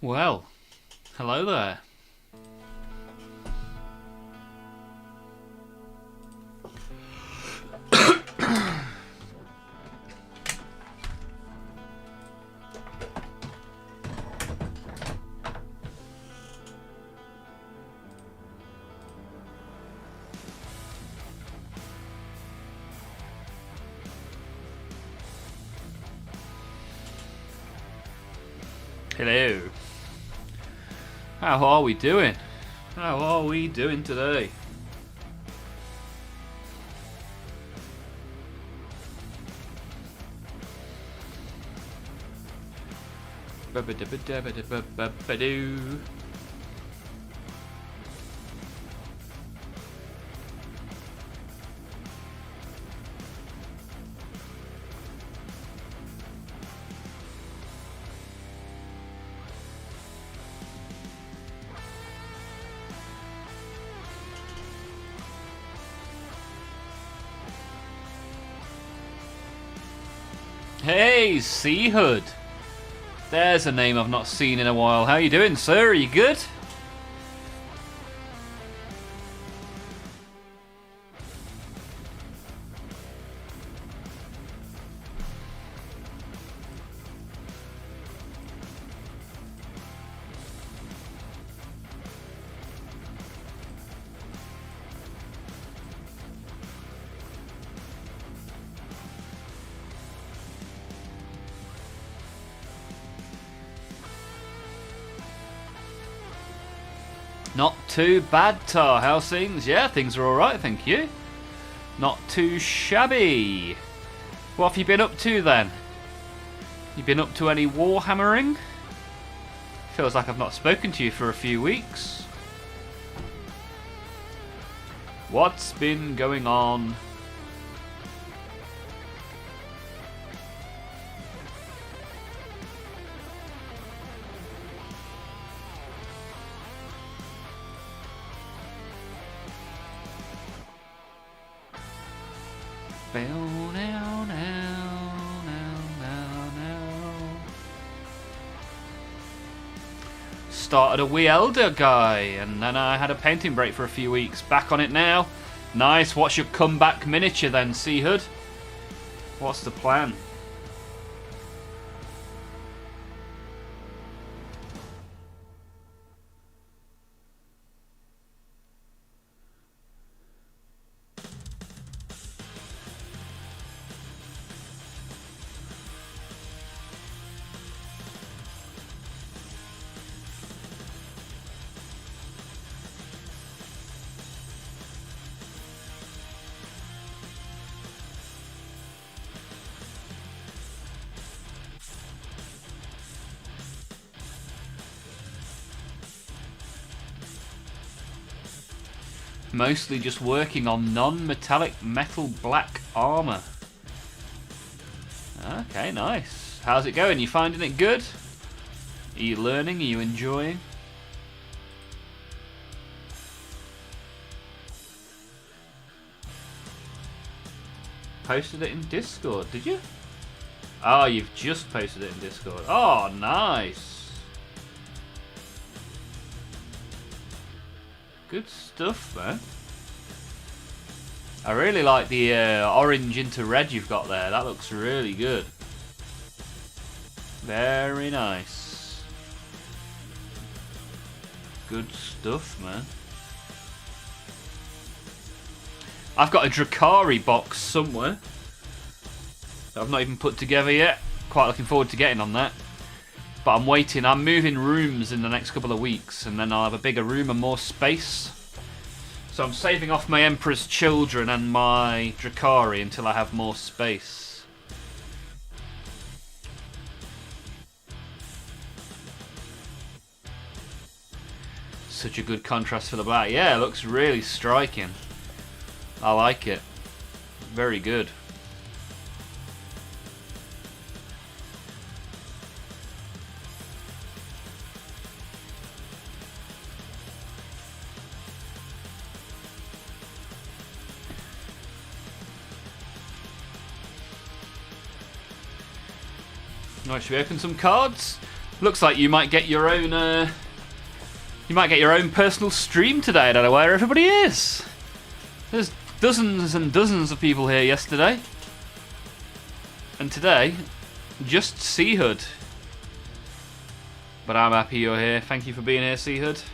Well, hello there. Hello. How are we doing? How are we doing today? Ba-ba-da-ba-da-ba-da-ba-ba-doo. Hey, Sea Hood. There's a name I've not seen in a while. How you doing, sir? Are you good? Not too bad, Tar. How's things? Yeah, things are alright, thank you. Not too shabby. What have you been up to then? You been up to any Warhammering? Feels like I've not spoken to you for a few weeks. What's been going on? Started a wee elder guy, and then I had a painting break for a few weeks. Back on it now. Nice. What's your comeback miniature then, Sea Hood? What's the plan? Mostly just working on non-metallic metal black armor. Okay, nice. How's it going? You finding it good? Are you learning? Are you enjoying? Posted it in Discord, did you? Oh, you've just posted it in Discord. Oh, nice. Good stuff, man. I really like the orange into red you've got there. That looks really good. Very nice. Good stuff, man. I've got a Drakari box somewhere that I've not even put together yet. Quite looking forward to getting on that. But I'm waiting. I'm moving rooms in the next couple of weeks, and then I'll have a bigger room and more space. So I'm saving off my Emperor's Children and my Drakari until I have more space. Such a good contrast for the black. Yeah, it looks really striking. I like it. Very good. Right, should we open some cards? Looks like you might get your own. You might get your own personal stream today. I don't know where everybody is. There's dozens and dozens of people here yesterday, and today, just Seahood. But I'm happy you're here. Thank you for being here, Seahood.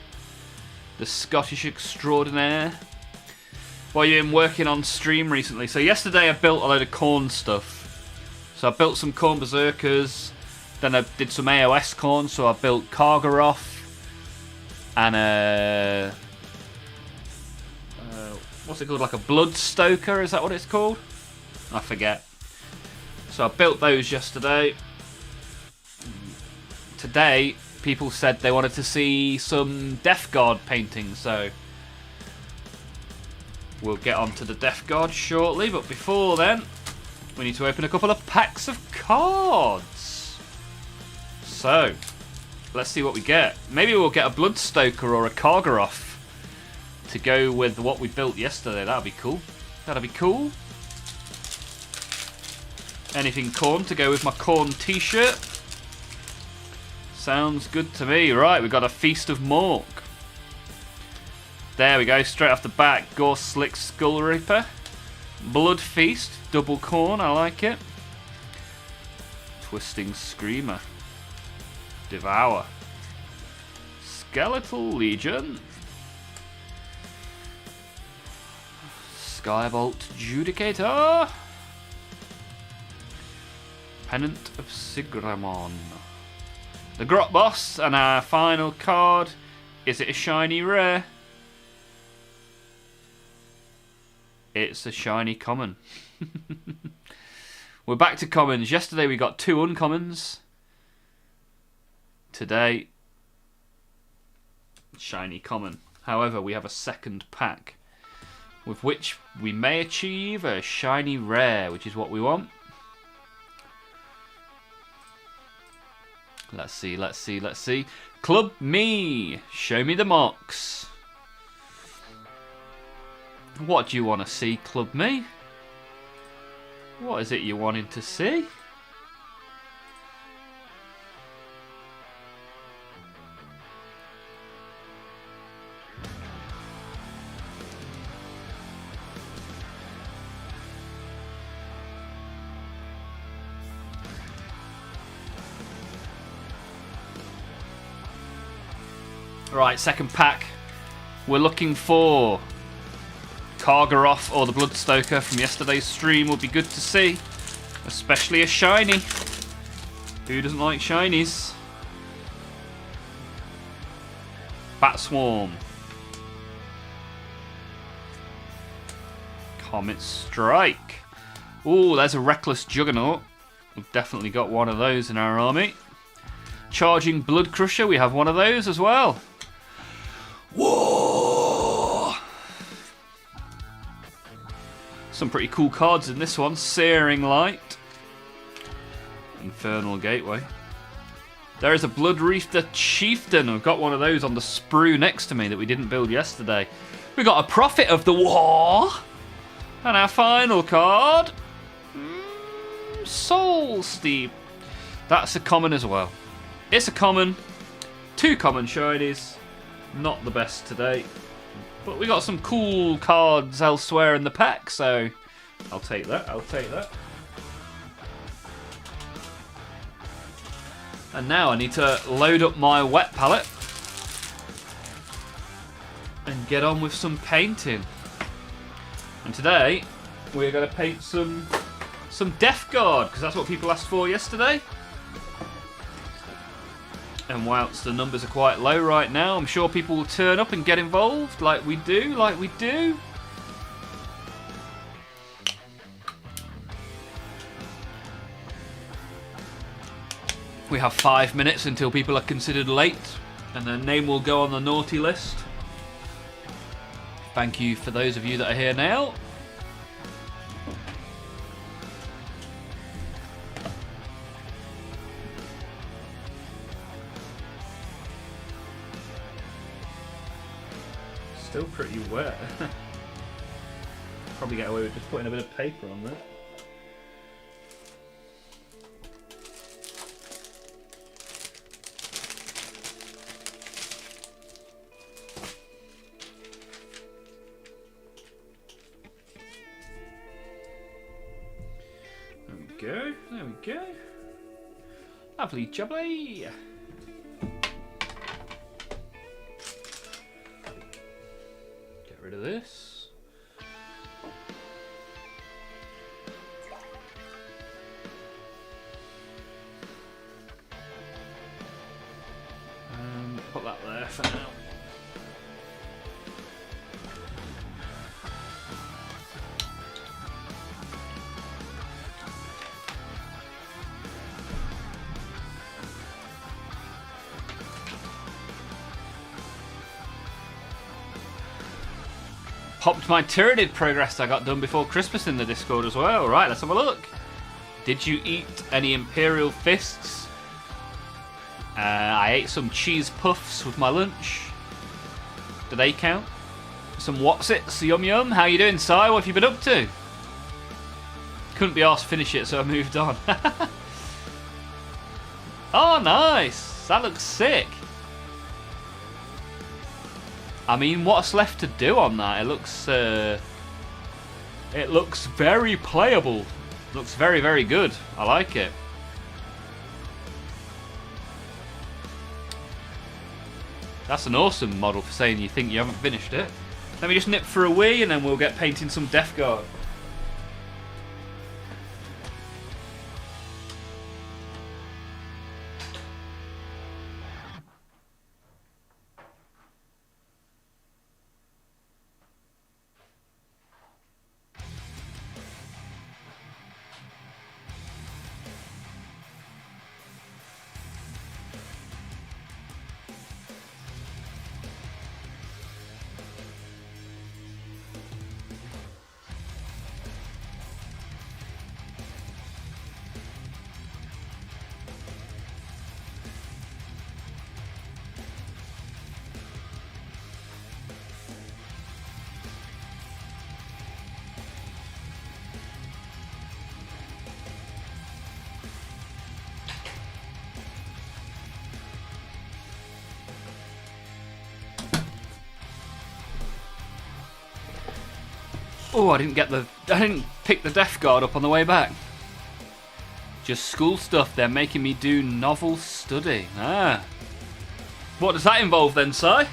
The Scottish extraordinaire. What have you been working on stream recently? So yesterday I built a load of corn stuff. So I built some corn berserkers. Then I did some AOS corn. So I built Kargaroth. And what's it called? Like a Bloodstoker? Is that what it's called? I forget. So I built those yesterday. Today, people said they wanted to see some Death Guard paintings, so we'll get on to the Death Guard shortly, but before then, we need to open a couple of packs of cards. So, let's see what we get. Maybe we'll get a Bloodstoker or a Kargaroth to go with what we built yesterday. That'll be cool. That'll be cool. Anything corn to go with my corn t-shirt. Sounds good to me. Right, we've got a Feast of Mork. There we go, straight off the bat. Gore Slick Skull Reaper. Blood Feast, double corn, I like it. Twisting Screamer. Devour. Skeletal Legion. Skybolt Judicator. Pennant of Sigramon. The Grot Boss, and our final card. Is it a shiny rare? It's a shiny common. We're back to commons. Yesterday we got 2 uncommons. Today, shiny common. However, we have a second pack, with which we may achieve a shiny rare, which is what we want. Let's see, let's see, let's see. Club me! Show me the mocks. What do you want to see, Club me? What is it you're wanting to see? Right, second pack. We're looking for Kargaroth or the Bloodstoker from yesterday's stream. Would be good to see, especially a shiny. Who doesn't like shinies? Bat Swarm. Comet Strike. Ooh, there's a Reckless Juggernaut. We've definitely got one of those in our army. Charging Blood Crusher, we have one of those as well. Whoa! Some pretty cool cards in this one. Searing Light. Infernal Gateway. There is a Blood Reef the Chieftain. I've got one of those on the sprue next to me that we didn't build yesterday. We got a Prophet of the War. And our final card, Soul Steep. That's a common as well. It's a common. 2 common shinies. Not the best today. But we got some cool cards elsewhere in the pack, so I'll take that. I'll take that. And now I need to load up my wet palette and get on with some painting. And today we're going to paint some Death Guard, because that's what people asked for yesterday. And whilst the numbers are quite low right now, I'm sure people will turn up and get involved like we do, like we do. We have 5 minutes until people are considered late, and their name will go on the naughty list. Thank you for those of you that are here now. Still pretty wet. Probably get away with just putting a bit of paper on there. go. Lovely jubbly. Get rid of this. Put that there for now. Popped my Tyranid progress I got done before Christmas in the Discord as well. Right, let's have a look. Did you eat any Imperial Fists? I ate some cheese puffs with my lunch. Do they count? Some Watsits, yum yum. How you doing, Si? What have you been up to? Couldn't be asked to finish it, so I moved on. Oh, nice. That looks sick. I mean, what's left to do on that? It looks very playable. Looks very, very good. I like it. That's an awesome model for saying you think you haven't finished it. Let me just nip for a wee and then we'll get painting some Death Guard. Oh, I didn't pick the Death Guard up on the way back. Just school stuff. They're making me do novel study. Ah. What does that involve then, Si?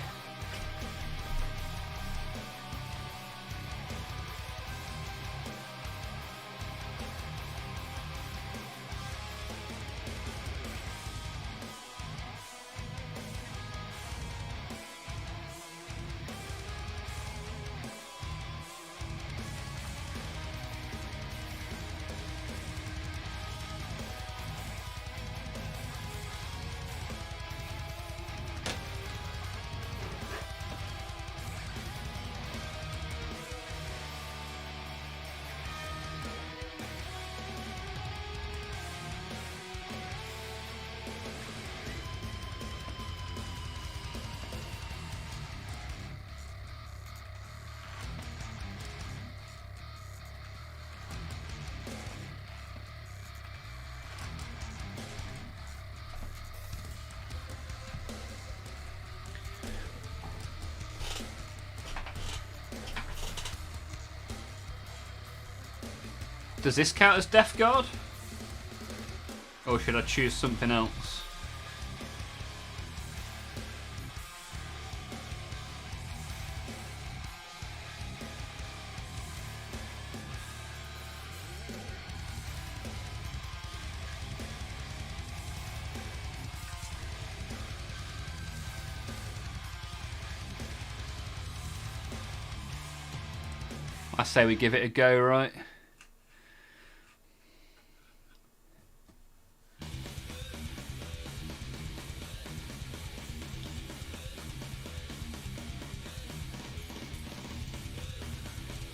Does this count as Death Guard? Or should I choose something else? I say we give it a go, right?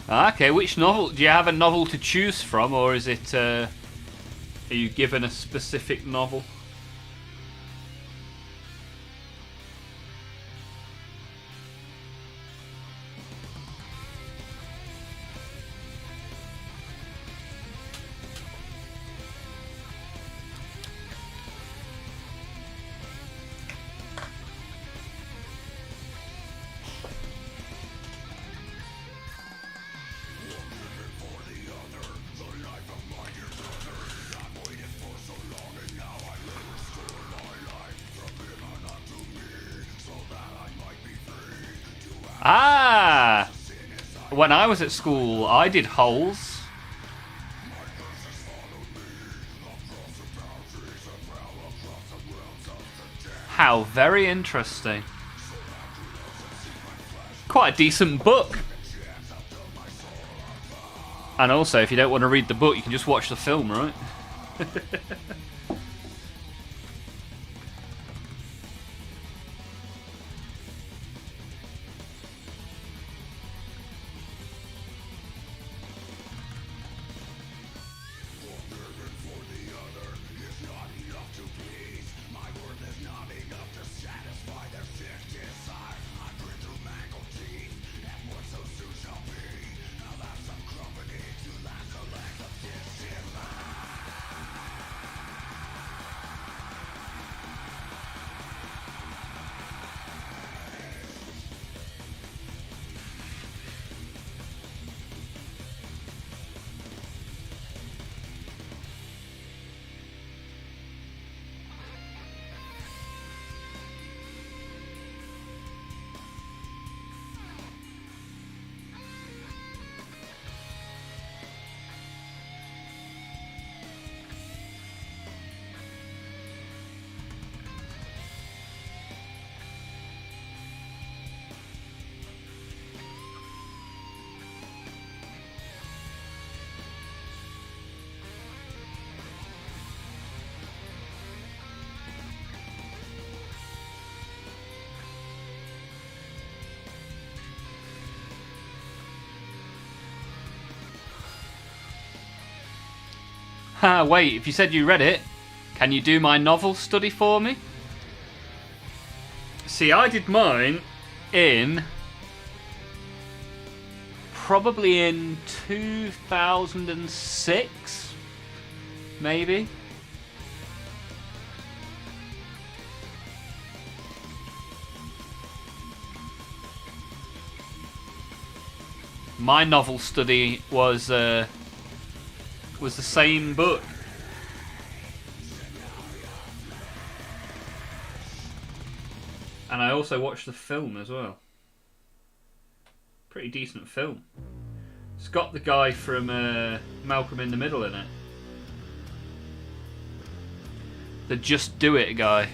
Okay, which novel? Do you have a novel to choose from, or is it, are you given a specific novel? Ah! When I was at school, I did holes. How very interesting. Quite a decent book. And also, if you don't want to read the book, you can just watch the film, right? Ah, wait, if you said you read it, can you do my novel study for me? See, I did mine in... probably in 2006, maybe. My novel study was the same book. And I also watched the film as well. Pretty decent film. It's got the guy from Malcolm in the Middle in it. The Just Do It guy.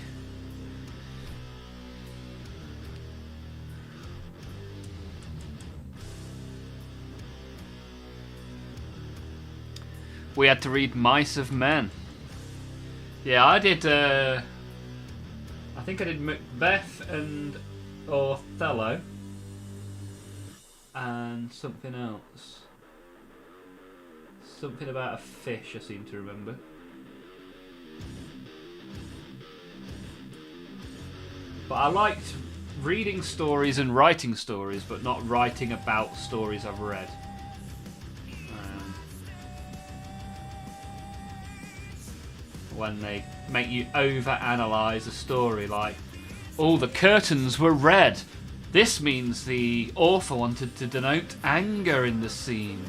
We had to read Mice of Men. Yeah, I did. I think I did Macbeth and Othello, and something else. Something about a fish, I seem to remember. But I liked reading stories and writing stories, but not writing about stories I've read. When they make you over-analyse a story, like, oh, the curtains were red. This means the author wanted to denote anger in the scene.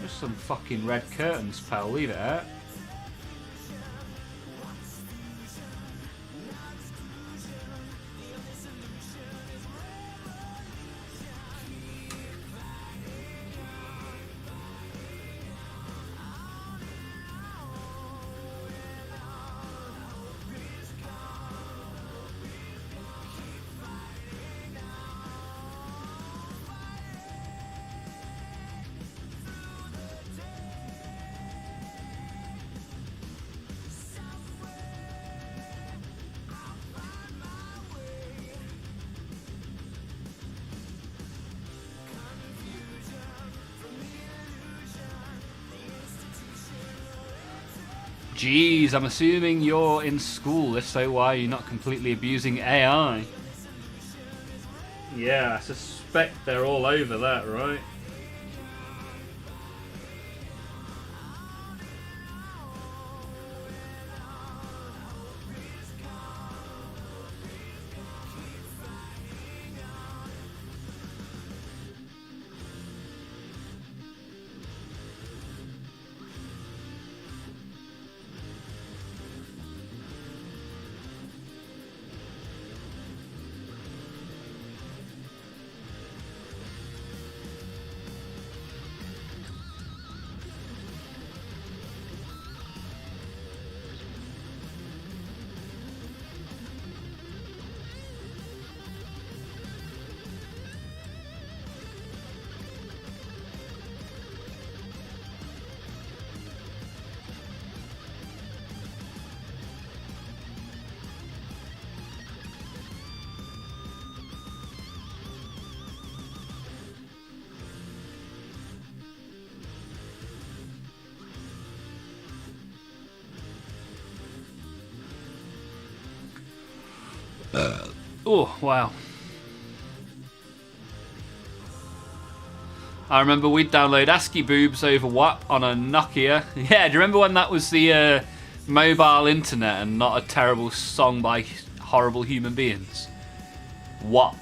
Just some fucking red curtains, pal. Leave it out. Jeez, I'm assuming you're in school, if so why are you not completely abusing AI? Yeah, I suspect they're all over that, right? Oh, wow. I remember we'd download ASCII boobs over WAP on a Nokia. Yeah, do you remember when that was the mobile internet and not a terrible song by horrible human beings? WAP.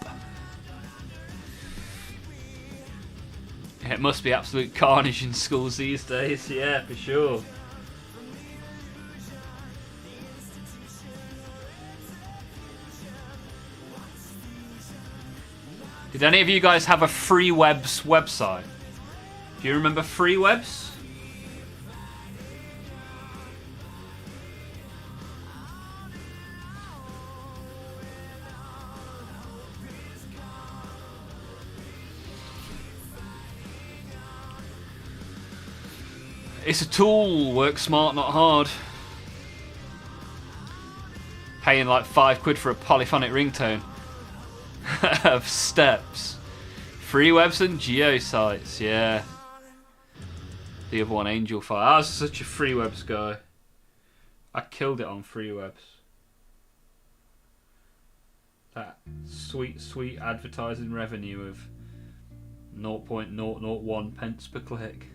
It must be absolute carnage in schools these days, yeah, for sure. Did any of you guys have a FreeWebs website? Do you remember FreeWebs? It's a tool, work smart, not hard. Paying like £5 for a polyphonic ringtone of steps. FreeWebs and geosites, yeah. The other one, Angel Fire. I was such a FreeWebs guy. I killed it on FreeWebs. That sweet, sweet advertising revenue of 0.001 pence per click.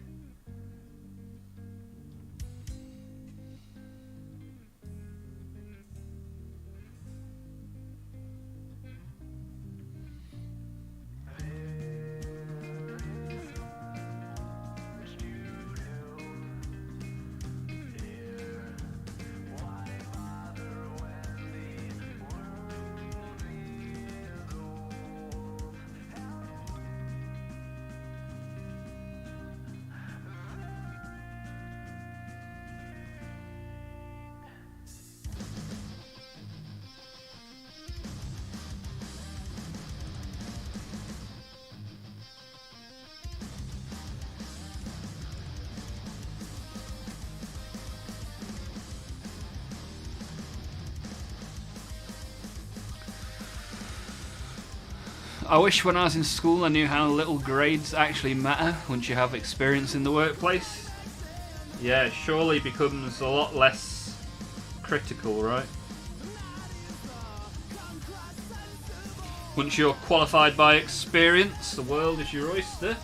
I wish when I was in school I knew how little grades actually matter once you have experience in the workplace. Yeah, it surely becomes a lot less critical, right? Once you're qualified by experience, the world is your oyster.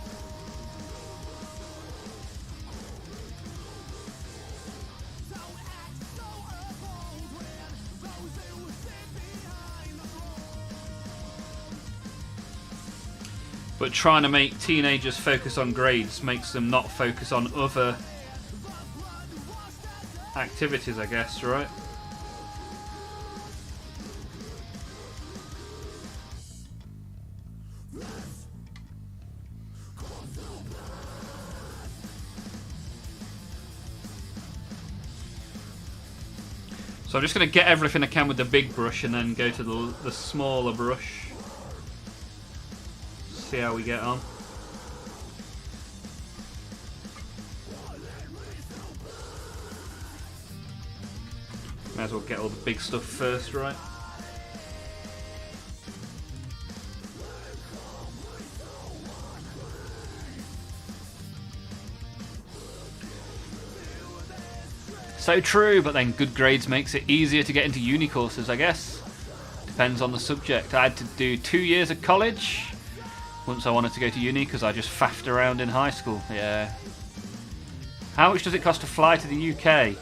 But trying to make teenagers focus on grades makes them not focus on other activities, I guess, right? So I'm just going to get everything I can with the big brush and then go to the smaller brush. See how we get on. May as well get all the big stuff first, right? So true, but then good grades makes it easier to get into uni courses, I guess. Depends on the subject. I had to do 2 years of college once I wanted to go to uni because I just faffed around in high school. Yeah. How much does it cost to fly to the UK?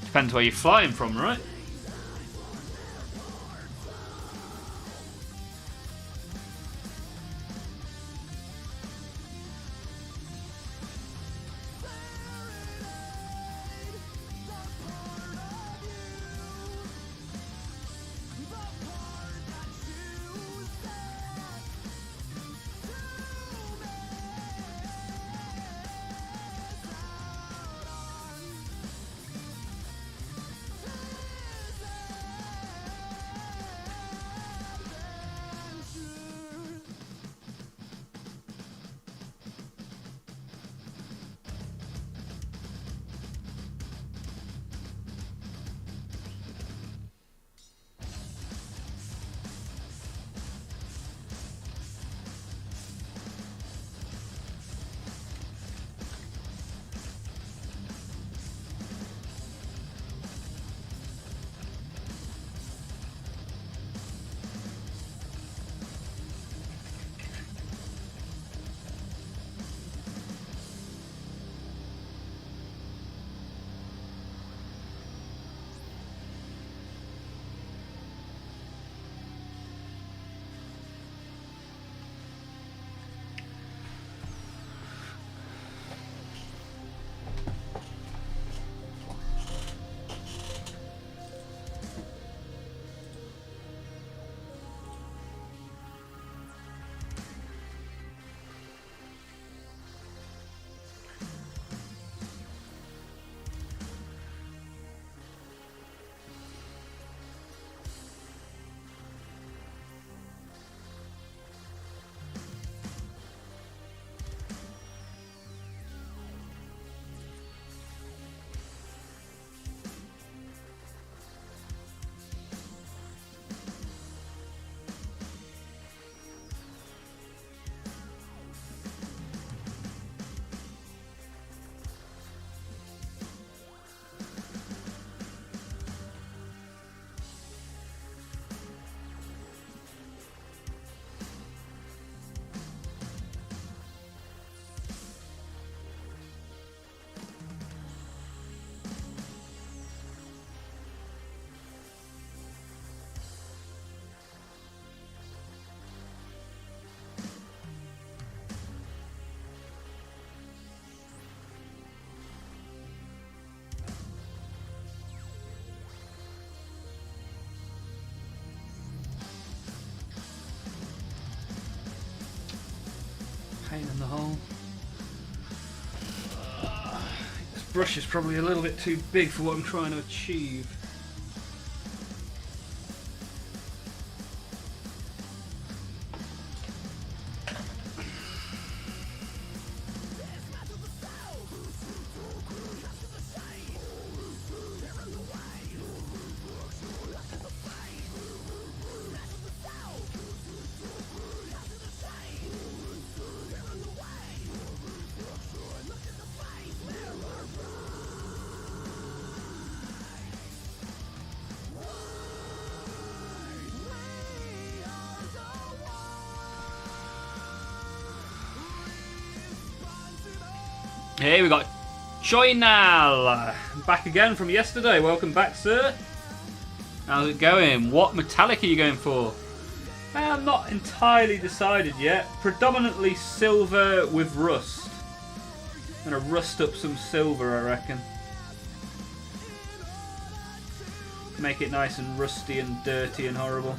Depends where you're flying from, right? brush is probably a little bit too big for what I'm trying to achieve. Hey, we got Joynal back again from yesterday. Welcome back, sir. How's it going? What metallic are you going for? I'm not entirely decided yet. Predominantly silver with rust. I'm going to rust up some silver, I reckon. Make it nice and rusty and dirty and horrible.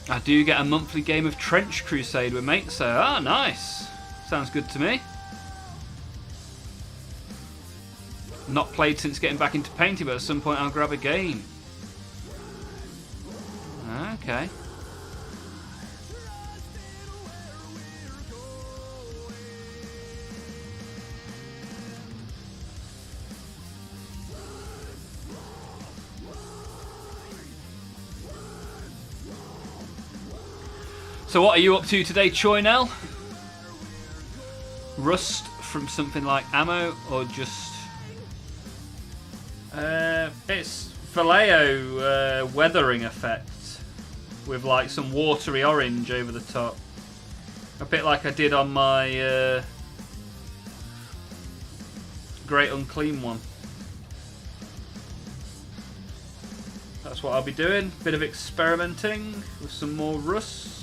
I do get a monthly game of Trench Crusade with mates, so nice. Sounds good to me. Not played since getting back into painting, but at some point I'll grab a game. Okay. So what are you up to today, Choynel? Rust from something like ammo, or just... it's Vallejo weathering effect with like some watery orange over the top. A bit like I did on my Great Unclean one. That's what I'll be doing. Bit of experimenting with some more rust.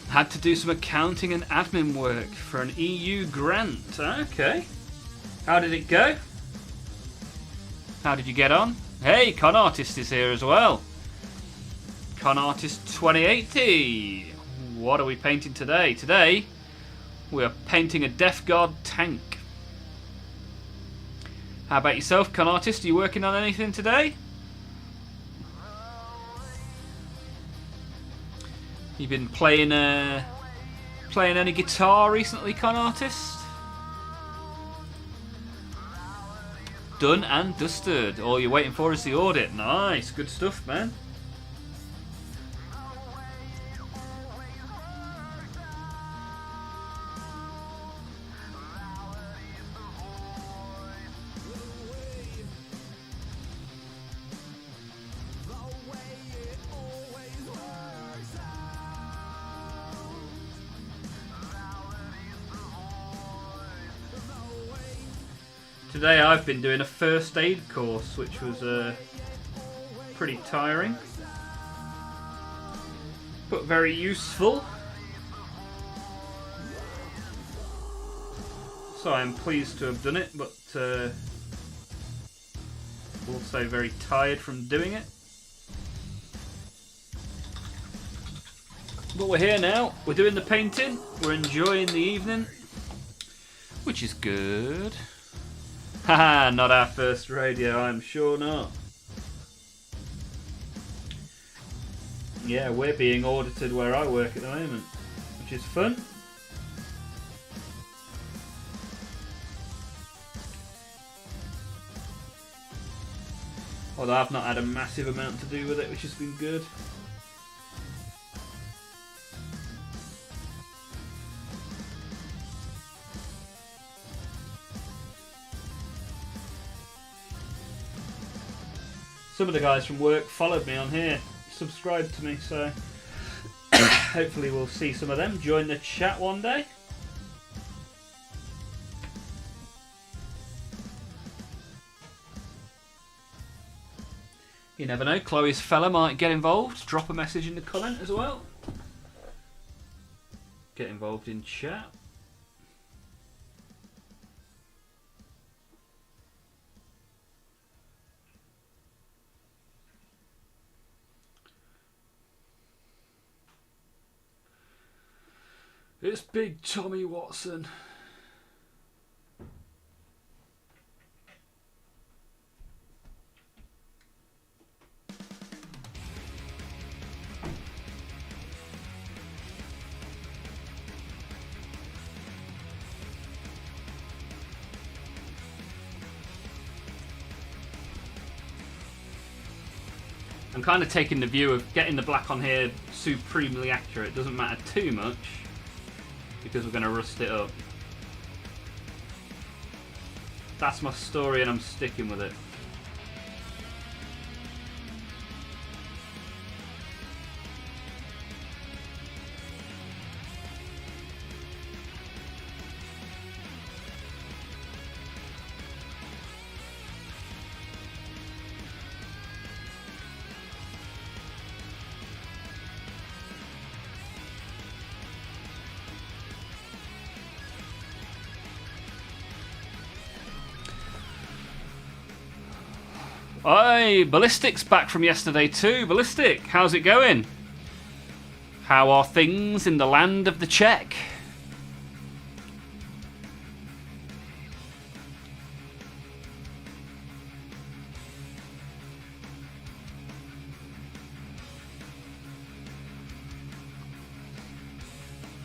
Had to do some accounting and admin work for an EU grant. Okay. How did it go? How did you get on? Hey, Con Artist is here as well. Con Artist 2080. What are we painting today? Today, we are painting a Death Guard tank. How about yourself, Con Artist? Are you working on anything today? You been playing any guitar recently, Con Artist? Done and dusted. All you're waiting for is the audit. Nice, good stuff, man. Today I've been doing a first aid course, which was pretty tiring, but very useful. So I'm pleased to have done it, but also very tired from doing it. But we're here now, we're doing the painting, we're enjoying the evening, which is good. Haha, not our first radio, I'm sure not. Yeah, we're being audited where I work at the moment, which is fun. Although I've not had a massive amount to do with it, which has been good. Some of the guys from work followed me on here, subscribed to me, so hopefully we'll see some of them join the chat one day. You never know, Chloe's fella might get involved. Drop a message in the comment as well. Get involved in chat. It's Big Tommy Watson. I'm kind of taking the view of getting the black on here supremely accurate. Doesn't matter too much because we're going to rust it up. That's my story and I'm sticking with it. Hey, Ballistic's back from yesterday too. Ballistic, how's it going? How are things in the land of the Czech?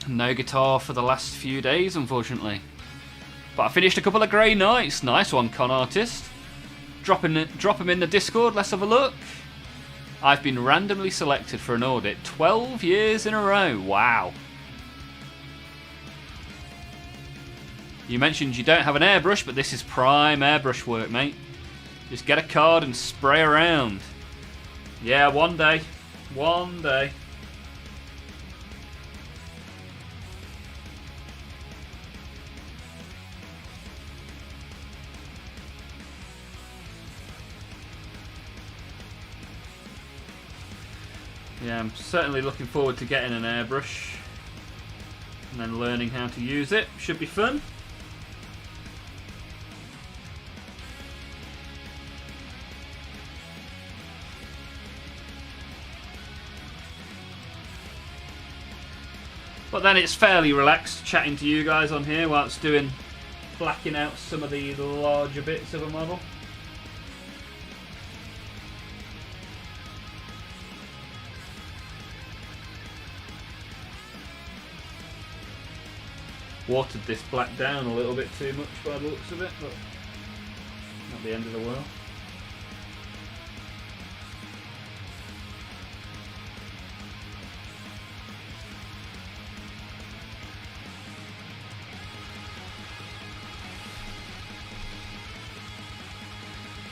No guitar for the last few days, unfortunately. But I finished a couple of Grey Knights. Nice one, con artist. Drop them in the Discord, let's have a look. I've been randomly selected for an audit 12 years in a row. Wow. You mentioned you don't have an airbrush, but this is prime airbrush work, mate. Just get a card and spray around. Yeah, one day. One day. Yeah, I'm certainly looking forward to getting an airbrush and then learning how to use it. Should be fun. But then it's fairly relaxed chatting to you guys on here whilst blacking out some of the larger bits of a model. Watered this black down a little bit too much by the looks of it, but not the end of the world.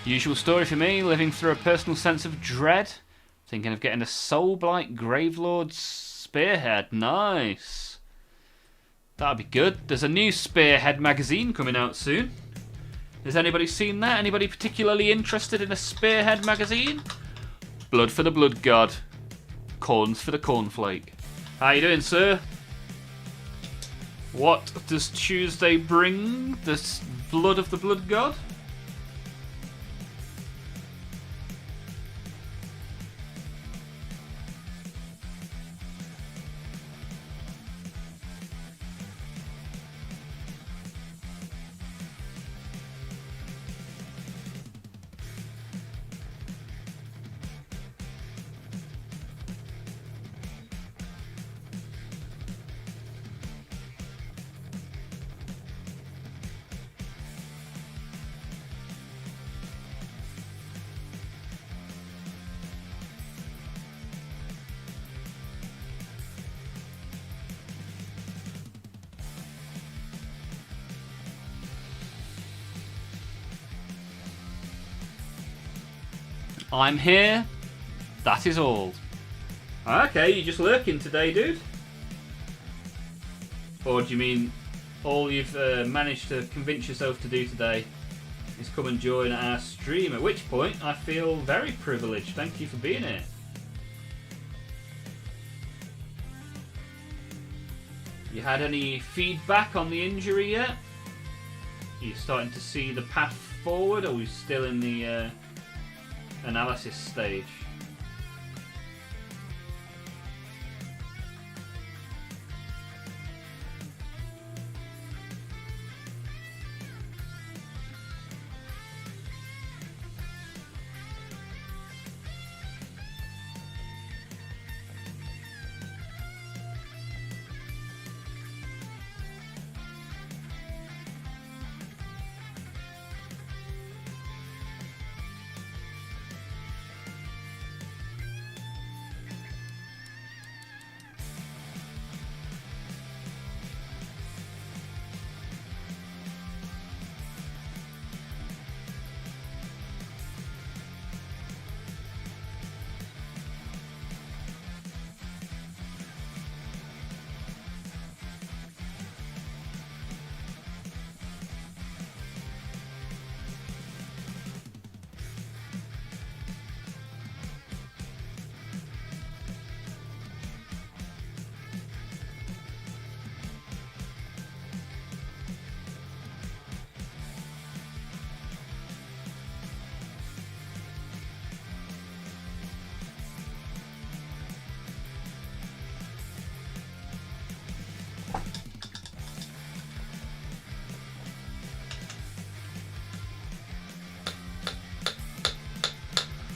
Usual story for me, living through a personal sense of dread. Thinking of getting a Soulblight Gravelord Spearhead. Nice. That'd be good. There's a new Spearhead magazine coming out soon. Has anybody seen that? Anybody particularly interested in a Spearhead magazine? Blood for the Blood God. Corns for the Cornflake. How you doing, sir? What does Tuesday bring? The blood of the Blood God? I'm here. That is all. Okay, you're just lurking today, dude? Or do you mean all you've managed to convince yourself to do today is come and join our stream? At which point, I feel very privileged. Thank you for being here. You had any feedback on the injury yet? Are you starting to see the path forward, or are we still in the analysis stage?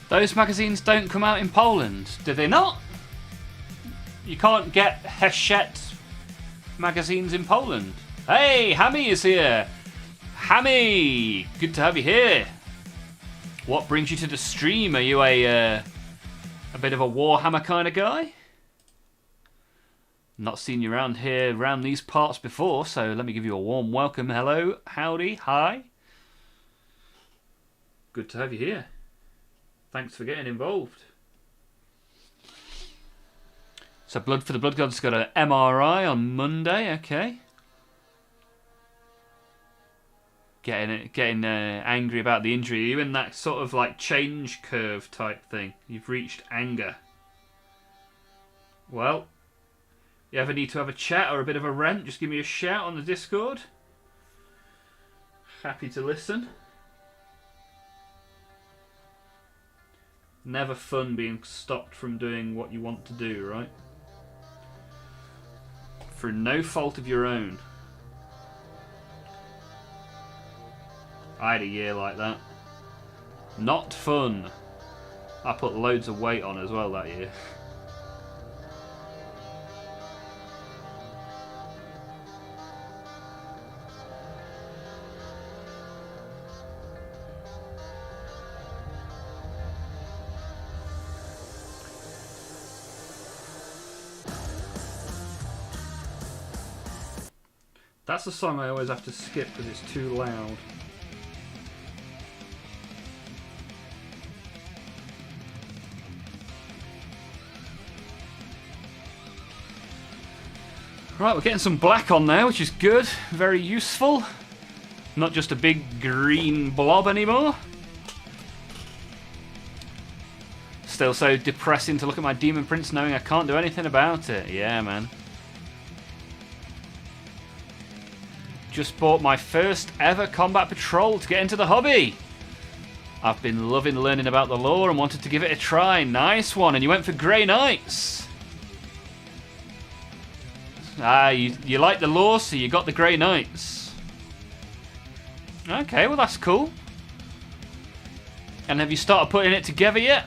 Those magazines don't come out in Poland, do they not? You can't get Hachette magazines in Poland. Hey, Hammy is here. Hammy, good to have you here. What brings you to the stream? Are you a bit of a Warhammer kind of guy? Not seen you around here, around these parts before, so let me give you a warm welcome. Hello, howdy, hi. Good to have you here. Thanks for getting involved. So Blood for the Blood God's got an MRI on Monday, okay. Getting angry about the injury. Are you in that sort of like change curve type thing? You've reached anger. Well, you ever need to have a chat or a bit of a rant, just give me a shout on the Discord. Happy to listen. Never fun being stopped from doing what you want to do, right? For no fault of your own. I had a year like that. Not fun. I put loads of weight on as well that year. That's the song I always have to skip because it's too loud. Right, we're getting some black on there, which is good. Very useful. Not just a big green blob anymore. Still so depressing to look at my Demon Prince knowing I can't do anything about it. Yeah, man. Just bought my first ever combat patrol to get into the hobby. I've been loving learning about the lore and wanted to give it a try. Nice one. And you went for Grey Knights. Ah, you like the lore, so you got the Grey Knights. Okay, well that's cool. And have you started putting it together yet?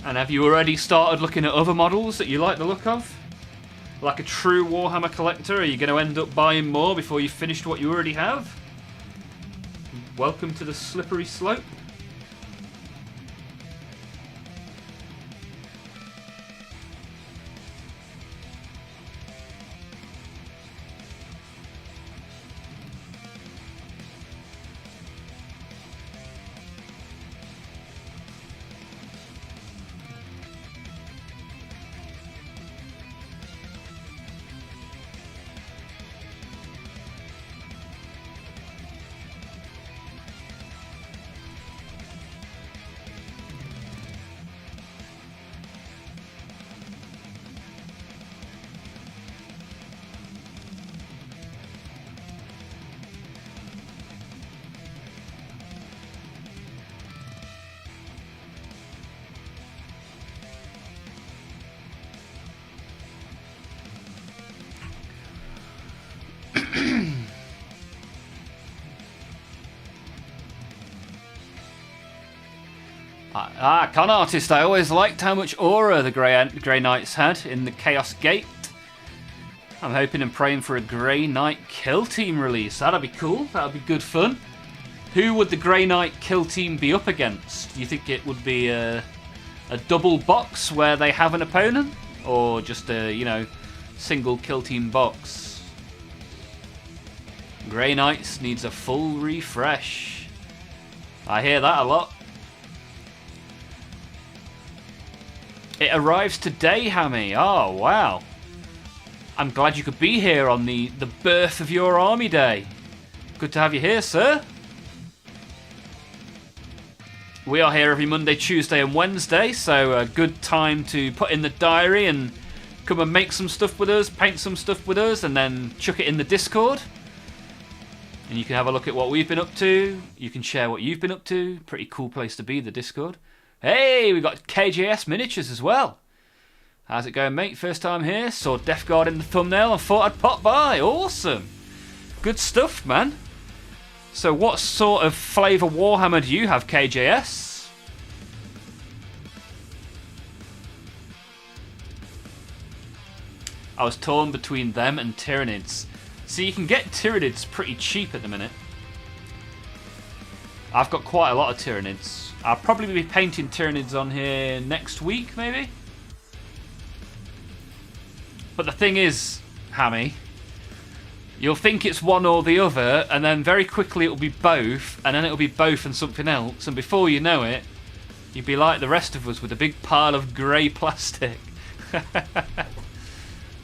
And have you already started looking at other models that you like the look of? Like a true Warhammer collector, are you going to end up buying more before you've finished what you already have? Welcome to the slippery slope. Con Artist. I always liked how much aura the Grey Knights had in the Chaos Gate. I'm hoping and praying for a Grey Knight kill team release. That'd be cool. That'd be good fun. Who would the Grey Knight kill team be up against? Do you think it would be a double box where they have an opponent? Or just a, single kill team box? Grey Knights needs a full refresh. I hear that a lot. It arrives today, Hammy. Oh, wow. I'm glad you could be here on the birth of your army day. Good to have you here, sir. We are here every Monday, Tuesday and Wednesday, so a good time to put in the diary and come and make some stuff with us, paint some stuff with us, and then chuck it in the Discord. And you can have a look at what we've been up to. You can share what you've been up to. Pretty cool place to be, the Discord. Hey, we got KJS miniatures as well. How's it going, mate? First time here. Saw Death Guard in the thumbnail and thought I'd pop by. Awesome. Good stuff, man. So what sort of flavour Warhammer do you have, KJS? I was torn between them and Tyranids. See, you can get Tyranids pretty cheap at the minute. I've got quite a lot of Tyranids. I'll probably be painting Tyranids on here next week, maybe. But the thing is, Hammy, you'll think it's one or the other, and then very quickly it'll be both, and then it'll be both and something else, and before you know it, you'll be like the rest of us with a big pile of grey plastic.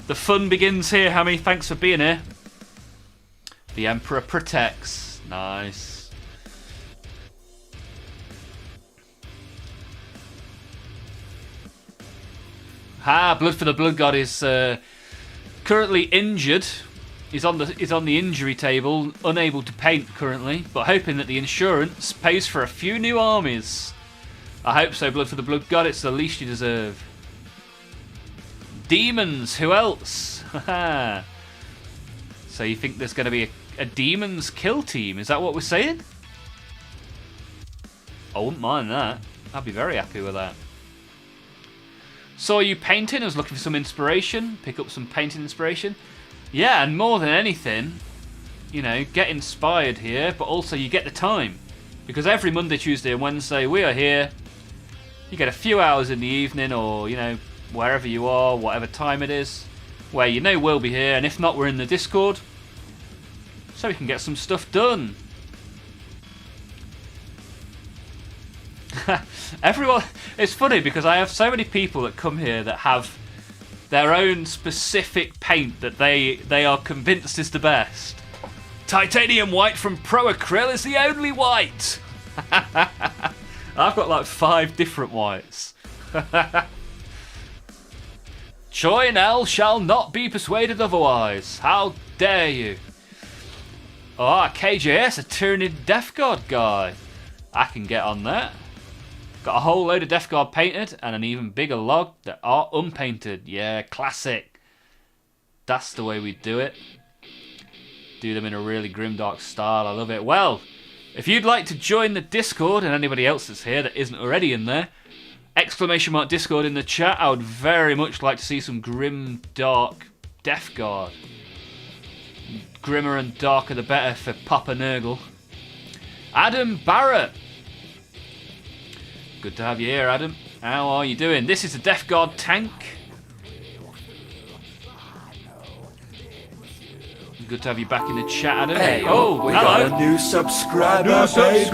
The fun begins here, Hammy. Thanks for being here. The Emperor protects. Nice. Blood for the Blood God is currently injured. He's on the injury table, unable to paint currently, but hoping that the insurance pays for a few new armies. I hope so, Blood for the Blood God. It's the least you deserve. Demons. Who else? So you think there's going to be a demons kill team? Is that what we're saying? I wouldn't mind that. I'd be very happy with that. Saw you painting, I was looking for some inspiration, pick up some painting inspiration. Yeah, and more than anything, get inspired here, but also you get the time. Because every Monday, Tuesday and Wednesday we are here. You get a few hours in the evening or, wherever you are, whatever time it is, where we'll be here, and if not, we're in the Discord. So we can get some stuff done. Everyone, it's funny because I have so many people that come here that have their own specific paint that they are convinced is the best. Titanium white from Pro Acryl is the only white. I've got like 5 different whites. Choi Nell shall not be persuaded otherwise. How dare you? Oh, KJS, a Tyranid Death Guard guy. I can get on that. Got a whole load of Death Guard painted and an even bigger log that are unpainted. Yeah, classic. That's the way we do it. Do them in a really grimdark style. I love it. Well, if you'd like to join the Discord and anybody else that's here that isn't already in there, !Discord in the chat. I would very much like to see some grim, dark Death Guard. Grimmer and darker the better for Papa Nurgle. Adam Barrett. Good to have you here, Adam. How are you doing? This is a Death Guard tank. Good to have you back in the chat, Adam. Hey, we hello. Got a new subscriber, baby.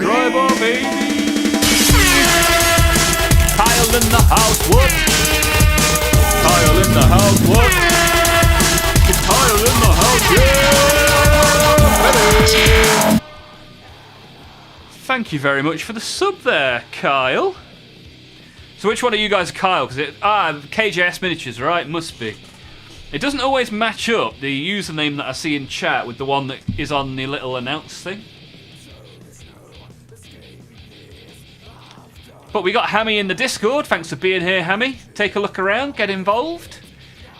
Kyle in the house, what? Kyle in the house, what? It's Kyle in the house, yeah! Thank you very much for the sub there, Kyle. So which one are you guys, Kyle? Because KJS Miniatures, right? Must be. It doesn't always match up, the username that I see in chat, with the one that is on the little announce thing. But we got Hammy in the Discord. Thanks for being here, Hammy. Take a look around, get involved.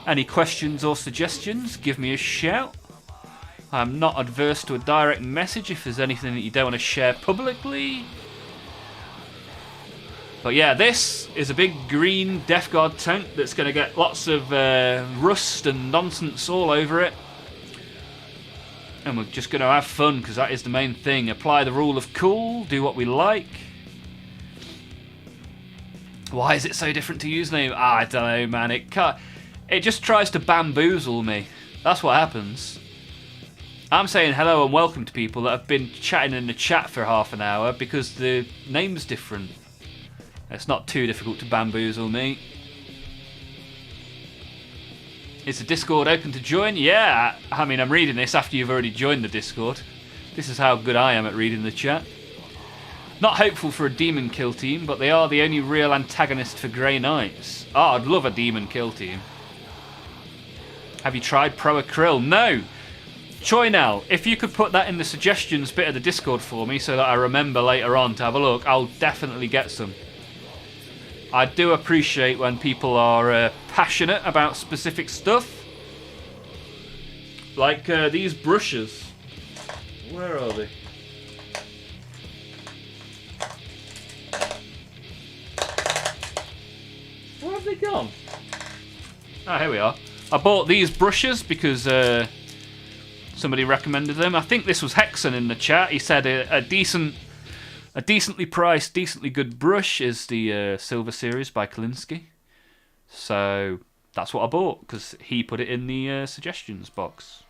Any questions or suggestions, give me a shout. I'm not adverse to a direct message if there's anything that you don't want to share publicly. But yeah, this is a big green Death Guard tank that's going to get lots of rust and nonsense all over it. And we're just going to have fun, because that is the main thing. Apply the rule of cool, do what we like. Why is it so different to username? I don't know, man. It just tries to bamboozle me. That's what happens. I'm saying hello and welcome to people that have been chatting in the chat for half an hour because the name's different. It's not too difficult to bamboozle me. Is the Discord open to join? Yeah, I mean, I'm reading this after you've already joined the Discord. This is how good I am at reading the chat. Not hopeful for a demon kill team, but they are the only real antagonist for Grey Knights. Oh, I'd love a demon kill team. Have you tried Pro Acryl? No! Choynel, if you could put that in the suggestions bit of the Discord for me so that I remember later on to have a look, I'll definitely get some. I do appreciate when people are passionate about specific stuff. Like these brushes. Where are they? Where have they gone? Ah, here we are. I bought these brushes because somebody recommended them. I think this was Hexen in the chat. He said a decently priced, decently good brush is the Silver Series by Kalinsky. So that's what I bought because he put it in the suggestions box.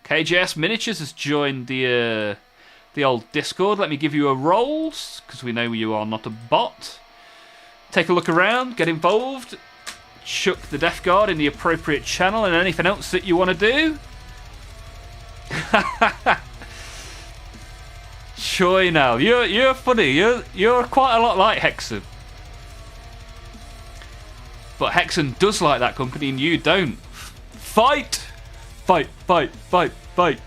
KJS Miniatures has joined the old Discord. Let me give you a rolls because we know you are not a bot. Take a look around, get involved, chuck the Death Guard in the appropriate channel, and anything else that you want to do. Choi now, you're funny. You're quite a lot like Hexen, but Hexen does like that company and you don't. Fight, fight, fight, fight, fight.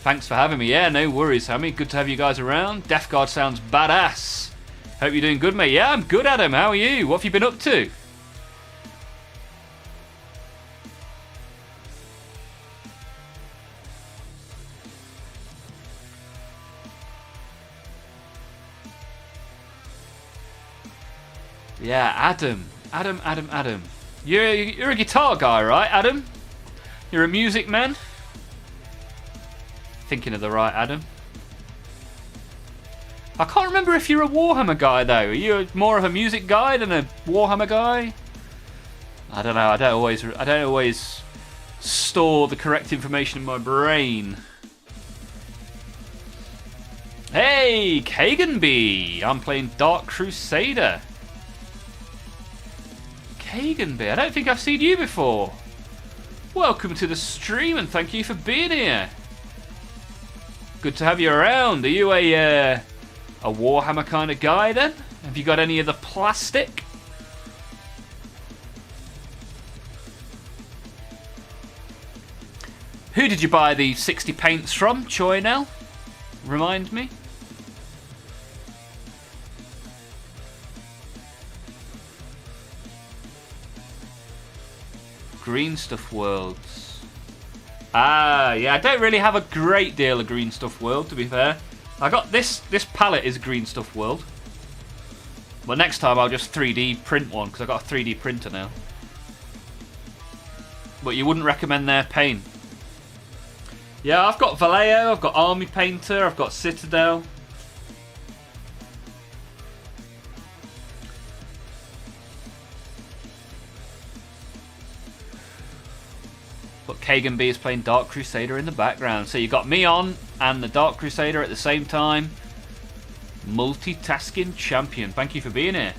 Thanks for having me. Yeah, no worries, Hammy. Good to have you guys around. Death Guard sounds badass. Hope you're doing good, mate. Yeah, I'm good, Adam. How are you? What have you been up to? Yeah, Adam. Adam. You're a guitar guy, right, Adam? You're a music man? Thinking of the right Adam. I can't remember if you're a Warhammer guy, though. Are you more of a music guy than a Warhammer guy? I don't know. I don't always store the correct information in my brain. Hey, Kaganby! I'm playing Dark Crusader. Kaganby, I don't think I've seen you before. Welcome to the stream and thank you for being here. Good to have you around. Are you a Warhammer kind of guy then? Have you got any of the plastic? Who did you buy the 60 paints from, Choynel? Remind me. Green Stuff Worlds. Ah, yeah, I don't really have a great deal of Green Stuff World, to be fair. I got this palette is Green Stuff World. But next time I'll just 3D print one, because I've got a 3D printer now. But you wouldn't recommend their paint? Yeah, I've got Vallejo, I've got Army Painter, I've got Citadel. But Kagan B is playing Dark Crusader in the background. So you got me on and the Dark Crusader at the same time. Multitasking champion. Thank you for being here.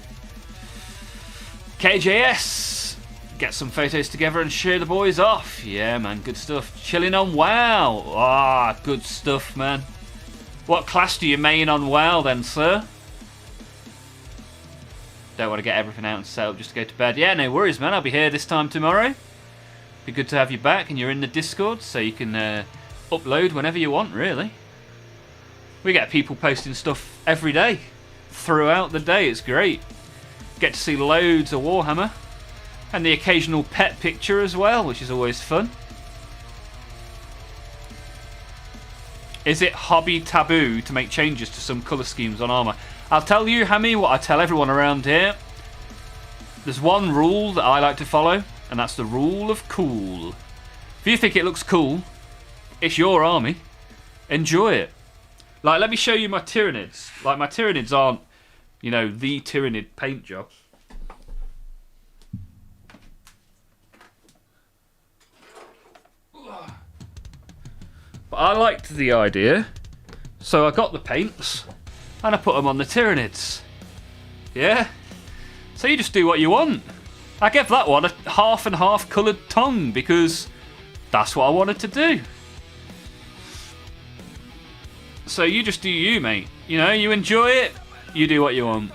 KJS. Get some photos together and show the boys off. Yeah, man. Good stuff. Chilling on WoW. Ah, good stuff, man. What class do you main on WoW then, sir? Don't want to get everything out and set up just to go to bed. Yeah, no worries, man. I'll be here this time tomorrow. Be good to have you back, and you're in the Discord, so you can upload whenever you want, really. We get people posting stuff every day, throughout the day. It's great. Get to see loads of Warhammer, and the occasional pet picture as well, which is always fun. Is it hobby taboo to make changes to some colour schemes on armour? I'll tell you, Hammy, what I tell everyone around here. There's one rule that I like to follow, and that's the rule of cool. If you think it looks cool, it's your army. Enjoy it. Like, let me show you my Tyranids. Like, my Tyranids aren't, you know, the Tyranid paint job. But I liked the idea, so I got the paints and I put them on the Tyranids. Yeah? So you just do what you want. I gave that one a half and half coloured tongue because that's what I wanted to do. So you just do you, mate. You know, you enjoy it, you do what you want.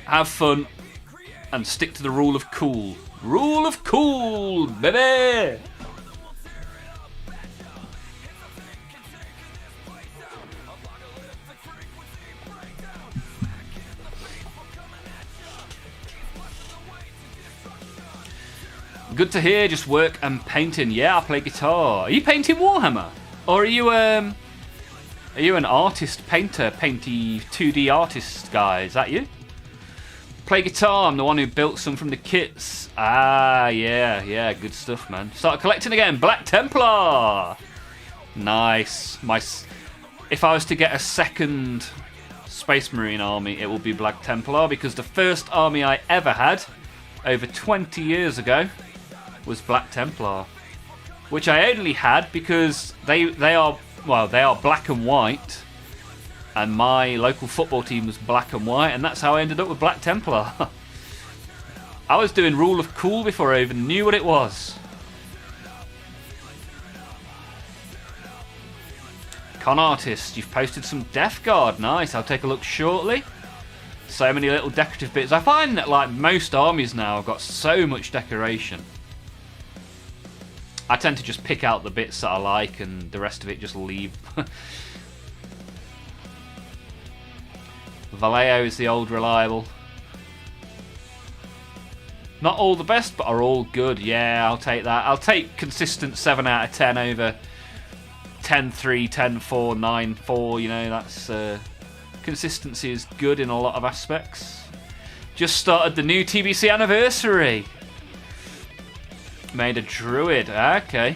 Have fun and stick to the rule of cool. Rule of cool, baby! Good to hear, just work and painting. Yeah, I play guitar. Are you painting Warhammer? Or are you an artist, painter, painty 2D artist guy? Is that you? Play guitar, I'm the one who built some from the kits. Ah, yeah, good stuff, man. Start collecting again, Black Templar! Nice. If I was to get a second Space Marine army, it will be Black Templar, because the first army I ever had, over 20 years ago, was Black Templar, which I only had because they are black and white, and my local football team was black and white, and that's how I ended up with Black Templar. I was doing Rule of Cool before I even knew what it was. Con Artist, you've posted some Death Guard. Nice, I'll take a look shortly. So many little decorative bits. I find that like most armies now have got so much decoration. I tend to just pick out the bits that I like and the rest of it just leave. Vallejo is the old reliable. Not all the best, but are all good. Yeah, I'll take that. I'll take consistent 7 out of 10 over 10-3, 10-4, 9-4. You know, that's consistency is good in a lot of aspects. Just started the new TBC anniversary. Made a druid. Okay.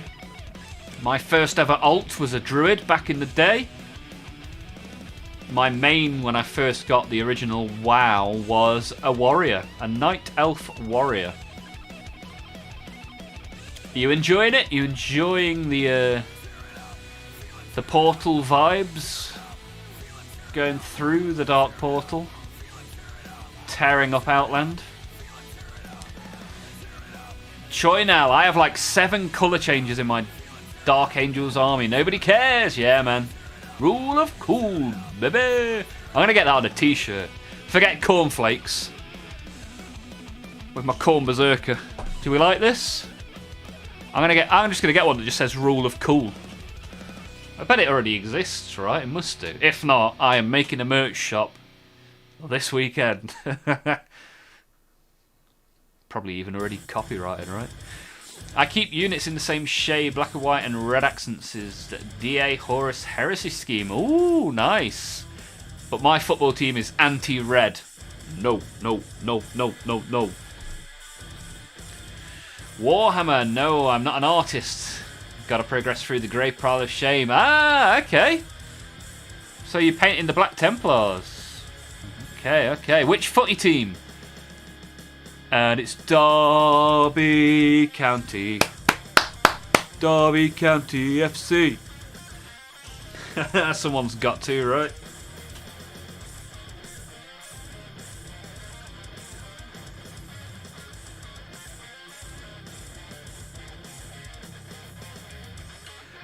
My first ever alt was a druid back in the day. My main when I first got the original WoW was a warrior, a night elf warrior. Are you enjoying it? Are you enjoying the portal vibes? Going through the dark portal, tearing up Outland. Choi now, I have like 7 colour changes in my Dark Angels army. Nobody cares. Yeah, man. Rule of cool, baby. I'm gonna get that on a t-shirt. Forget cornflakes. With my corn berserker. Do we like this? I'm just gonna get one that just says Rule of Cool. I bet it already exists, right? It must do. If not, I am making a merch shop this weekend. Probably even already copyrighted, right? I keep units in the same shade, black and white and red accents as the DA Horus Heresy scheme. Ooh, nice. But my football team is anti-red. No. Warhammer, no, I'm not an artist. Gotta progress through the grey pile of shame. Ah, okay. So you're painting the Black Templars. Okay. Which footy team? And it's Derby County. Derby County FC. Someone's got to, right?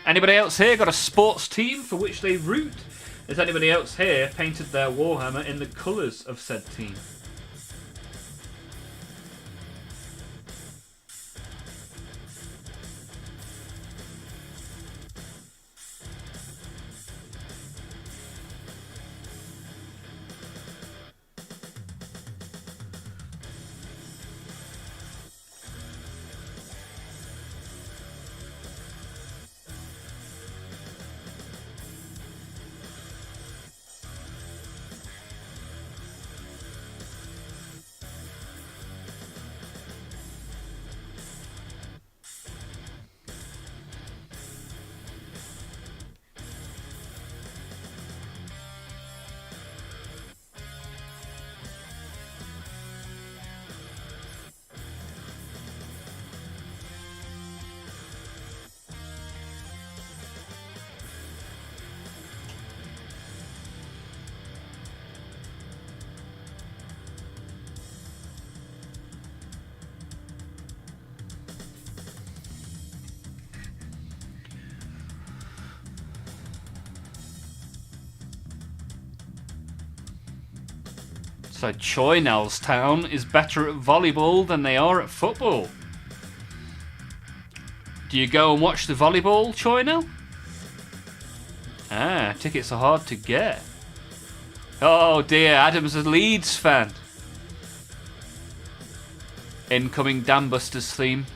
Anybody else here got a sports team for which they root? Has anybody else here painted their Warhammer in the colours of said team? So Choynellstown is better at volleyball than they are at football. Do you go and watch the volleyball, Choynell? Ah, tickets are hard to get. Oh dear, Adam's a Leeds fan. Incoming Dambusters theme.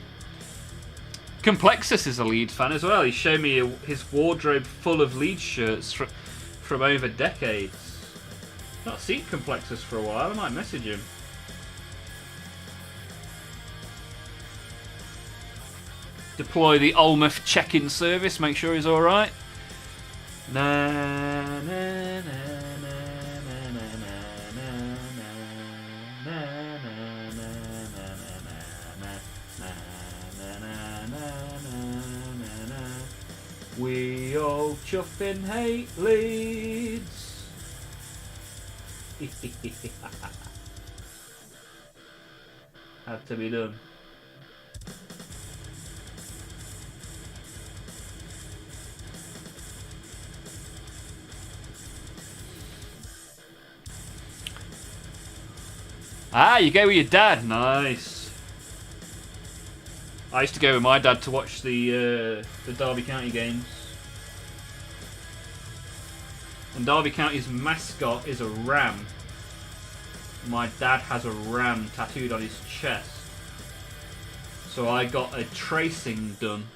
Complexus is a Leeds fan as well. He showed me his wardrobe full of Leeds shirts from over decades. Not seen Complexus for a while. I might message him. Deploy the Olmouth check-in service. Make sure he's all right. Na na na na na na na. We all chuff and hate Leeds. Had to be done. Ah, you go with your dad. Nice. I used to go with my dad to watch the Derby County games. And Derby County's mascot is a ram. My dad has a ram tattooed on his chest. So I got a tracing done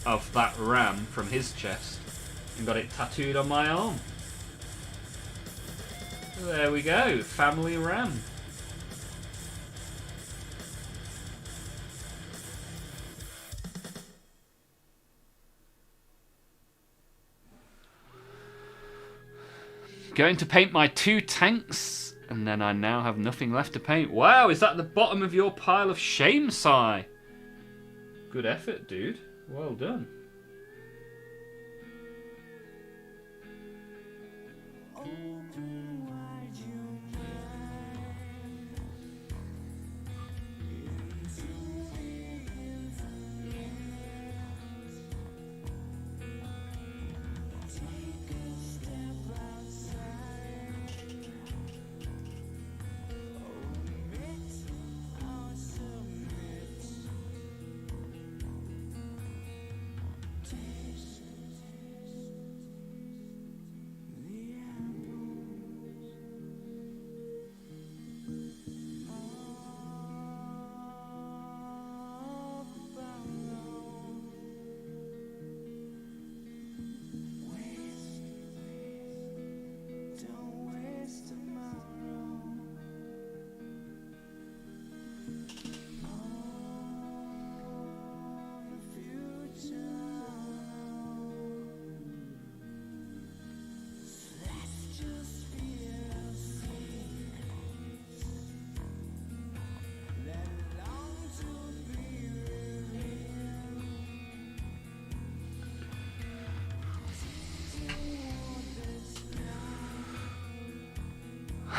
of that ram from his chest and got it tattooed on my arm. There we go, family ram. Going to paint my 2 tanks, and then I now have nothing left to paint. Wow, is that the bottom of your pile of shame, Si? Good effort, dude. Well done.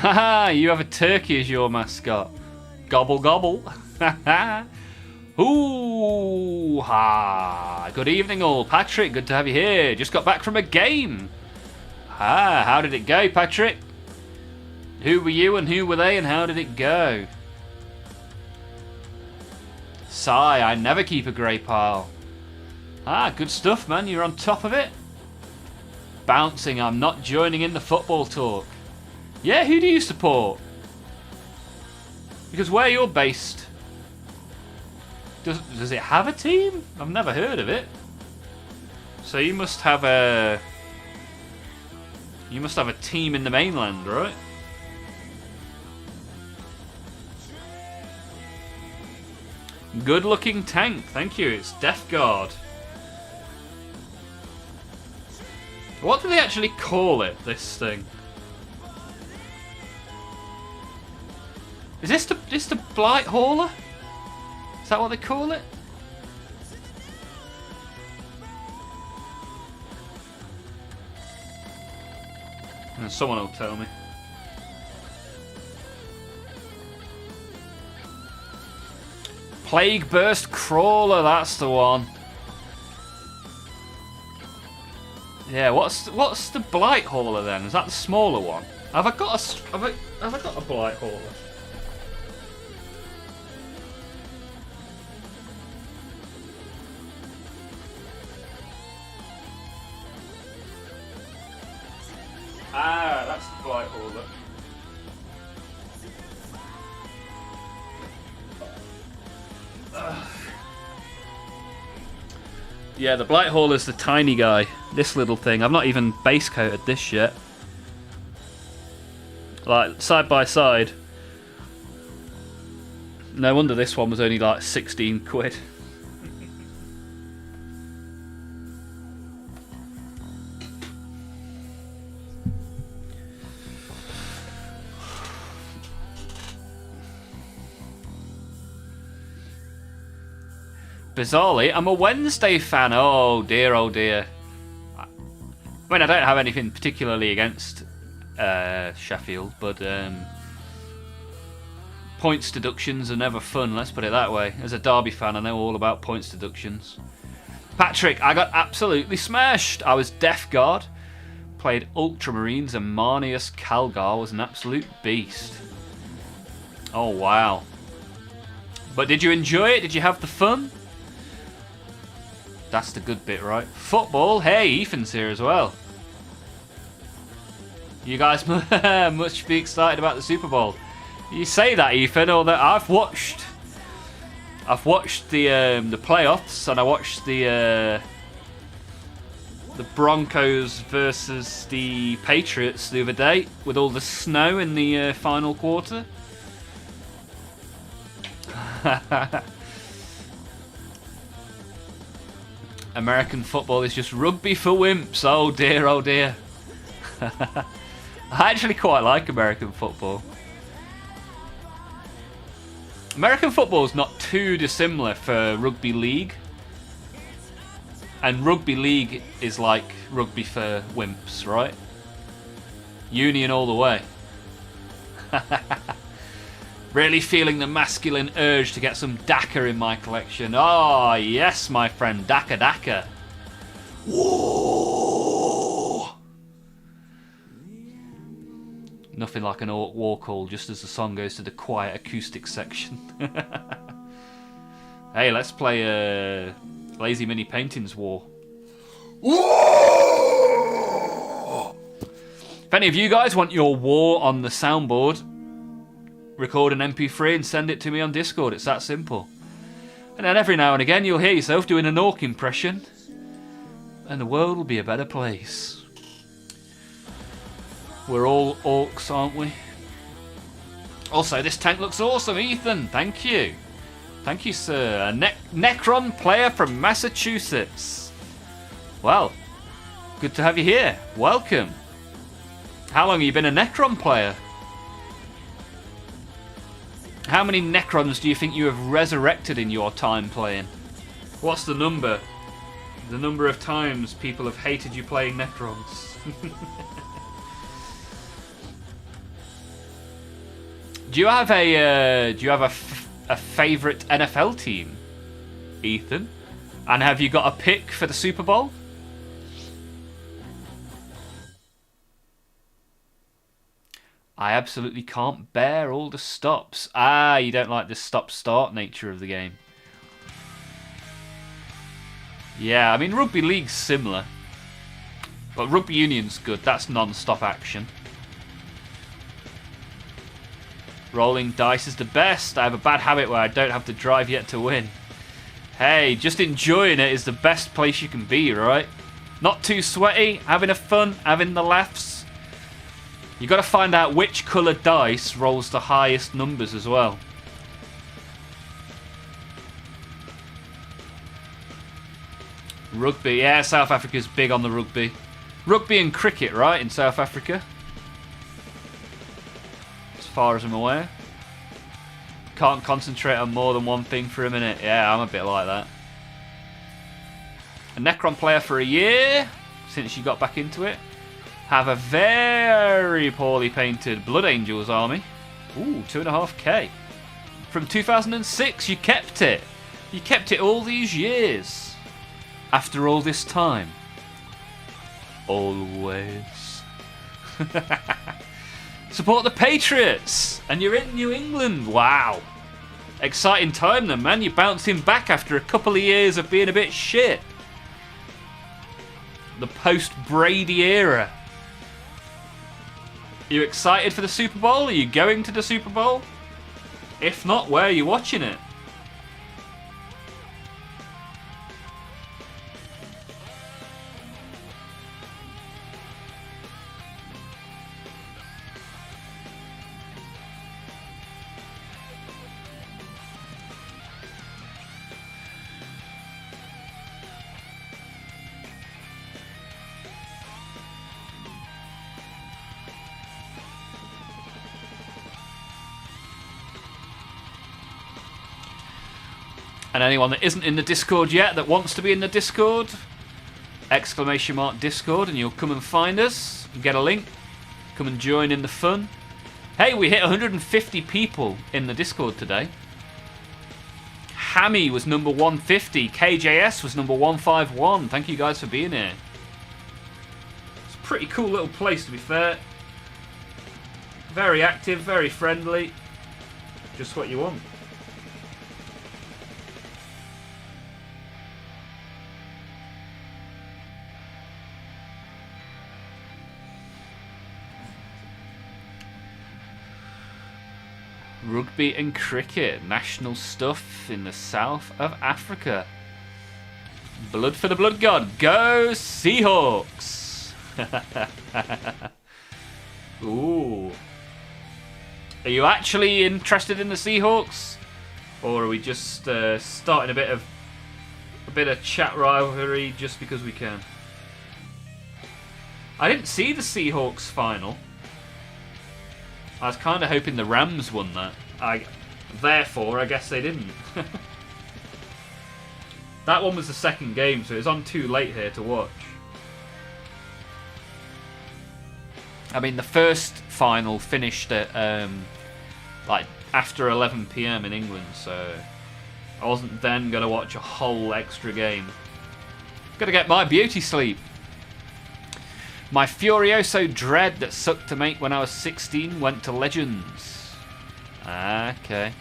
Haha, you have a turkey as your mascot. Gobble gobble. Ooh ha. Good evening all. Patrick, good to have you here. Just got back from a game. Ah, how did it go, Patrick? Who were you and who were they and how did it go? Sigh, I never keep a grey pile. Ah, good stuff, man. You're on top of it. Bouncing, I'm not joining in the football talk. Yeah, who do you support? Because where you're based, does it have a team? I've never heard of it. So you must have a team in the mainland, right? Good looking tank, thank you. It's Death Guard. What do they actually call it, this thing? Is this the Blight Hauler? Is that what they call it? And someone will tell me. Plague Burst Crawler, that's the one. Yeah, what's the Blight Hauler then? Is that the smaller one? Have I got a blight hauler? Ah, that's the blight hauler. Yeah, the blight hauler's the tiny guy. This little thing. I've not even base coated this yet. Like, side by side. No wonder this one was only like 16 quid. Bizarrely, I'm a Wednesday fan. Oh dear, oh dear. I mean, I don't have anything particularly against Sheffield, but points deductions are never fun, let's put it that way. As a Derby fan, I know all about points deductions. Patrick, I got absolutely smashed. I was Death Guard, played Ultramarines, and Marnius Calgar was an absolute beast. Oh, wow. But did you enjoy it? Did you have the fun? That's the good bit, right? Football. Hey, Ethan's here as well. You guys must be excited about the Super Bowl. You say that, Ethan, or that I've watched the playoffs, and I watched the Broncos versus the Patriots the other day with all the snow in the final quarter. American football is just rugby for wimps. Oh dear, oh dear. I actually quite like American football. American football is not too dissimilar for rugby league. And rugby league is like rugby for wimps, right? Union all the way. Really feeling the masculine urge to get some Dakar in my collection. Oh, yes, my friend. Dakar. Whoa! Nothing like an orc war call just as the song goes to the quiet acoustic section. Hey, let's play Lazy Mini Paintings War. Whoa! If any of you guys want your war on the soundboard, record an MP3 and send it to me on Discord. It's that simple. And then every now and again you'll hear yourself doing an orc impression, and the world will be a better place. We're all orcs, aren't we? Also, this tank looks awesome, Ethan. Thank you. Thank you, sir. A Necron player from Massachusetts. Well, good to have you here. Welcome. How long have you been a Necron player? How many Necrons do you think you have resurrected in your time playing? What's the number? The number of times people have hated you playing Necrons. Do you have a favourite NFL team, Ethan? And have you got a pick for the Super Bowl? I absolutely can't bear all the stops. Ah, you don't like the stop-start nature of the game. Yeah, I mean, Rugby League's similar. But Rugby Union's good. That's non-stop action. Rolling dice is the best. I have a bad habit where I don't have to drive yet to win. Hey, just enjoying it is the best place you can be, right? Not too sweaty, having a fun, having the laughs. You got to find out which coloured dice rolls the highest numbers as well. Rugby, yeah, South Africa's big on the rugby. Rugby and cricket, right, in South Africa? As far as I'm aware. Can't concentrate on more than one thing for a minute. Yeah, I'm a bit like that. A Necron player for a year, since you got back into it. Have a very poorly painted Blood Angels army. Ooh, 2.5k. From 2006, you kept it. You kept it all these years. After all this time. Always. Support the Patriots! And you're in New England. Wow. Exciting time then, man. You're bouncing back after a couple of years of being a bit shit. The post-Brady era. Are you excited for the Super Bowl? Are you going to the Super Bowl? If not, where are you watching it? And anyone that isn't in the Discord yet, that wants to be in the Discord, !Discord, and you'll come and find us. You get a link. Come and join in the fun. Hey, we hit 150 people in the Discord today. Hammy was number 150. KJS was number 151. Thank you guys for being here. It's a pretty cool little place, to be fair. Very active, very friendly. Just what you want. Rugby and cricket, national stuff in the south of Africa. Blood for the blood god. Go Seahawks! Ooh. Are you actually interested in the Seahawks? Or are we just starting a bit of chat rivalry just because we can? I didn't see the Seahawks final. I was kind of hoping the Rams won that. Therefore, I guess they didn't. That one was the second game, so it was on too late here to watch. I mean, the first final finished at like after 11 PM in England, so I wasn't then going to watch a whole extra game. Got to get my beauty sleep. My Furioso Dread that sucked to make when I was 16 went to Legends. Okay.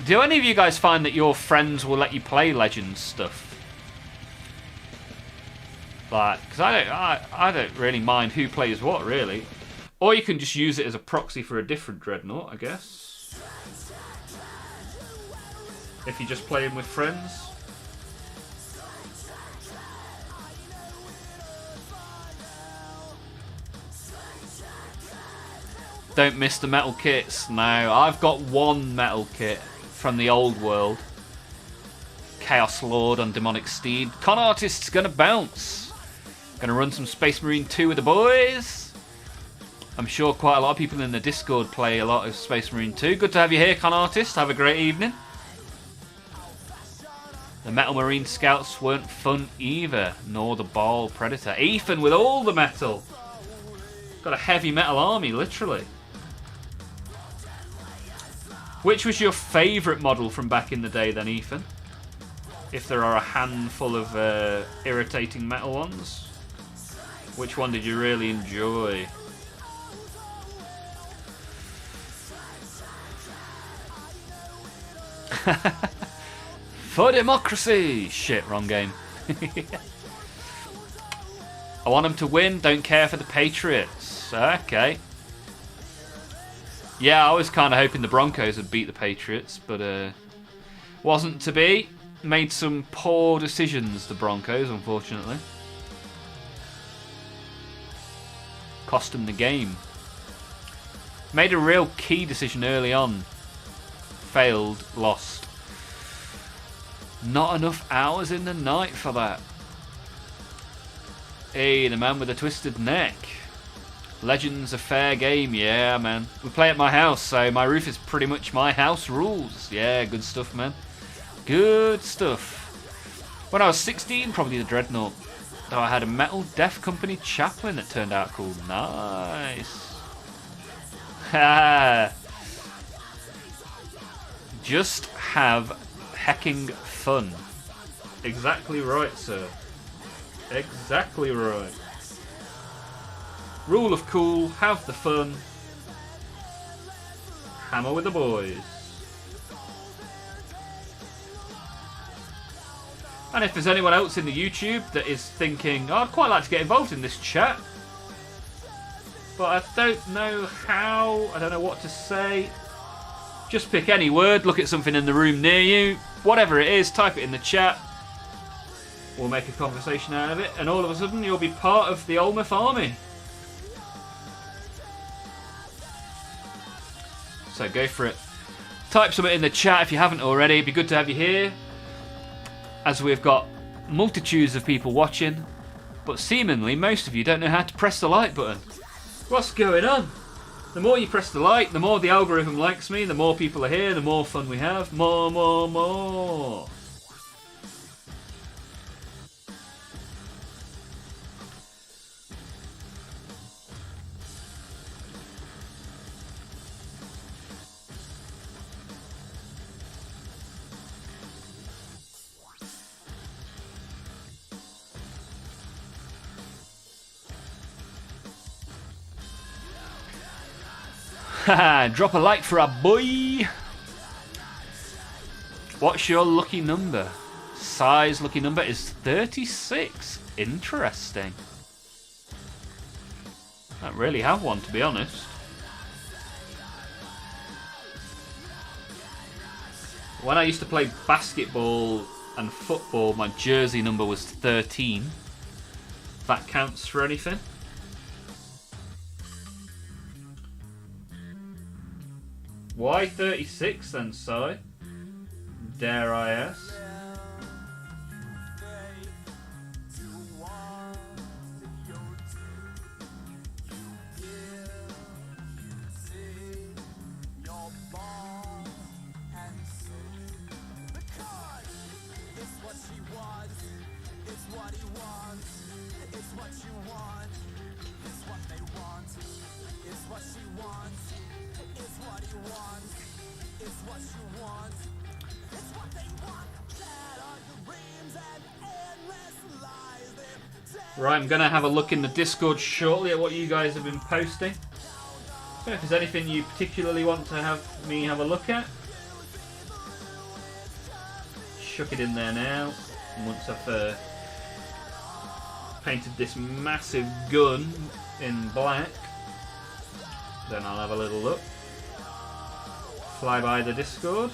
Do any of you guys find that your friends will let you play Legends stuff? Like, because I don't really mind who plays what, really. Or you can just use it as a proxy for a different Dreadnought, I guess. If you're just playing with friends. Don't miss the metal kits. No, I've got one metal kit from the old world. Chaos Lord on Demonic Steed. Con Artist's gonna bounce. Gonna run some Space Marine 2 with the boys. I'm sure quite a lot of people in the Discord play a lot of Space Marine 2. Good to have you here, Con Artist. Have a great evening. The Metal Marine Scouts weren't fun either, nor the Ball Predator. Ethan with all the metal. Got a heavy metal army, literally. Which was your favourite model from back in the day then, Ethan? If there are a handful of irritating metal ones. Which one did you really enjoy? For democracy! Shit, wrong game. I want them to win, don't care for the Patriots. Okay. Yeah, I was kind of hoping the Broncos would beat the Patriots, but wasn't to be. Made some poor decisions, the Broncos, unfortunately. Cost them the game. Made a real key decision early on. Failed, lost. Not enough hours in the night for that. Hey, the man with the twisted neck. Legends a fair game, yeah, man. We play at my house, so my roof is pretty much my house rules. Yeah, good stuff, man. Good stuff. When I was 16, probably the Dreadnought. Though I had a Metal Death Company Chaplain that turned out cool. Nice. Just have hecking fun. Exactly right, sir. Exactly right. Rule of cool, have the fun. Hammer with the boys. And if there's anyone else in the YouTube that is thinking, oh, I'd quite like to get involved in this chat, but I don't know how, I don't know what to say, just pick any word, look at something in the room near you, whatever it is, type it in the chat. We'll make a conversation out of it, and all of a sudden you'll be part of the Olmouth army. So go for it. Type something in the chat if you haven't already. It'd be good to have you here, as we've got multitudes of people watching, but seemingly most of you don't know how to press the like button. What's going on? The more you press the like, the more the algorithm likes me, the more people are here, the more fun we have. More. Drop a like for our boy. What's your lucky number? Size lucky number is 36. Interesting. I don't really have one, to be honest. When I used to play basketball and football, my jersey number was 13. If that counts for anything. Why 36 then, Si? Dare I ask? Right, I'm going to have a look in the Discord shortly at what you guys have been posting. So if there's anything you particularly want to have me have a look at, chuck it in there now. And once I've painted this massive gun in black, then I'll have a little look. Fly by the Discord.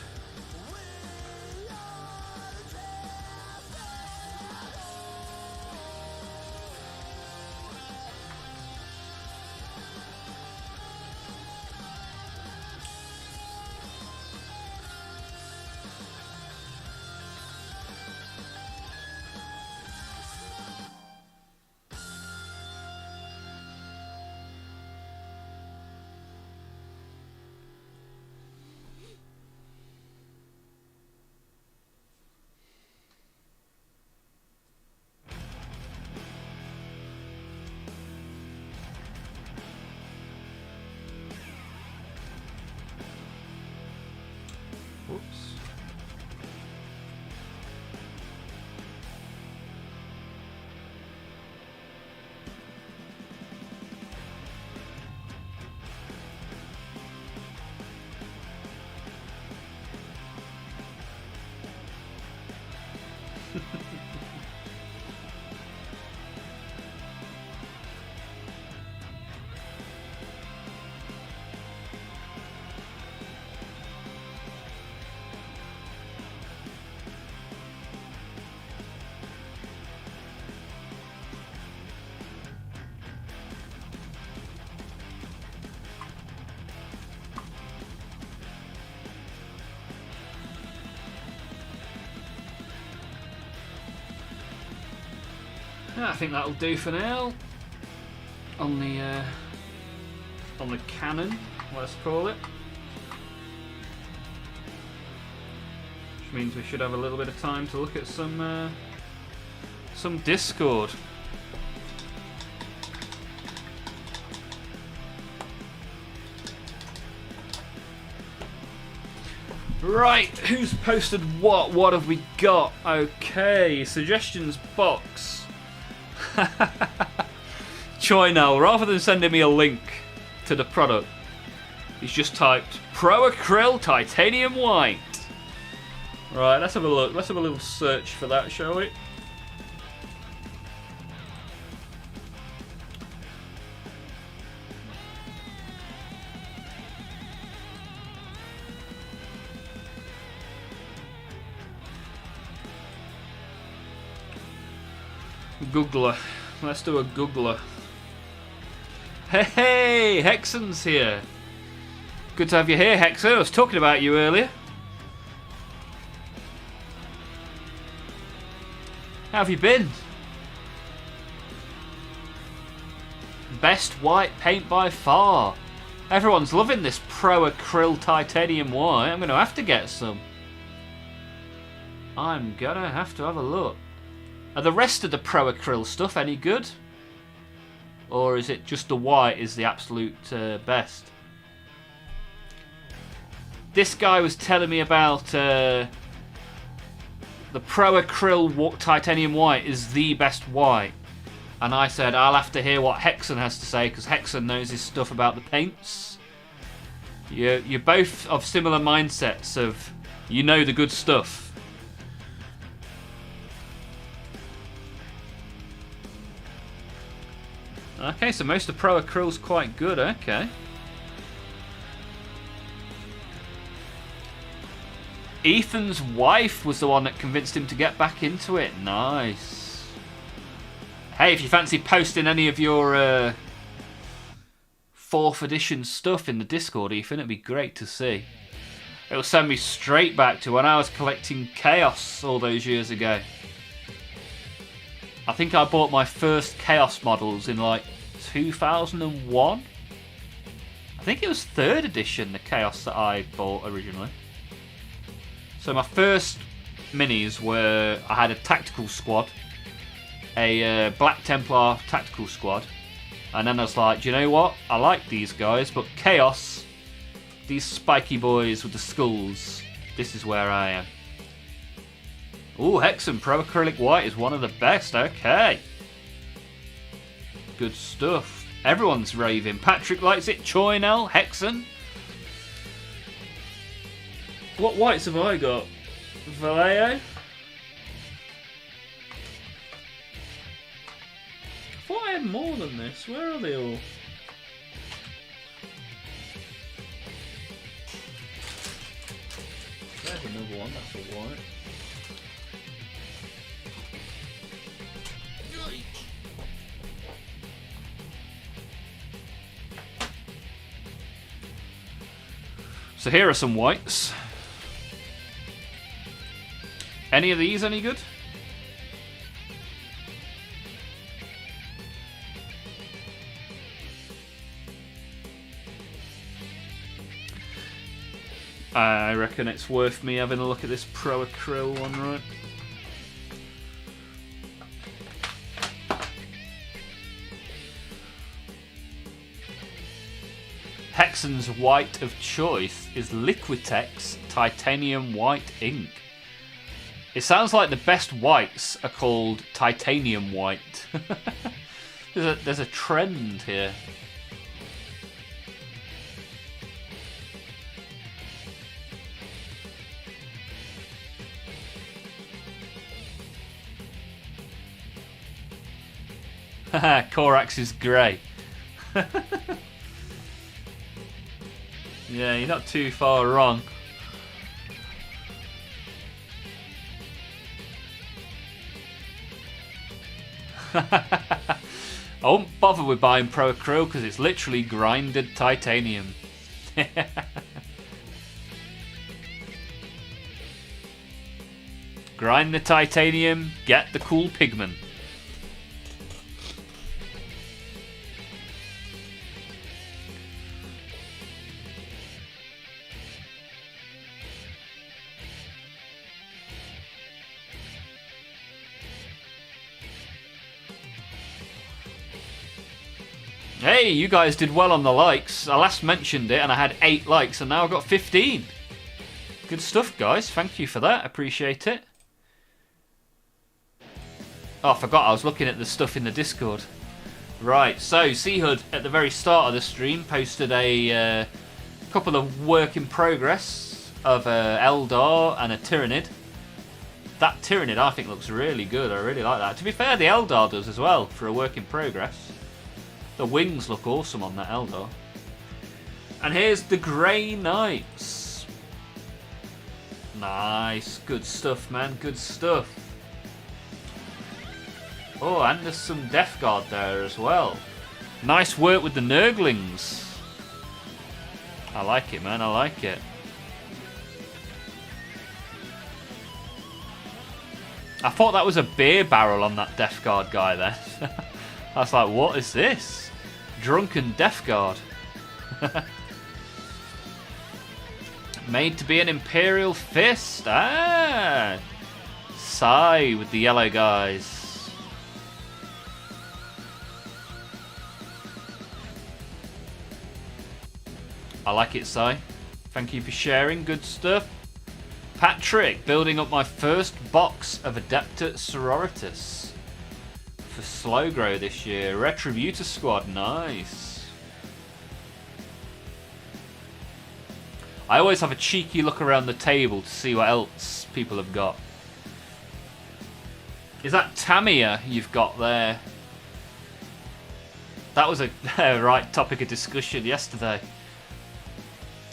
Whoops. I think that'll do for now. On the cannon, let's call it. Which means we should have a little bit of time to look at some Discord. Right, who's posted what? What have we got? Okay, suggestions box. Choynel, rather than sending me a link to the product, he's just typed Pro Acryl Titanium White. Right, let's have a look. Let's have a little search for that, shall we? Googler. Let's do a Googler. Hey, Hexen's here. Good to have you here, Hexen. I was talking about you earlier. How have you been? Best white paint by far. Everyone's loving this Pro Acryl Titanium White. I'm going to have to get some. I'm going to have to have a look. Are the rest of the Pro Acryl stuff any good? Or is it just the white is the absolute best? This guy was telling me about the Pro Acryl Titanium White is the best white. And I said, I'll have to hear what Hexen has to say, because Hexen knows his stuff about the paints. You're both of similar mindsets of, you know the good stuff. Okay, so most of Pro Acryl's quite good, okay. Ethan's wife was the one that convinced him to get back into it. Nice. Hey, if you fancy posting any of your 4th edition stuff in the Discord, Ethan, it'd be great to see. It'll send me straight back to when I was collecting Chaos all those years ago. I think I bought my first Chaos models in like 2001. I think it was 3rd edition, the Chaos that I bought originally. So my first minis were, I had a tactical squad, a Black Templar tactical squad, and then I was like, do you know what? I like these guys, but Chaos, these spiky boys with the skulls, this is where I am. Ooh, Hexen Pro Acrylic White is one of the best. Okay. Good stuff. Everyone's raving. Patrick likes it. Choynel, Hexen. What whites have I got? Vallejo? I thought I had more than this. Where are they all? There's another one. That's a white. So here are some whites. Any of these any good? I reckon it's worth me having a look at this Pro Acryl one, right? Hexen's white of choice is Liquitex Titanium White ink. It sounds like the best whites are called Titanium White. There's a trend here. Haha, Corax is grey. Yeah, you're not too far wrong. I won't bother with buying Pro Acryl because it's literally grinded titanium. Grind the titanium, get the cool pigment. Hey, you guys did well on the likes. I last mentioned it and I had 8 likes and now I've got 15. Good stuff, guys. Thank you for that. Appreciate it. Oh, I forgot I was looking at the stuff in the Discord. Right, so C-Hood at the very start of the stream posted a couple of work in progress of Eldar and a Tyrannid. That Tyrannid I think looks really good. I really like that. To be fair, the Eldar does as well for a work in progress. The wings look awesome on that Eldar. And here's the Grey Knights. Nice, good stuff, man. Good stuff. Oh, and there's some Death Guard there as well. Nice work with the Nurglings. I like it, man. I like it. I thought that was a beer barrel on that Death Guard guy there. I was like, what is this? Drunken Death Guard. Made to be an Imperial Fist. Ah! Sai with the yellow guys. I like it, Sai. Thank you for sharing. Good stuff. Patrick, building up my first box of Adepta Sororitas for slow grow this year. Retributor squad, nice. I always have a cheeky look around the table to see what else people have got. Is that Tamiya you've got there? That was a right topic of discussion yesterday.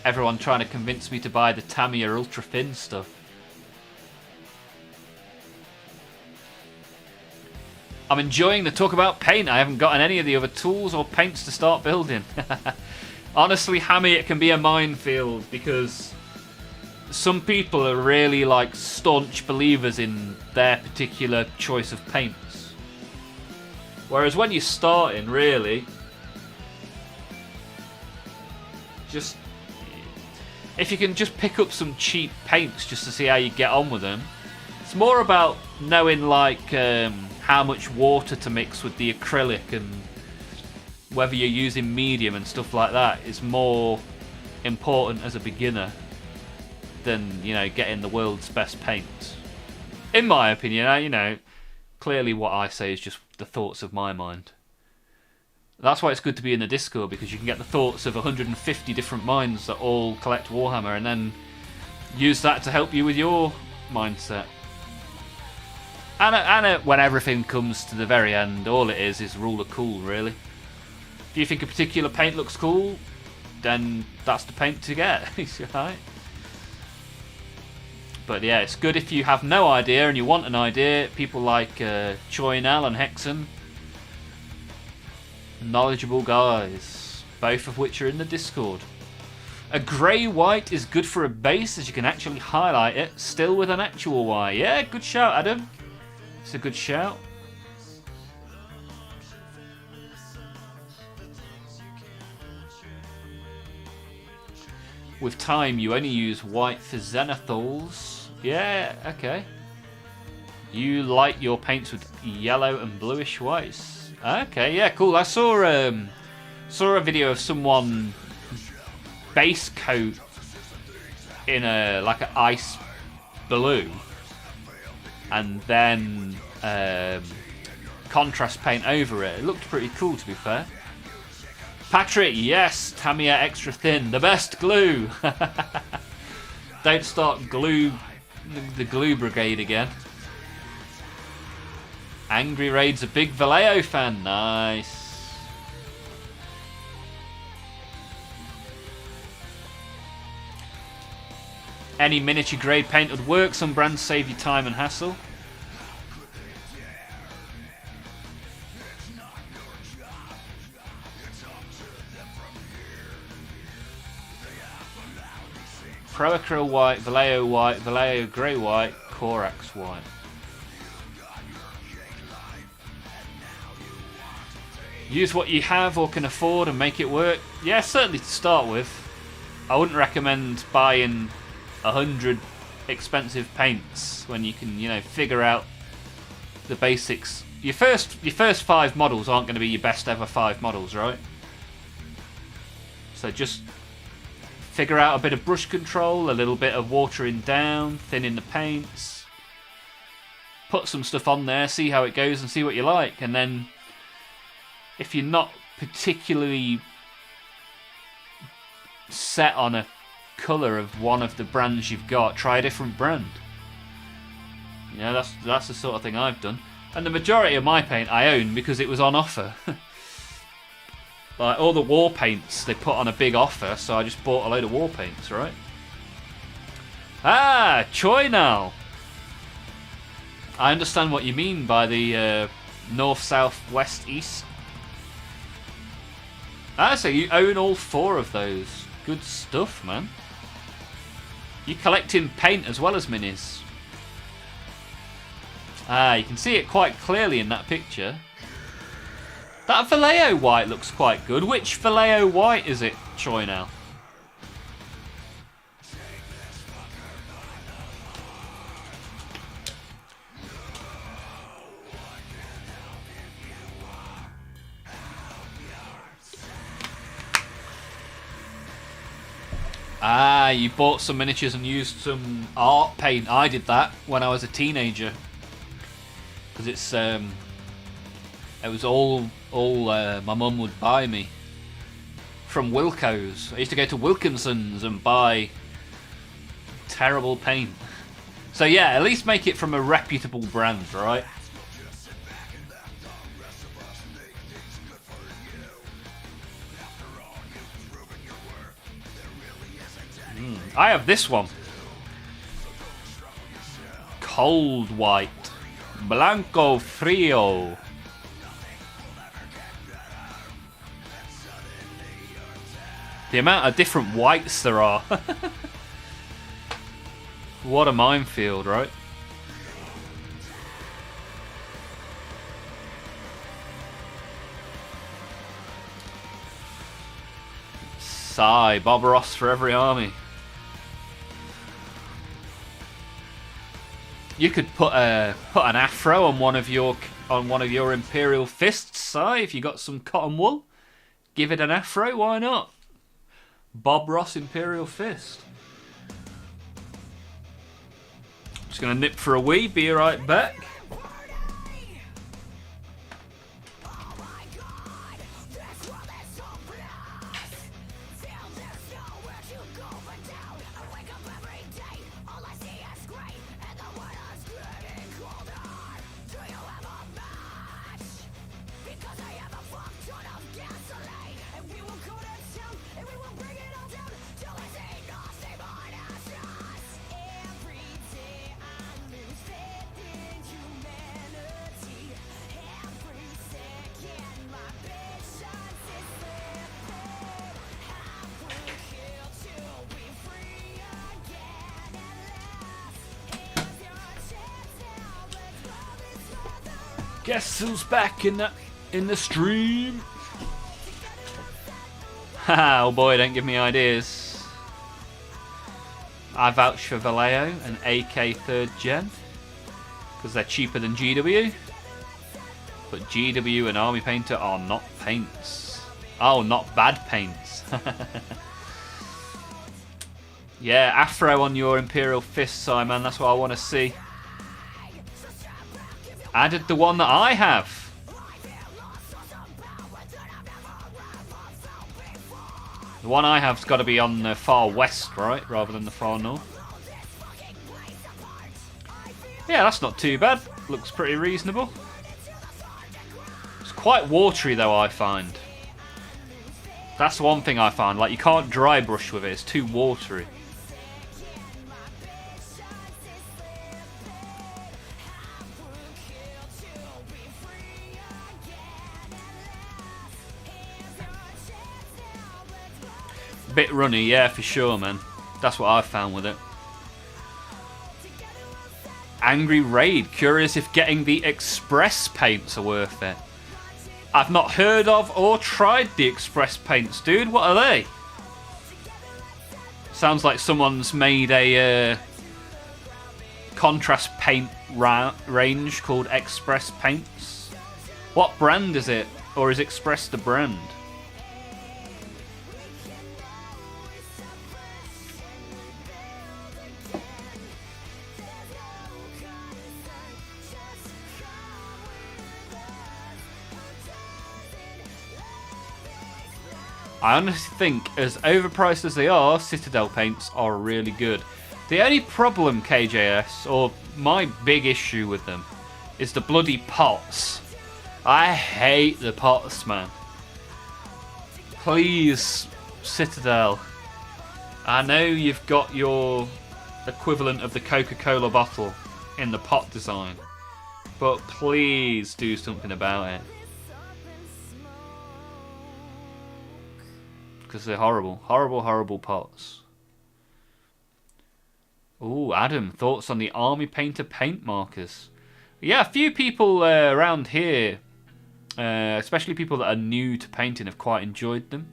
Everyone trying to convince me to buy the Tamiya Ultra Thin stuff. I'm enjoying the talk about paint. I haven't gotten any of the other tools or paints to start building. Honestly, Hammy, it can be a minefield because some people are really like staunch believers in their particular choice of paints. Whereas when you're starting, really, just if you can just pick up some cheap paints just to see how you get on with them. It's more about knowing like how much water to mix with the acrylic and whether you're using medium and stuff like that is more important as a beginner than, you know, getting the world's best paints. In my opinion, you know, clearly what I say is just the thoughts of my mind. That's why it's good to be in the Discord, because you can get the thoughts of 150 different minds that all collect Warhammer and then use that to help you with your mindset. And when everything comes to the very end, all it is rule of cool, really. If you think a particular paint looks cool, then that's the paint to get, right? But yeah, it's good if you have no idea and you want an idea. People like Choinal and Hexen, knowledgeable guys, both of which are in the Discord. A grey-white is good for a base as you can actually highlight it, still with an actual white. Yeah, good shout, Adam. It's a good shout. With time, you only use white for Zenithals. Yeah, okay. You light your paints with yellow and bluish whites. Okay, yeah, cool. I saw a video of someone base coat in a like an ice blue, and then contrast paint over it. It looked pretty cool, to be fair. Patrick, yes, Tamiya extra thin, the best glue. Don't start the glue brigade again. Angry Raid's a big Vallejo fan. Nice. Any miniature grade paint would work. Some brands save you time and hassle. Pro Acryl white, Vallejo grey white, Corax white. Use what you have or can afford and make it work. Yeah, certainly to start with. I wouldn't recommend buying 100 expensive paints when you can, you know, figure out the basics. Your first 5 models aren't going to be your best ever 5 models, right? So just figure out a bit of brush control, a little bit of watering down, thinning the paints. Put some stuff on there, see how it goes and see what you like, and then if you're not particularly set on a colour of one of the brands you've got, try a different brand. You know, that's the sort of thing I've done. And the majority of my paint I own because it was on offer. Like all the war paints they put on a big offer, so I just bought a load of war paints, right? Ah, Choi now. I understand what you mean by the north, south, west, east. Ah, so you own all 4 of those. Good stuff, man. You're collecting paint as well as minis. Ah, you can see it quite clearly in that picture. That Vallejo white looks quite good. Which Vallejo white is it, Choi now? Ah, you bought some miniatures and used some art paint. I did that when I was a teenager. Because it's it was all my mum would buy me from Wilco's. I used to go to Wilkinson's and buy terrible paint. So yeah, at least make it from a reputable brand, right? I have this one. Cold white. Blanco Frio. The amount of different whites there are. What a minefield, right? Sigh, Bob Ross for every army. You could put an afro on one of your Imperial fists, Sigh, if you got some cotton wool. Give it an afro, why not? Bob Ross Imperial Fist. Just gonna nip for a wee, be right back. Guess who's back in the stream? Haha, oh boy, don't give me ideas. I vouch for Vallejo and AK 3rd Gen because they're cheaper than GW. But GW and Army Painter are not paints. Oh, not bad paints. Yeah, afro on your Imperial Fist, Simon. That's what I want to see. Added the one that I have. The one I have's got to be on the far west, right? Rather than the far north. Yeah, that's not too bad. Looks pretty reasonable. It's quite watery though, I find. That's the one thing I find. Like, you can't dry brush with it. It's too watery. Bit runny, yeah, for sure, man. That's what I've found with it. Angry Raid, curious if getting the Express paints are worth it. I've not heard of or tried the Express paints, dude. What are they? Sounds like someone's made a contrast paint range called Express Paints. What brand is it? Or is Express the brand? I honestly think, as overpriced as they are, Citadel paints are really good. The only problem, KJS, or my big issue with them, is the bloody pots. I hate the pots, man. Please, Citadel. I know you've got your equivalent of the Coca-Cola bottle in the pot design, but please do something about it. Because they're horrible. Horrible, horrible pots. Ooh, Adam, thoughts on the Army Painter paint markers? Yeah, a few people around here, especially people that are new to painting, have quite enjoyed them.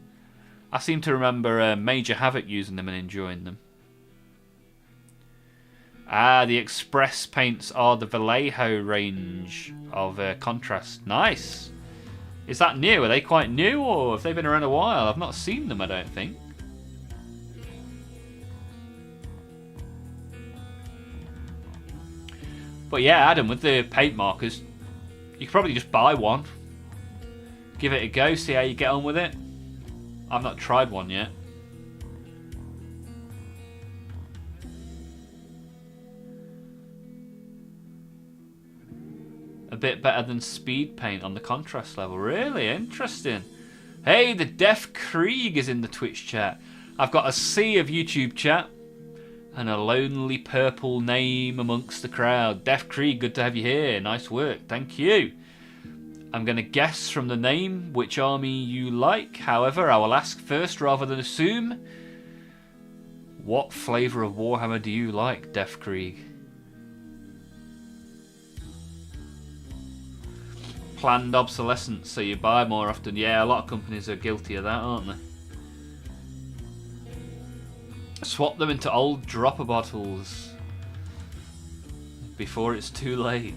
I seem to remember Major Havoc using them and enjoying them. Ah, the Express paints are the Vallejo range of contrast. Nice! Is that new? Are they quite new, or have they been around a while? I've not seen them, I don't think. But yeah, Adam, with the paint markers, you could probably just buy one. Give it a go, see how you get on with it. I've not tried one yet. A bit better than speed paint on the contrast level. Really interesting. Hey, the Def Krieg is in the Twitch chat. I've got a sea of YouTube chat and a lonely purple name amongst the crowd. Def Krieg, good to have you here. Nice work, thank you. I'm going to guess from the name which army you like. However, I will ask first rather than assume. What flavour of Warhammer do you like, Def Krieg? Planned obsolescence, so you buy more often. Yeah, a lot of companies are guilty of that, aren't they? Swap them into old dropper bottles before it's too late.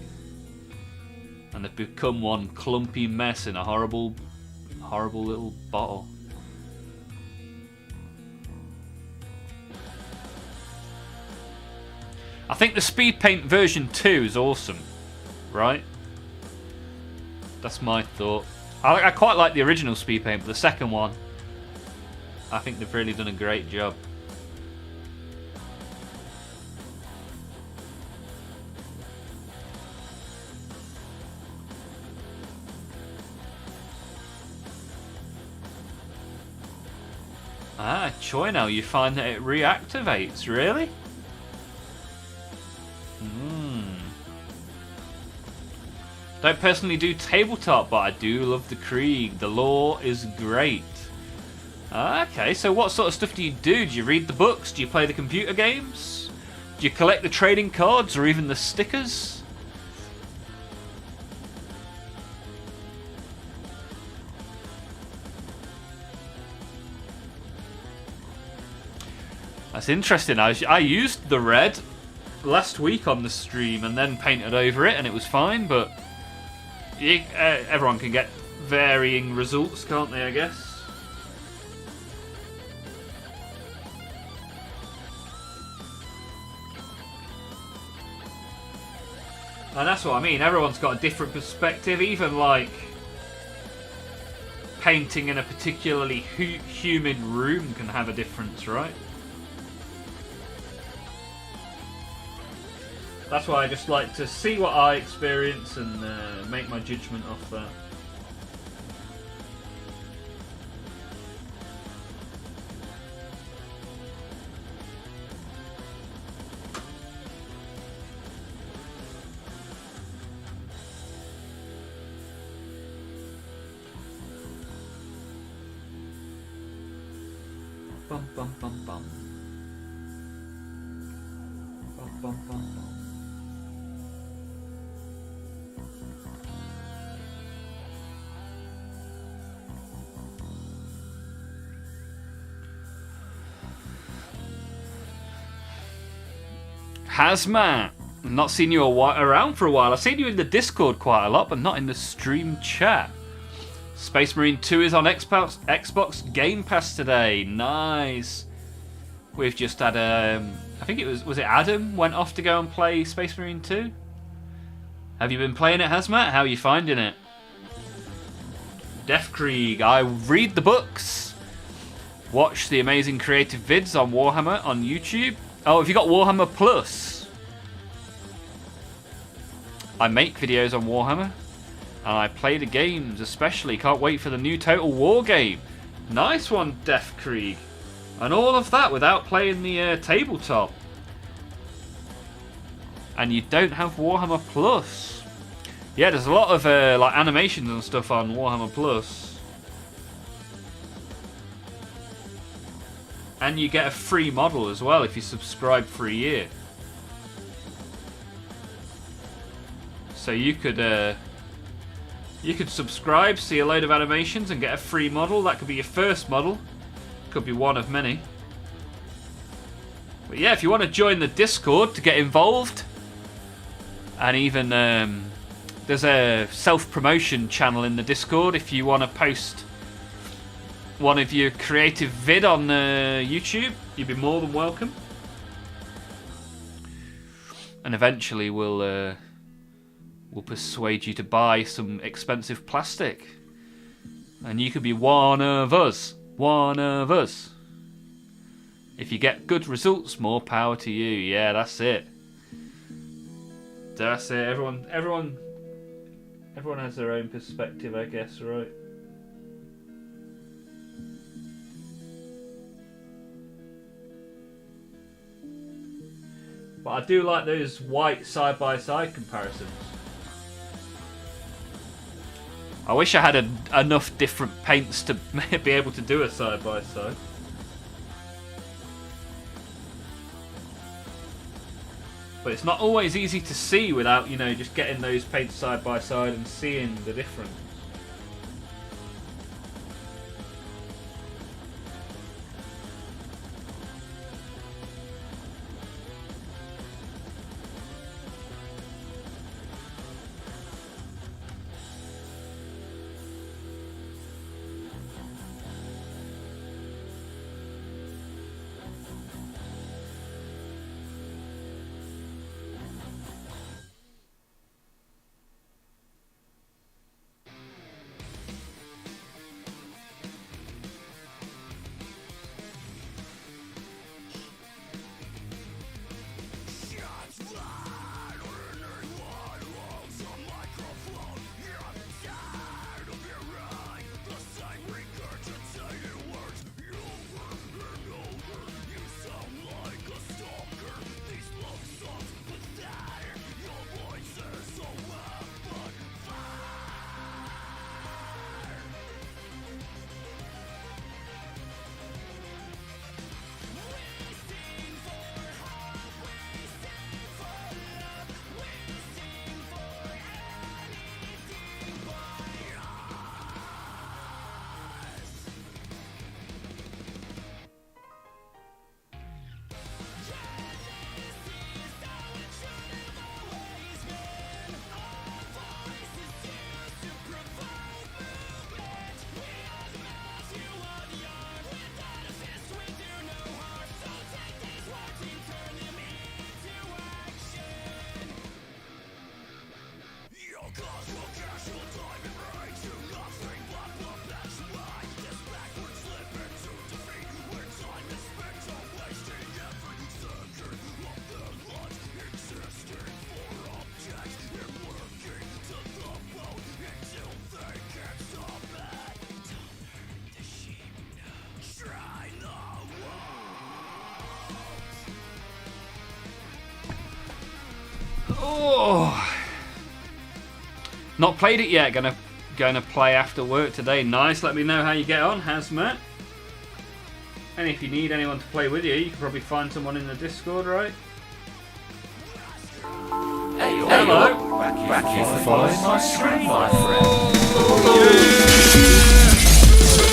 And they've become one clumpy mess in a horrible, horrible little bottle. I think the Speed Paint version 2 is awesome, right? That's my thought. I quite like the original Speed Paint, but the second one, I think they've really done a great job. Ah, Choi, now you find that it reactivates, really? Don't personally do tabletop, but I do love the Krieg. The lore is great. Okay, so what sort of stuff do you do? Do you read the books? Do you play the computer games? Do you collect the trading cards or even the stickers? That's interesting. I used the red last week on the stream and then painted over it and it was fine, but everyone can get varying results, can't they, I guess? And that's what I mean, everyone's got a different perspective, even like painting in a particularly humid room can have a difference, right? That's why I just like to see what I experience and make my judgment off that. Bum bum bum bum. Bum bum bum bum. Hazmat, not seen you around for a while. I've seen you in the Discord quite a lot, but not in the stream chat. Space Marine 2 is on Xbox Game Pass today. Nice. We've just had I think it was it Adam went off to go and play Space Marine 2? Have you been playing it, Hazmat? How are you finding it? Def Krieg, I read the books. Watch the amazing creative vids on Warhammer on YouTube. Oh, have you got Warhammer Plus? I make videos on Warhammer. And I play the games especially. Can't wait for the new Total War game. Nice one, Def Krieg. And all of that without playing the tabletop. And you don't have Warhammer Plus. Yeah, there's a lot of like animations and stuff on Warhammer Plus. And you get a free model as well if you subscribe for a year. So you could subscribe, see a load of animations, and get a free model. That could be your first model. Could be one of many. But yeah, if you want to join the Discord to get involved, and even there's a self-promotion channel in the Discord if you want to post one of your creative vid on YouTube, you'd be more than welcome. And eventually we'll persuade you to buy some expensive plastic. And you could be one of us. One of us. If you get good results, more power to you. Yeah, that's it. That's it. Everyone has their own perspective, I guess, right? But I do like those white side-by-side comparisons. I wish I had enough different paints to be able to do a side-by-side. But it's not always easy to see without, you know, just getting those paints side-by-side and seeing the difference. Oh, not played it yet. Gonna play after work today. Nice. Let me know how you get on, Hazmat. And if you need anyone to play with you, you can probably find someone in the Discord, right? Hey, hello. Back here for following my stream, my friend.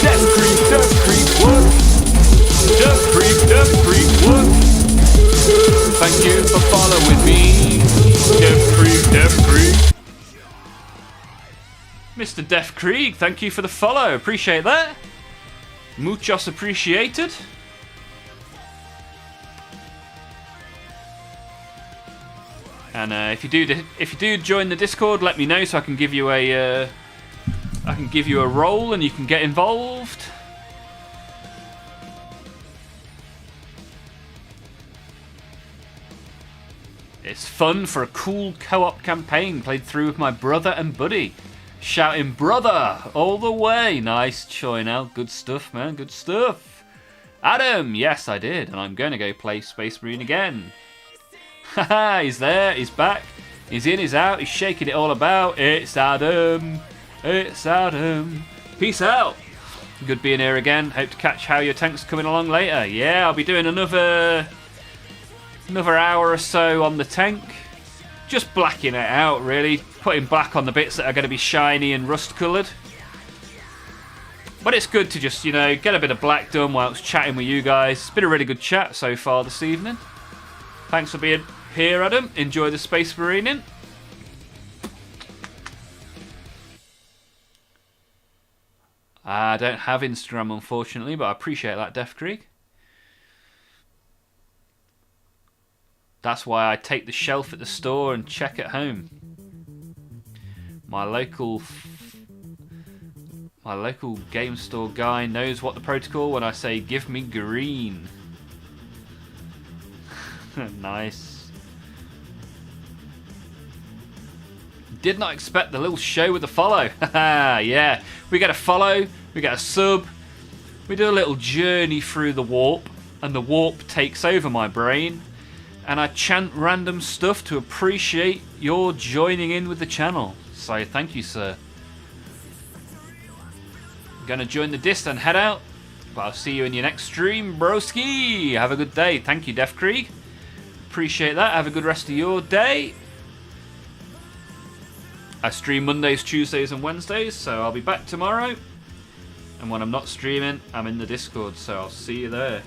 Death Creek, what? Death Creek, what? Thank you for following me. Death Creek. Mr. Def Krieg, thank you for the follow. Appreciate that. Muchos appreciated. And if you do join the Discord, let me know so I can give you a role and you can get involved. It's fun for a cool co-op campaign played through with my brother and buddy. Shouting brother all the way. Nice, Choynel. Good stuff, man. Good stuff. Adam, yes, I did. And I'm going to go play Space Marine again. Haha, he's there. He's back. He's in, he's out. He's shaking it all about. It's Adam. It's Adam. Peace out. Good being here again. Hope to catch how your tank's coming along later. Yeah, I'll be doing another hour or so on the tank. Just blacking it out, really. Putting black on the bits that are going to be shiny and rust-coloured. But it's good to just, get a bit of black done whilst chatting with you guys. It's been a really good chat so far this evening. Thanks for being here, Adam. Enjoy the Space Marine. I don't have Instagram, unfortunately, but I appreciate that, Def Creek. That's why I take the shelf at the store and check at home. My local game store guy knows what the protocol when I say give me green. Nice. Did not expect the little show with the follow. Yeah, we get a follow, we get a sub, we do a little journey through the warp, and the warp takes over my brain, and I chant random stuff to appreciate your joining in with the channel. So thank you, sir. Gonna join the dist and head out, but I'll see you in your next stream, broski. Have a good day. Thank you, Def Krieg. Appreciate that. Have a good rest of your day. I stream Mondays, Tuesdays and Wednesdays, so I'll be back tomorrow. And when I'm not streaming, I'm in the Discord, so I'll see you there.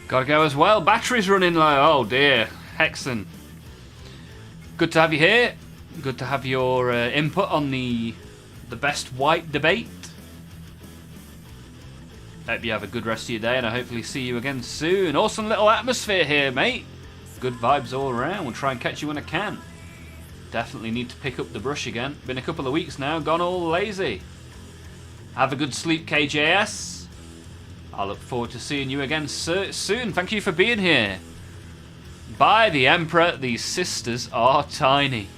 Gotta go as well. Battery's running low. Oh dear. Hexen. Good to have you here. Good to have your input on the best white debate. Hope you have a good rest of your day and I hopefully see you again soon. Awesome little atmosphere here, mate. Good vibes all around. We'll try and catch you when I can. Definitely need to pick up the brush again. Been a couple of weeks now, gone all lazy. Have a good sleep, KJS. I look forward to seeing you again soon. Thank you for being here. By the Emperor, these sisters are tiny.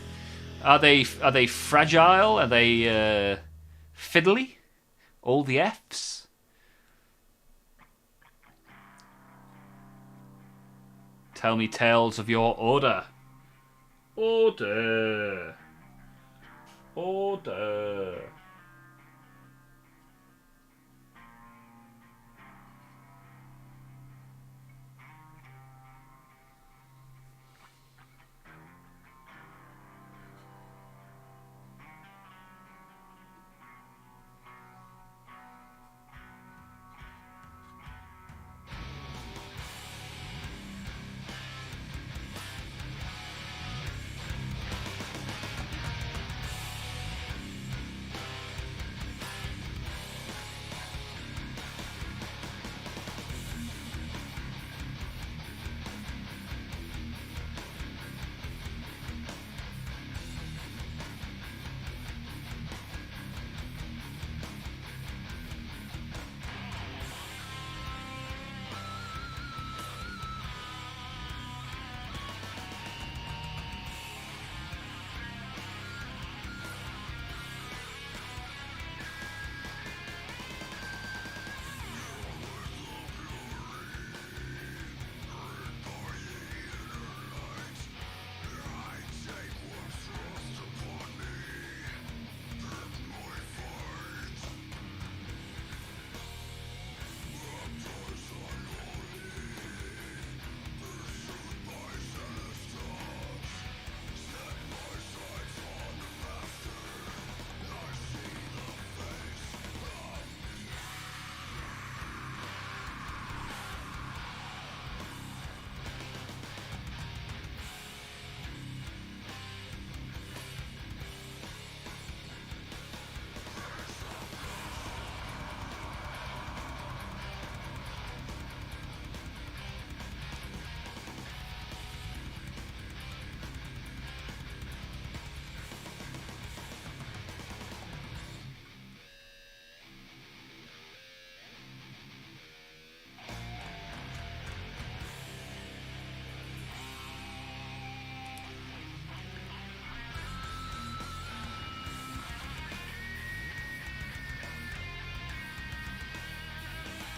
Are they fragile? Are they fiddly? All the Fs? Tell me tales of your order. Order. Order.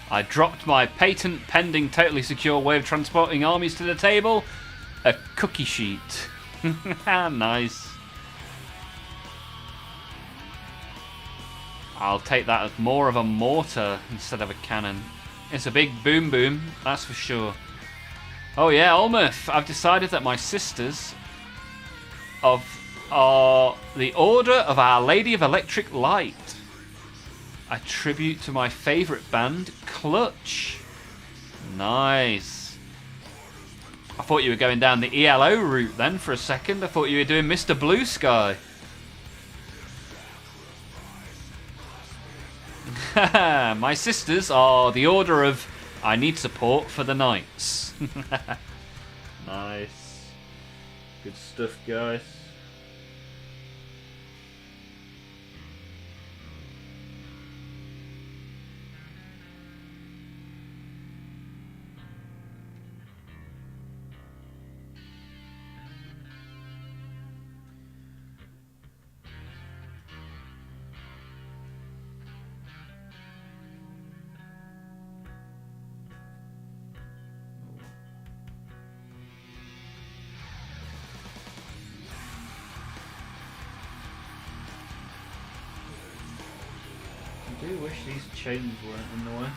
I dropped my patent pending totally secure way of transporting armies to the table. A cookie sheet. Nice. I'll take that as more of a mortar instead of a cannon. It's a big boom boom, that's for sure. Oh yeah, Olmouth, I've decided that my sisters are the Order of Our Lady of Electric Light. A tribute to my favourite band, Clutch. Nice. I thought you were going down the ELO route then for a second. I thought you were doing Mr. Blue Sky. My sisters are the Order of I Need Support for the Knights. Nice. Good stuff, guys. I do wish these chains weren't in the way.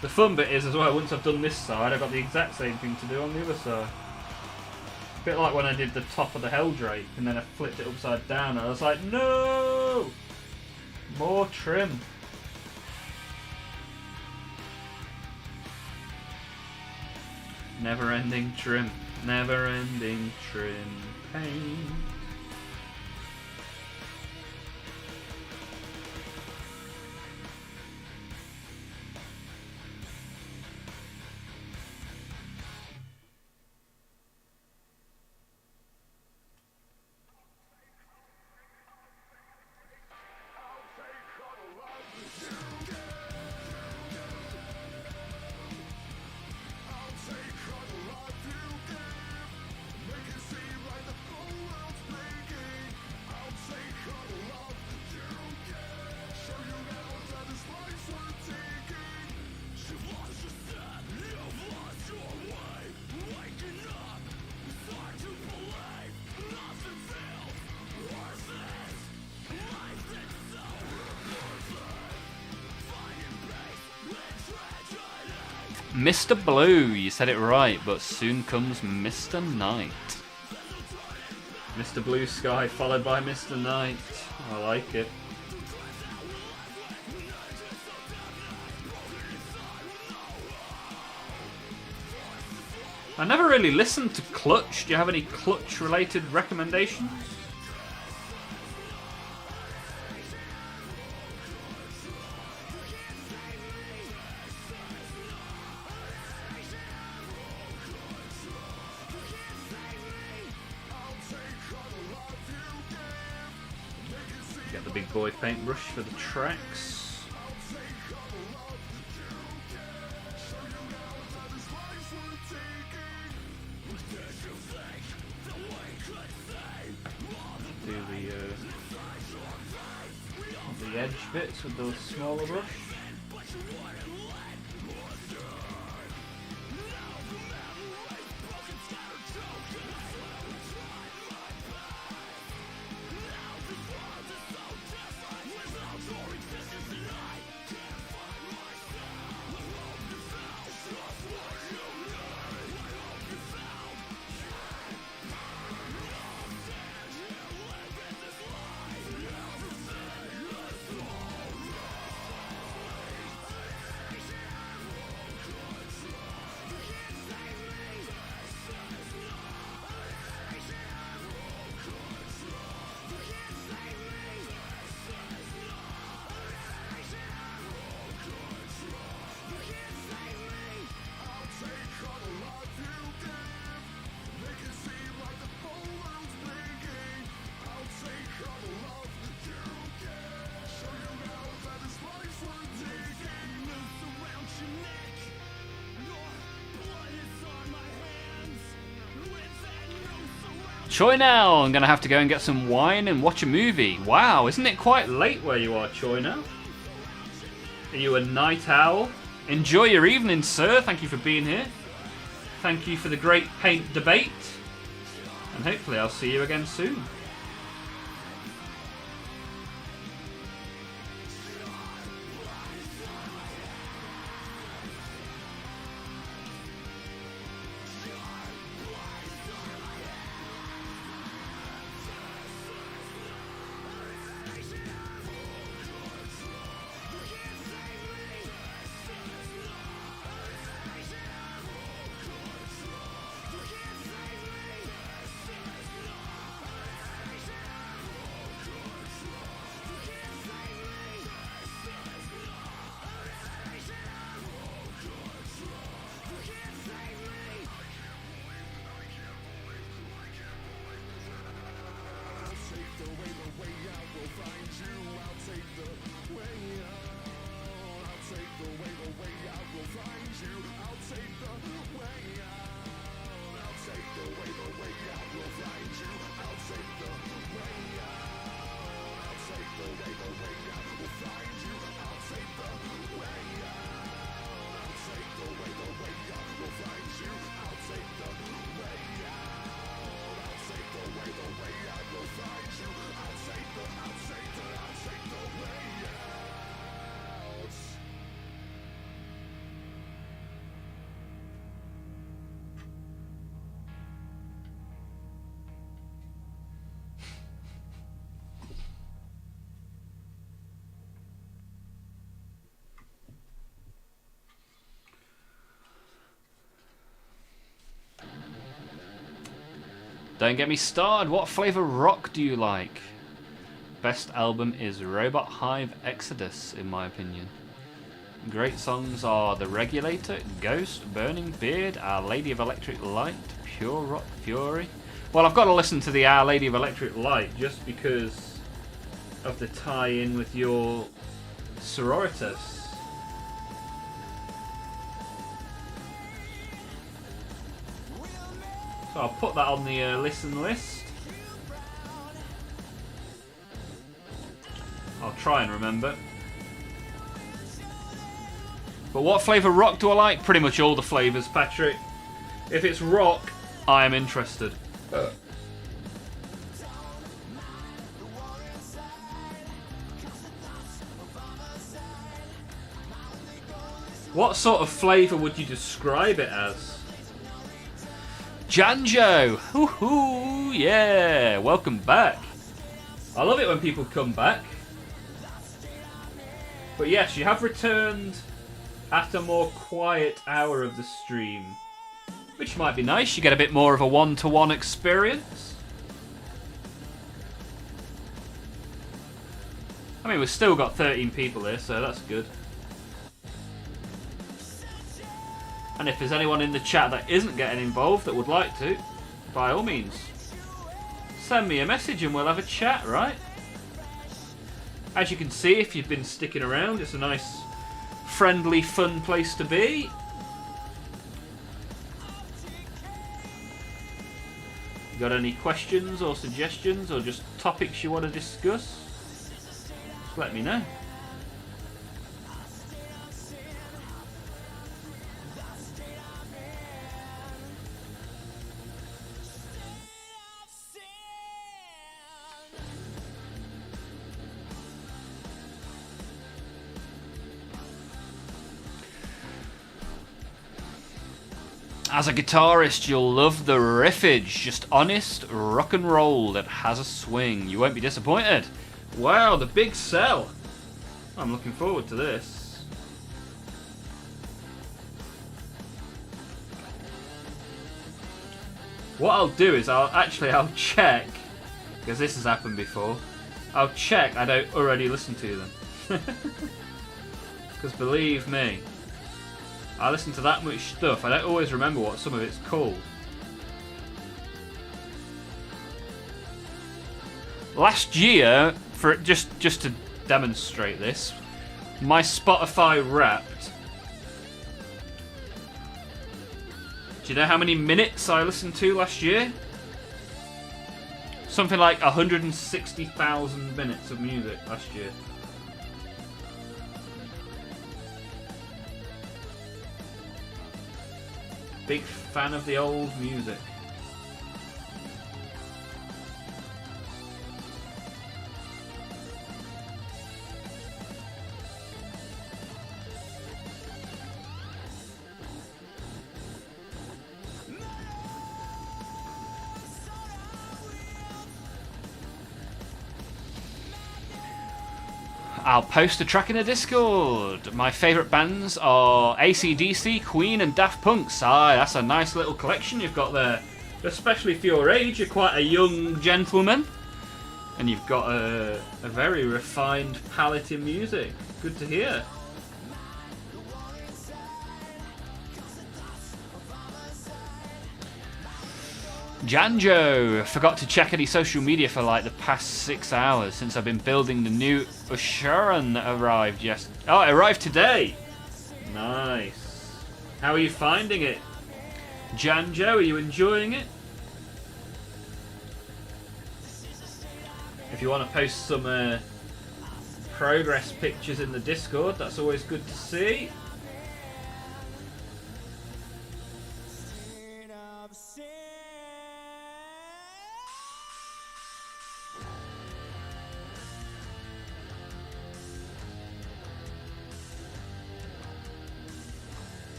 The fun bit is as well, once I've done this side, I've got the exact same thing to do on the other side. A bit like when I did the top of the Helldrake and then I flipped it upside down and I was like, no! More trim. Never-ending trim. Never-ending trim paint. Mr. Blue, you said it right, but soon comes Mr. Night. Mr. Blue Sky followed by Mr. Night. I like it. I never really listened to Clutch. Do you have any Clutch related recommendations? Get the big boy paintbrush for the tracks. Do the edge bits with the smaller brush. Choi now, I'm going to have to go and get some wine and watch a movie. Wow, isn't it quite late where you are, Choi now? Are you a night owl? Enjoy your evening, sir. Thank you for being here. Thank you for the great paint debate. And hopefully I'll see you again soon. Don't get me started. What flavour rock do you like? Best album is Robot Hive Exodus, in my opinion. Great songs are The Regulator, Ghost, Burning Beard, Our Lady of Electric Light, Pure Rock Fury. Well, I've got to listen to the Our Lady of Electric Light just because of the tie-in with your sororitas. So I'll put that on the listen list. I'll try and remember. But what flavour rock do I like? Pretty much all the flavours, Patrick. If it's rock, I am interested. What sort of flavour would you describe it as? Janjo! Hoo-hoo! Yeah! Welcome back. I love it when people come back. But yes, you have returned at a more quiet hour of the stream, which might be nice. You get a bit more of a one-to-one experience. I mean, we've still got 13 people here, so that's good. And if there's anyone in the chat that isn't getting involved that would like to, by all means, send me a message and we'll have a chat, right? As you can see, if you've been sticking around, it's a nice, friendly, fun place to be. Got any questions or suggestions or just topics you want to discuss? Just let me know. As a guitarist, you'll love the riffage. Just honest rock and roll that has a swing. You won't be disappointed. Wow, the big sell. I'm looking forward to this. What I'll do is I'll check, because this has happened before. I'll check I don't already listen to them. Because believe me, I listen to that much stuff, I don't always remember what some of it's called. Last year, for just to demonstrate this, my Spotify Wrapped. Do you know how many minutes I listened to last year? Something like 160,000 minutes of music last year. Big fan of the old music. I'll post a track in the Discord. My favourite bands are AC/DC, Queen and Daft Punk. Ah, that's a nice little collection you've got there. Especially for your age, you're quite a young gentleman. And you've got a very refined palette in music. Good to hear. Janjo, forgot to check any social media for like the past 6 hours since I've been building the new Usharan that arrived Oh, it arrived today. Nice. How are you finding it? Janjo, are you enjoying it? If you want to post some progress pictures in the Discord, that's always good to see.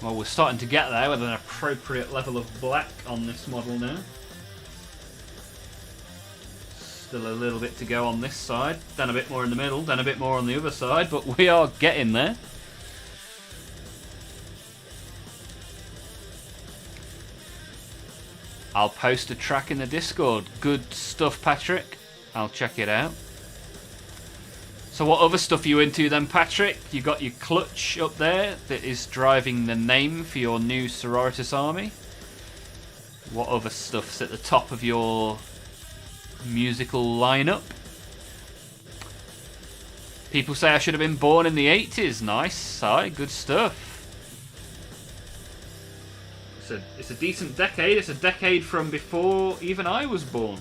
Well, we're starting to get there with an appropriate level of black on this model now. Still a little bit to go on this side, then a bit more in the middle, then a bit more on the other side, but we are getting there. I'll post a track in the Discord. Good stuff, Patrick. I'll check it out. So what other stuff are you into then, Patrick? You got your clutch up there that is driving the name for your new Sororitas army. What other stuff's at the top of your musical lineup? People say I should have been born in the 80s. Nice, aye, good stuff. It's a decent decade. It's a decade from before even I was born.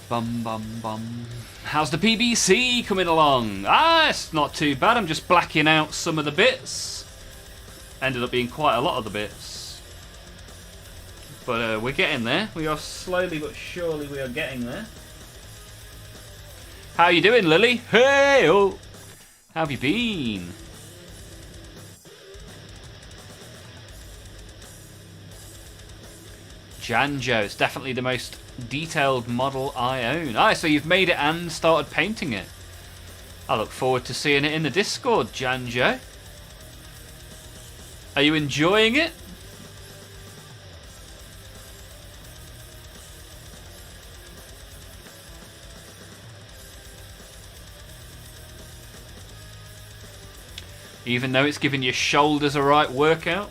Bum bum bum. How's the PBC coming along? Ah, it's not too bad. I'm just blacking out some of the bits. Ended up being quite a lot of the bits. But we're getting there. We are slowly but surely we are getting there. How you doing, Lily? Hey, oh. How have you been? Janjo, it's definitely the most detailed model I own. Ah, so you've made it and started painting it. I look forward to seeing it in the Discord, Janjo. Are you enjoying it? Even though it's giving your shoulders a right workout?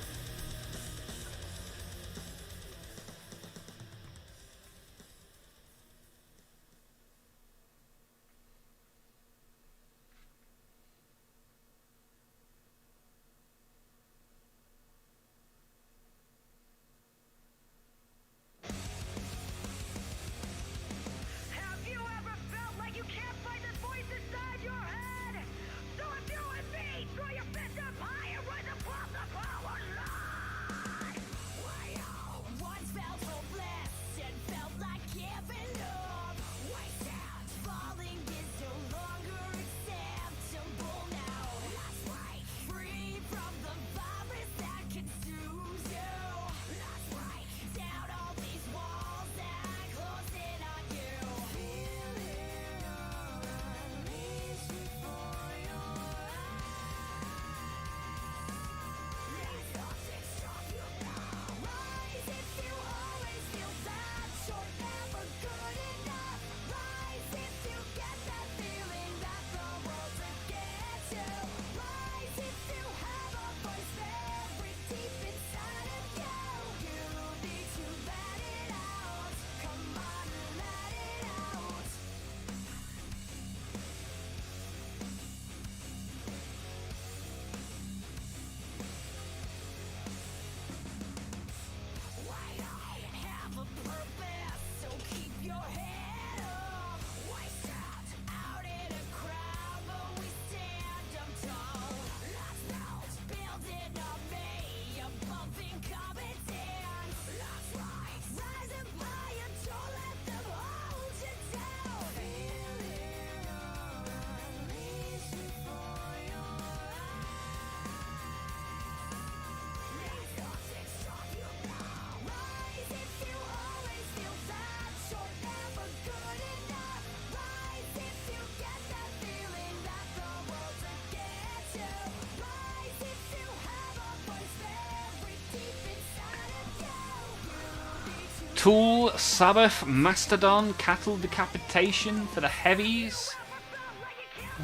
Tool, Sabbath, Mastodon, Cattle Decapitation for the heavies.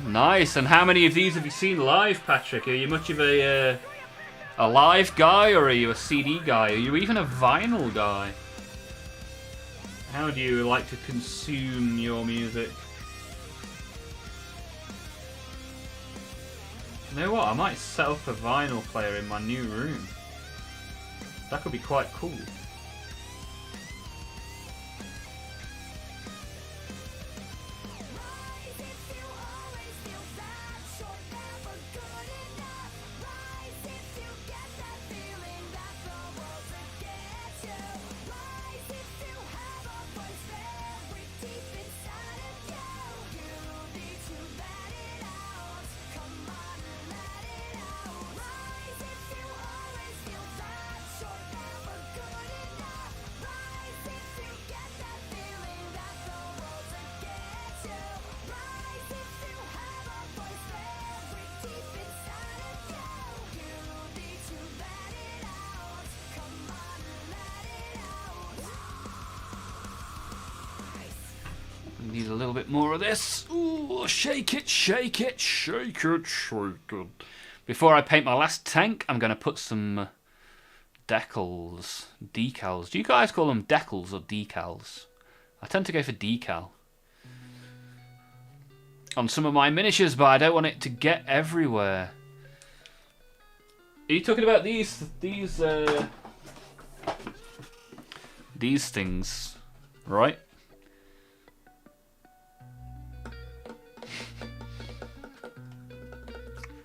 Nice. And how many of these have you seen live, Patrick? Are you much of a live guy, or are you a CD guy? Are you even a vinyl guy? How do you like to consume your music? You know what? I might set up a vinyl player in my new room. That could be quite cool. Need a little bit more of this. Ooh, shake it, shake it, shake it, shake it. Before I paint my last tank, I'm going to put some decals. Do you guys call them decals or decals? I tend to go for decal on some of my miniatures, but I don't want it to get everywhere. Are you talking about these things, right?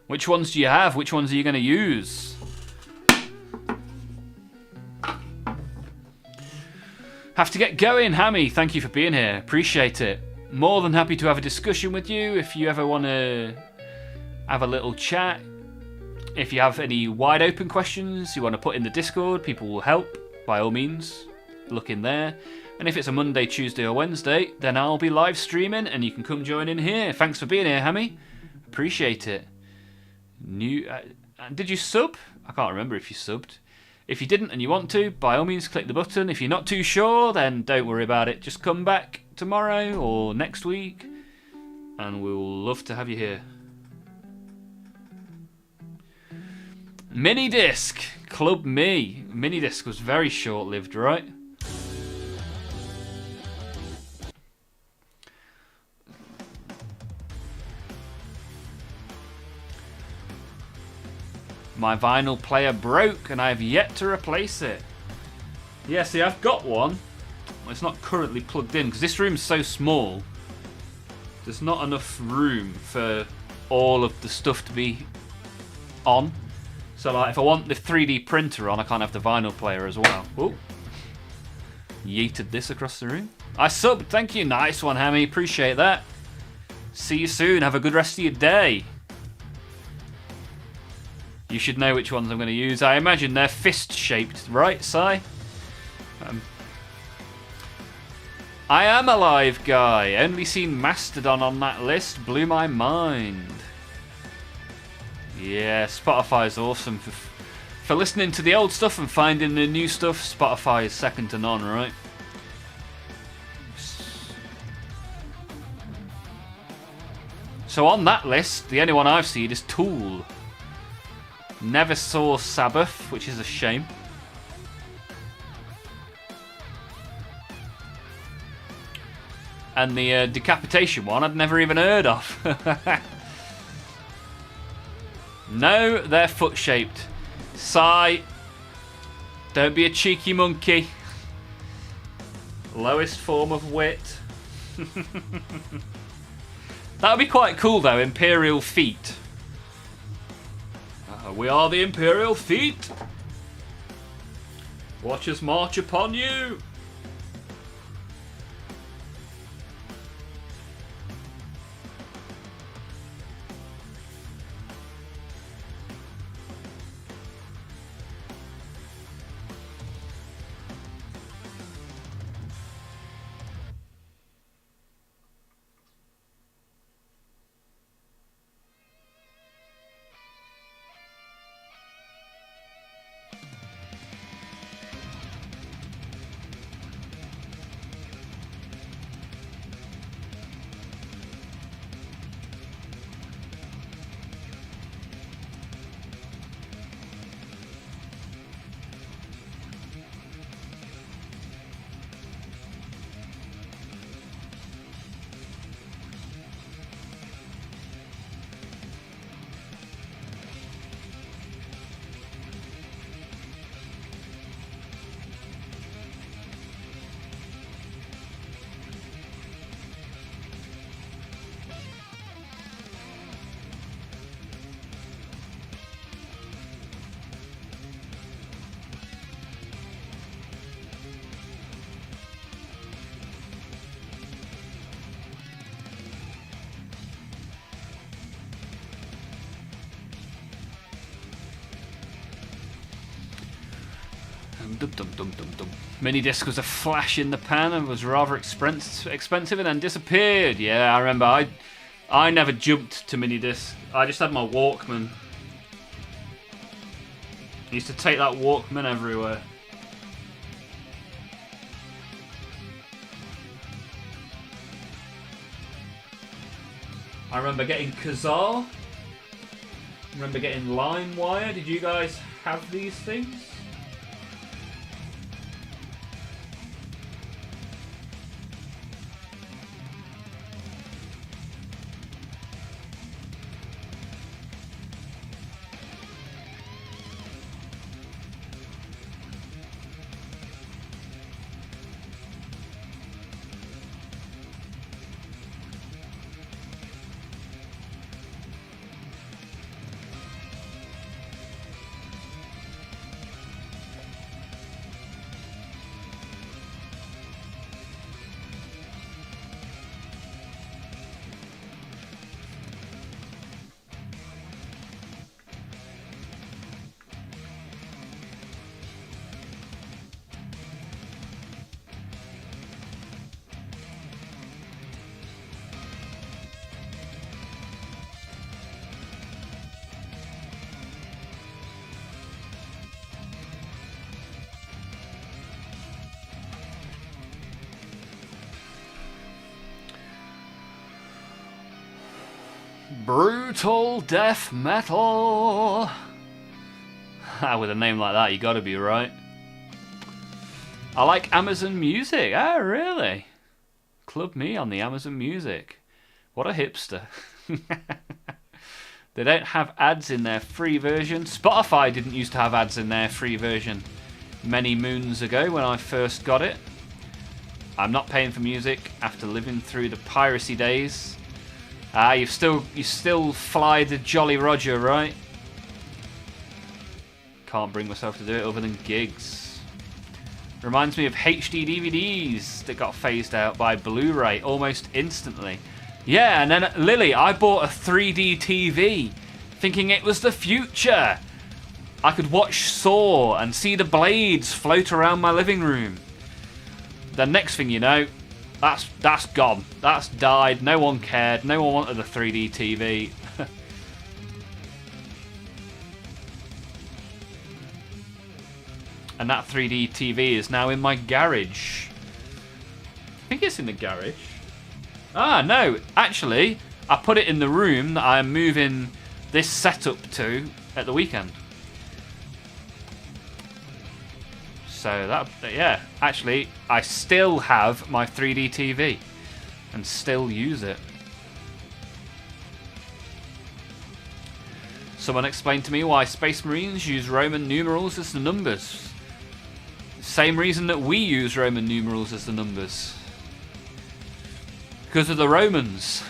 Which ones do you have? Which ones are you going to use? Have to get going, Hammy. Thank you for being here. Appreciate it. More than happy to have a discussion with you if you ever want to have a little chat. If you have any wide open questions you want to put in the Discord, people will help. By all means, look in there. And if it's a Monday, Tuesday or Wednesday, then I'll be live streaming and you can come join in here. Thanks for being here, Hammy. Appreciate it. Did you sub? I can't remember if you subbed. If you didn't and you want to, by all means click the button. If you're not too sure, then don't worry about it. Just come back tomorrow or next week and we'll love to have you here. Minidisc, Club Me. Minidisc was very short-lived, right? My vinyl player broke and I have yet to replace it. Yeah, see, I've got one. It's not currently plugged in because this room's so small. There's not enough room for all of the stuff to be on. So like, if I want the 3D printer on, I can't have the vinyl player as well. Oh, yeeted this across the room. I subbed, thank you. Nice one, Hammy. Appreciate that. See you soon. Have a good rest of your day. You should know which ones I'm going to use. I imagine they're fist-shaped, right, Si? I am a live guy. Only seen Mastodon on that list. Blew my mind. Yeah, Spotify's awesome for listening to the old stuff and finding the new stuff. Spotify is second to none, right? So on that list, the only one I've seen is Tool. Never saw Sabbath, which is a shame. And the decapitation one I'd never even heard of. No, they're foot-shaped. Sigh. Don't be a cheeky monkey. Lowest form of wit. That would be quite cool though, Imperial feet. We are the Imperial feet. Watch us march upon you. dum dum dum dum dum. Mini disc was a flash in the pan and was rather expensive and then disappeared. Yeah, I remember. I never jumped to mini disc. I just had my Walkman. I used to take that Walkman everywhere. I remember getting Kazaa. I remember getting LimeWire. Did you guys have these things? Brutal death metal. With a name like that, you gotta be right. I like Amazon Music. Oh, really? Club me on the Amazon Music. What a hipster. They don't have ads in their free version. Spotify didn't used to have ads in their free version many moons ago when I first got it. I'm not paying for music after living through the piracy days. You still fly the Jolly Roger, right? Can't bring myself to do it other than gigs. Reminds me of HD DVDs that got phased out by Blu-ray almost instantly. Yeah, and then Lily, I bought a 3D TV thinking it was the future. I could watch Saw and see the blades float around my living room. The next thing you know, that's gone. That's died. No one cared. No one wanted a 3D TV. And that 3D TV is now in my garage. I think it's in the garage. Ah, no. Actually, I put it in the room that I am moving this setup to at the weekend. So that, yeah, actually, I still have my 3D TV and still use it. Someone explained to me why Space Marines use Roman numerals as the numbers. Same reason that we use Roman numerals as the numbers. Because of the Romans.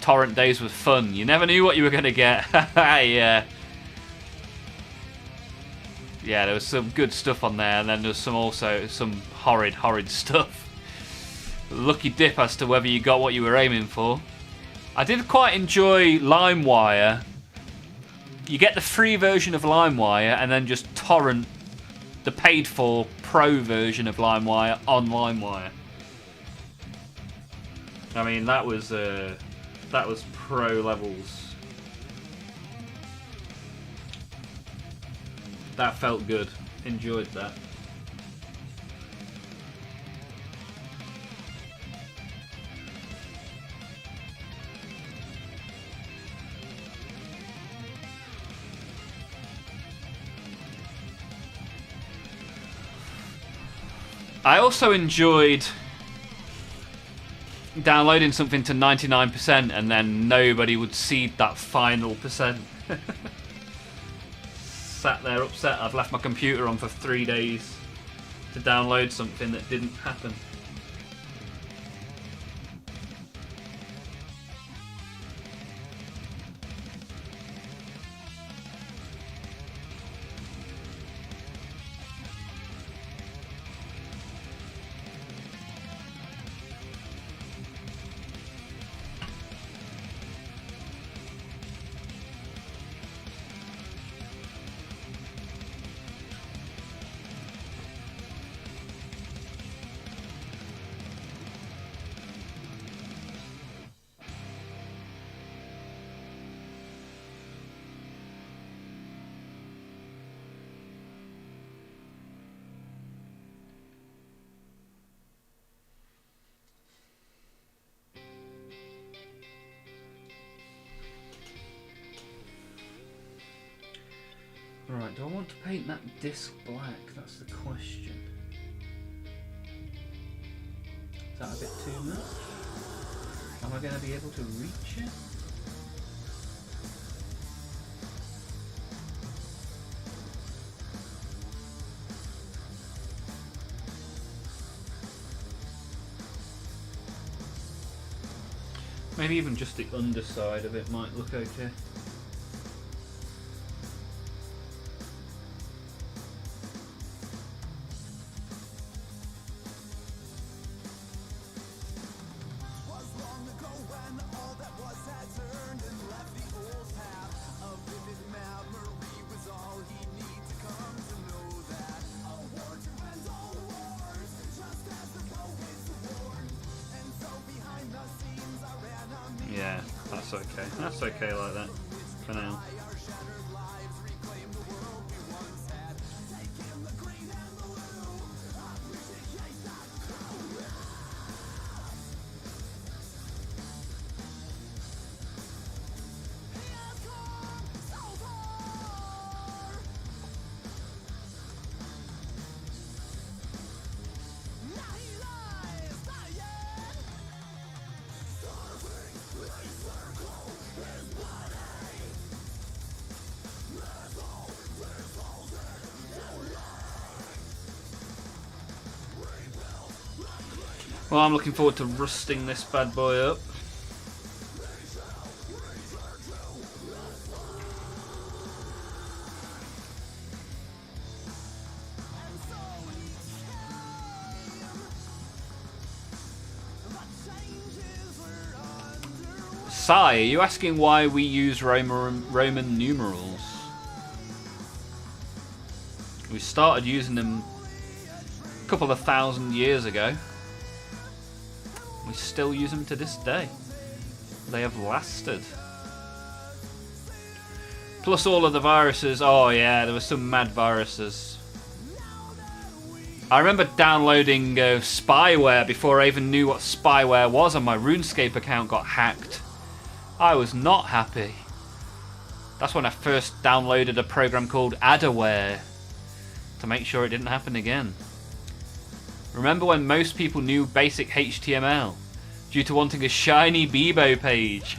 Torrent days was fun. You never knew what you were going to get. Yeah. Yeah, there was some good stuff on there, and then there was also some horrid stuff. Lucky dip as to whether you got what you were aiming for. I did quite enjoy LimeWire. You get the free version of LimeWire, and then just torrent the paid-for pro version of LimeWire on LimeWire. I mean, that was pro levels. That felt good. Enjoyed that. I also enjoyed downloading something to 99% and then nobody would seed that final percent. Sat there upset I'd left my computer on for 3 days to download something that didn't happen. do I want to paint that disc black? That's the question. Is that a bit too much? Am I going to be able to reach it? Maybe even just the underside of it might look okay. Yeah, that's okay. That's okay like that for now. Well, I'm looking forward to rusting this bad boy up. Sai, are you asking why we use Roman numerals? We started using them a couple of thousand years ago. We still use them to this day. They have lasted. Plus all of the viruses. Oh yeah, there were some mad viruses. I remember downloading spyware before I even knew what spyware was, and my RuneScape account got hacked. I was not happy. That's when I first downloaded a program called Adaware to make sure it didn't happen again. Remember when most people knew basic HTML due to wanting a shiny Bebo page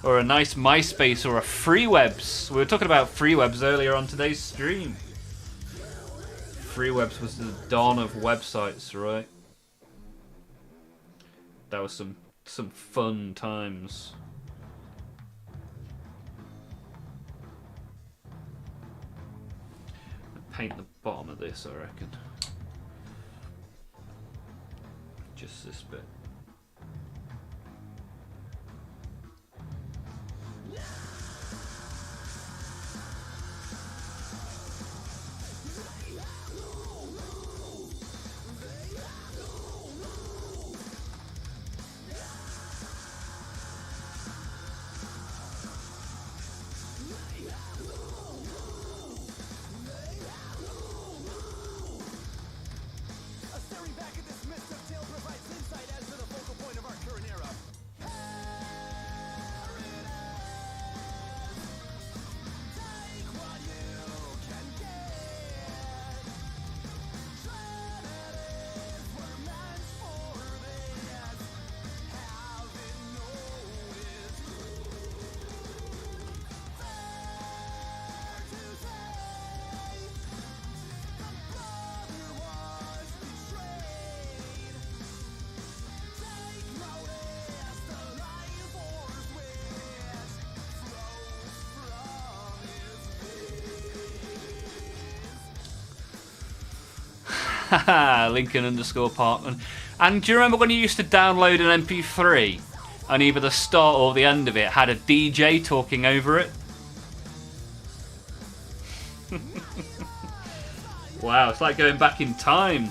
or a nice MySpace or a Freewebs? We were talking about Freewebs earlier on today's stream. Freewebs was the dawn of websites, right? That was some fun times. Paint the bottom of this, I reckon. Just this bit. Lincoln _ Parkman. And do you remember when you used to download an MP3 and either the start or the end of it had a DJ talking over it? Wow, it's like going back in time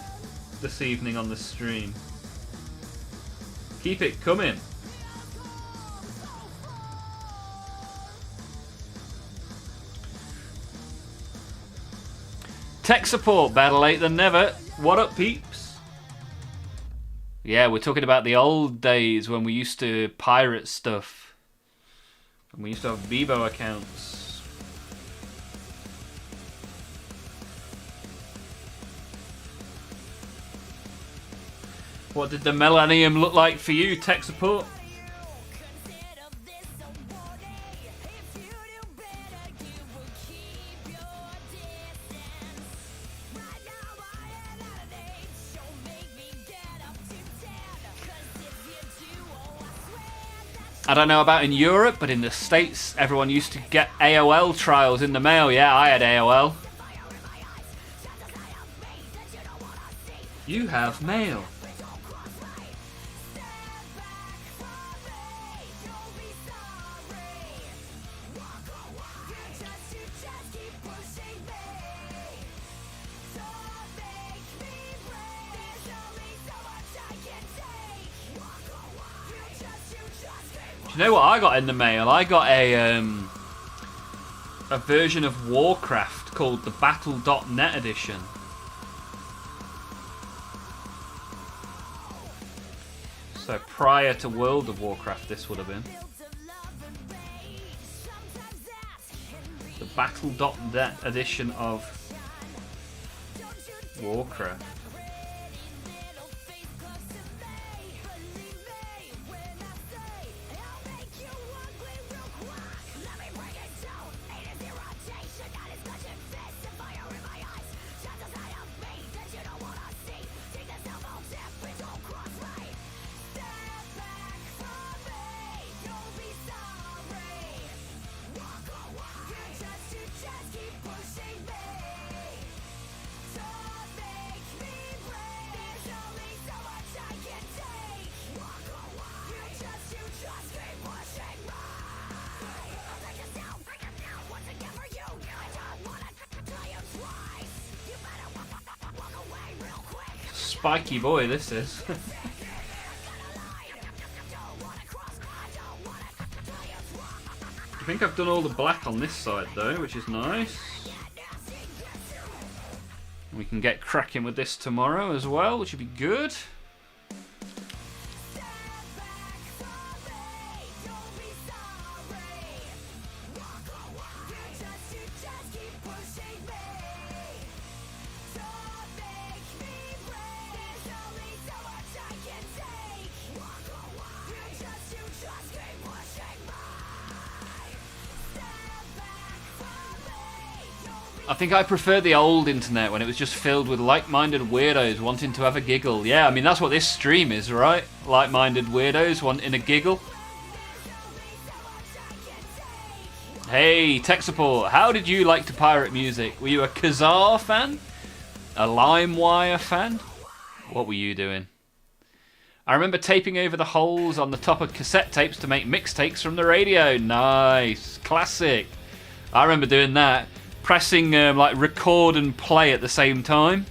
this evening on the stream. Keep it coming. Tech support, better late than never. What up, peeps? Yeah, we're talking about the old days when we used to pirate stuff. And we used to have Bebo accounts. What did the Millennium look like for you, tech support? I don't know about in Europe, but in the States, everyone used to get AOL trials in the mail. Yeah, I had AOL. You have mail. You know what I got in the mail? I got a version of Warcraft called the Battle.net edition. So prior to World of Warcraft, this would have been. The Battle.net edition of Warcraft. Spiky boy, this is. I think I've done all the black on this side though, which is nice. We can get cracking with this tomorrow as well, which would be good. I think I prefer the old internet when it was just filled with like-minded weirdos wanting to have a giggle. Yeah, I mean, that's what this stream is, right? Like-minded weirdos wanting a giggle. Hey, tech support, how did you like to pirate music? Were you a Kazaa fan? A LimeWire fan? What were you doing? I remember taping over the holes on the top of cassette tapes to make mixtapes from the radio. Nice. Classic. I remember doing that. Pressing like record and play at the same time.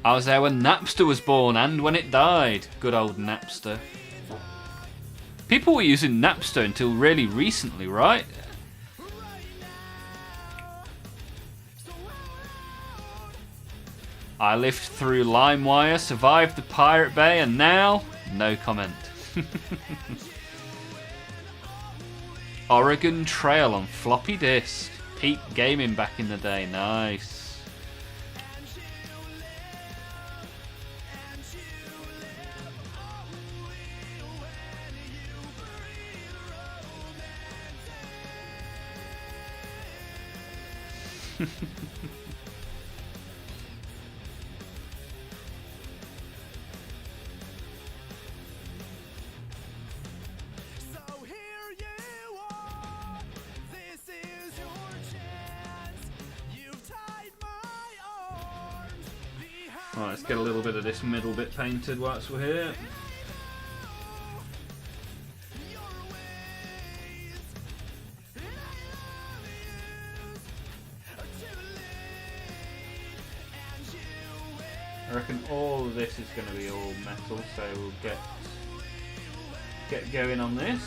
I was there when Napster was born and when it died. Good old Napster. People were using Napster until really recently, right? I lived through LimeWire, survived the Pirate Bay, and now, no comment. Oregon Trail on floppy disk. Peak gaming back in the day. Nice. Right, let's get a little bit of this middle bit painted whilst we're here. I reckon all of this is going to be all metal, so we'll get going on this.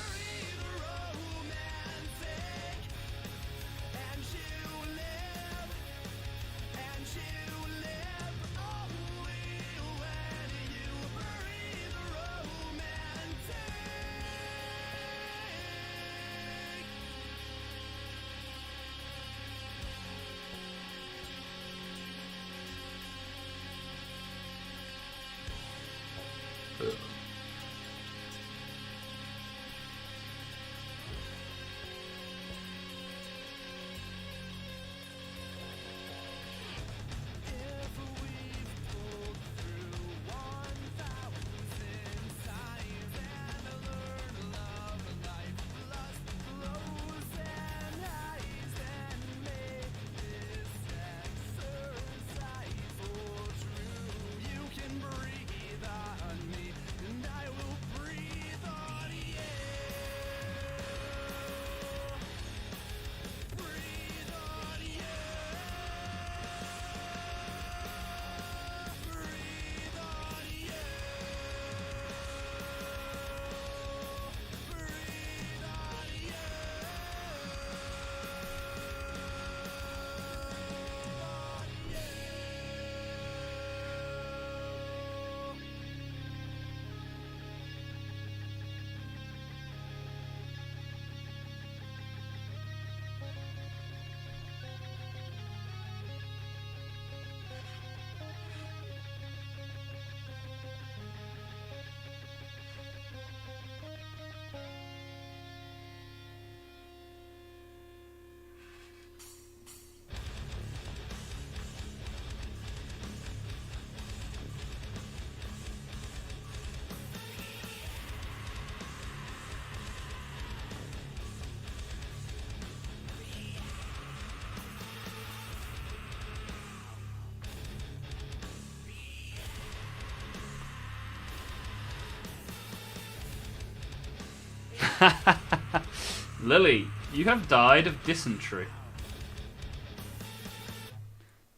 Lily, you have died of dysentery.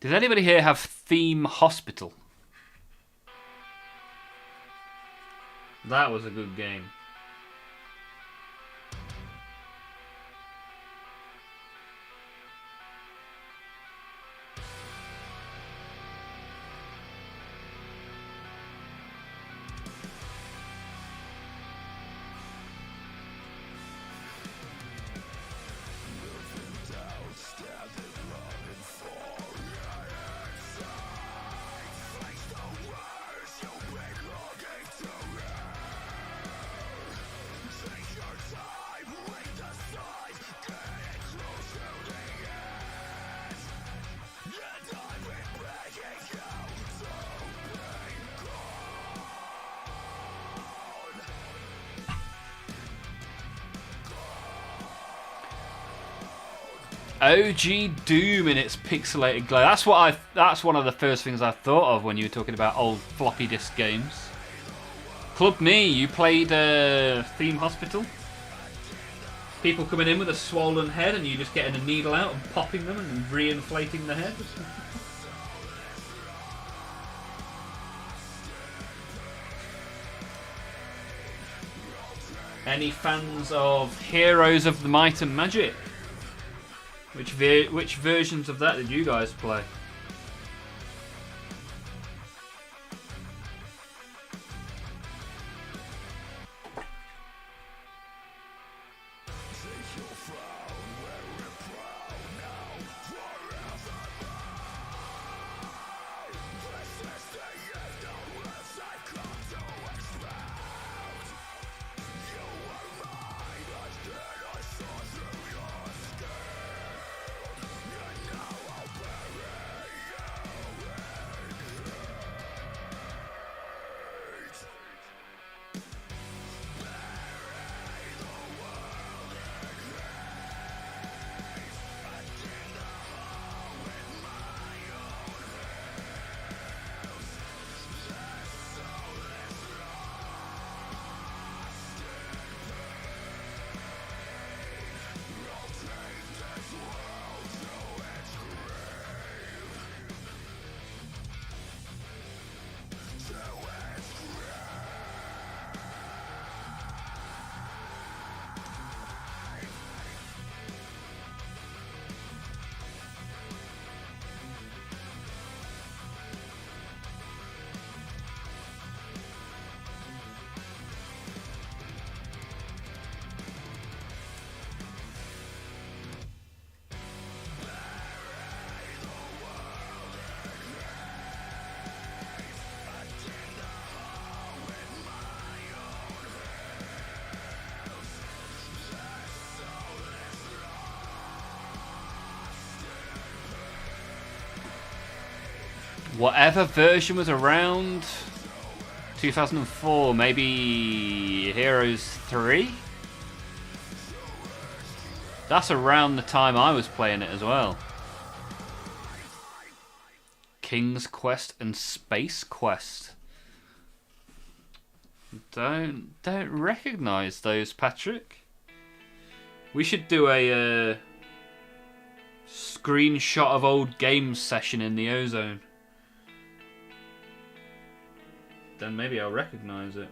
Does anybody here have Theme Hospital? That was a good game. OG Doom in its pixelated glow. That's one of the first things I thought of when you were talking about old floppy disk games. Club Me, you played Theme Hospital? People coming in with a swollen head and you just getting a needle out and popping them and re-inflating the head? Any fans of Heroes of the Might and Magic? Which versions of that did you guys play? Whatever version was around 2004, maybe Heroes 3? That's around the time I was playing it as well. King's Quest and Space Quest. Don't recognise those, Patrick. We should do a screenshot of old games session in the Ozone. Then maybe I'll recognise it.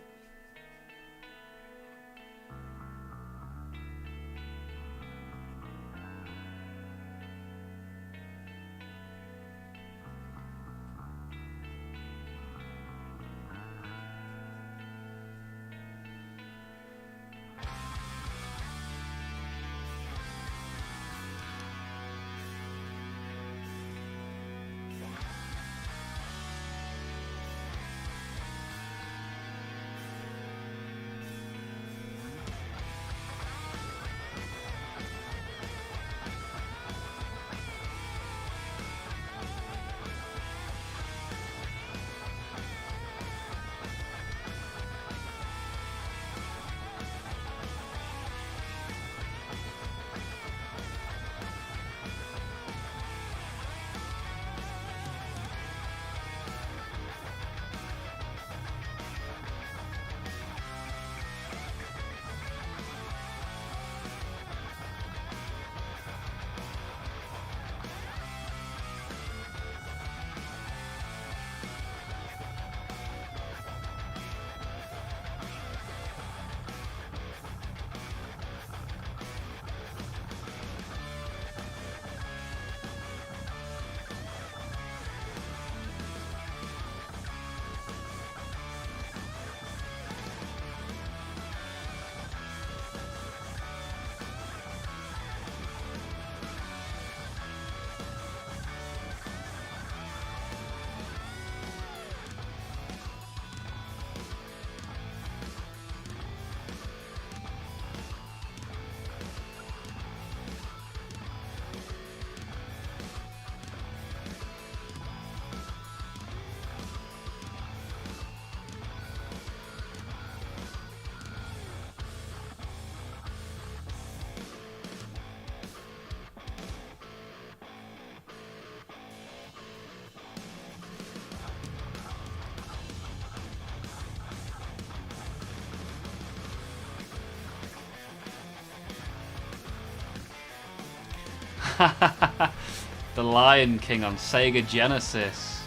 The Lion King on Sega Genesis.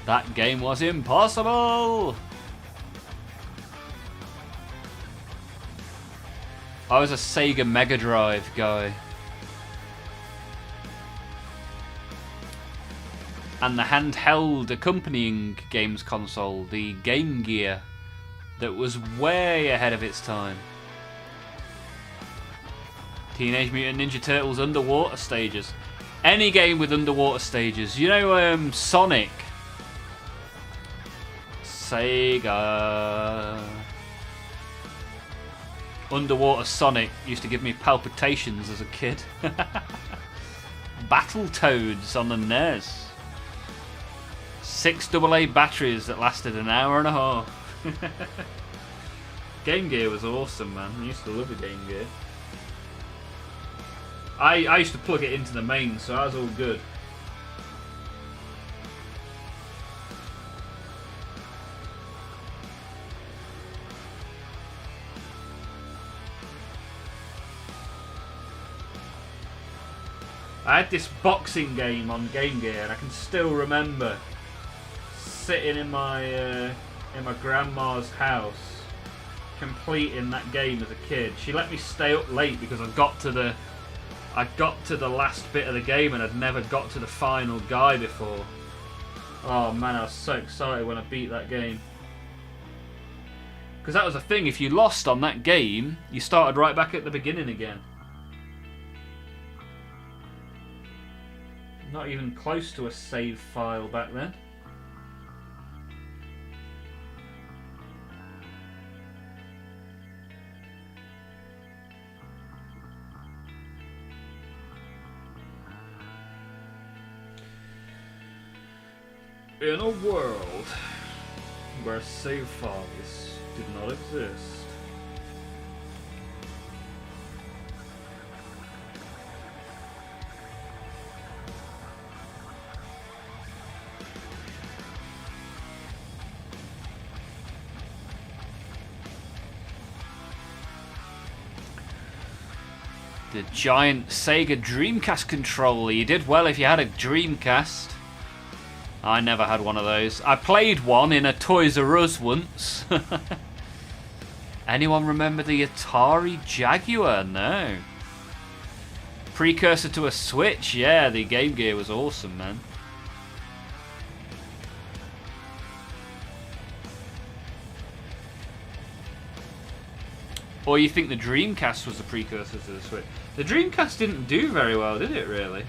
That game was impossible! I was a Sega Mega Drive guy. And the handheld accompanying games console, the Game Gear, that was way ahead of its time. Teenage Mutant Ninja Turtles underwater stages. Any game with underwater stages. You know, Sonic. Sega. Underwater Sonic used to give me palpitations as a kid. Battletoads on the NES. 6 AA batteries that lasted an hour and a half. Game Gear was awesome, man. I used to love the Game Gear. I used to plug it into the main, so that was all good. I had this boxing game on Game Gear, and I can still remember sitting in my grandma's house, completing that game as a kid. She let me stay up late because I got to the last bit of the game and I'd never got to the final guy before. Oh man, I was so excited when I beat that game. Because that was the thing, if you lost on that game, you started right back at the beginning again. Not even close to a save file back then. In a world where save files did not exist. The giant Sega Dreamcast controller. You did well if you had a Dreamcast. I never had one of those. I played one in a Toys R Us once. Anyone remember the Atari Jaguar? No. Precursor to a Switch? Yeah, the Game Gear was awesome, man. Or you think the Dreamcast was the precursor to the Switch? The Dreamcast didn't do very well, did it really?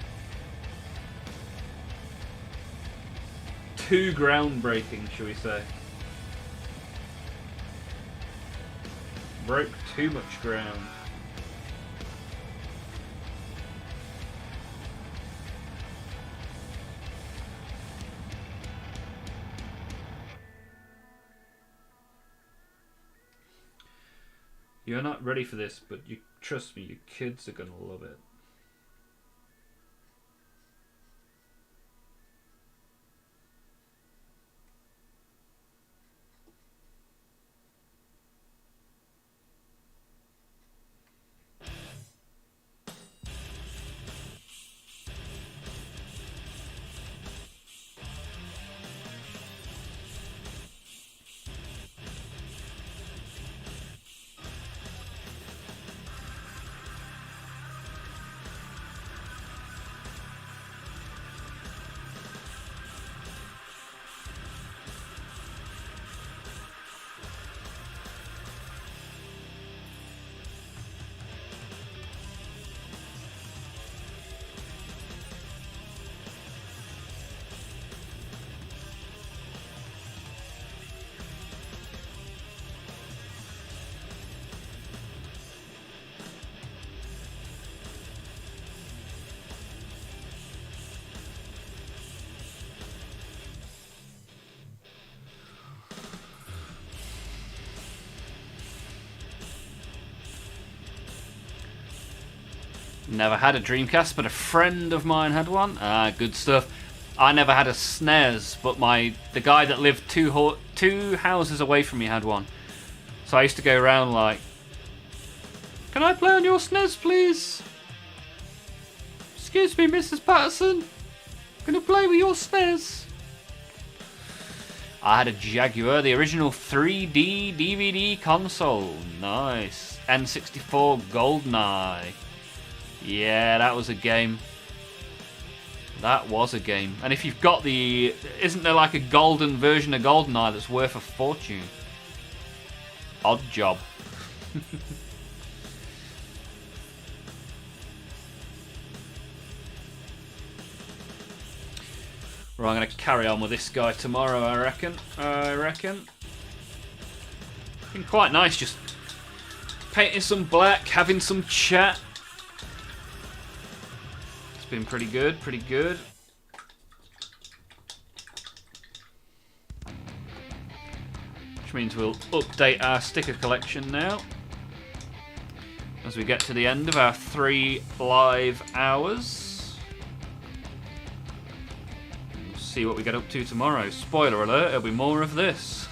Too groundbreaking, shall we say. Broke too much ground. You're not ready for this, but you trust me, your kids are gonna love it. Never had a Dreamcast, but a friend of mine had one. Ah, good stuff. I never had a SNES, but the guy that lived two houses away from me had one. So I used to go around like, "Can I play on your SNES, please?" Excuse me, Mrs. Patterson. Gonna play with your SNES. I had a Jaguar, the original 3D DVD console. Nice. N64 GoldenEye. Yeah, that was a game. That was a game. And if you've got the... Isn't there like a golden version of GoldenEye that's worth a fortune? Odd job. Right, I'm going to carry on with this guy tomorrow, I reckon. Been quite nice just painting some black, having some chat. It's been pretty good, pretty good. Which means we'll update our sticker collection now. As we get to the end of our 3 live hours. See what we get up to tomorrow. Spoiler alert, there'll be more of this.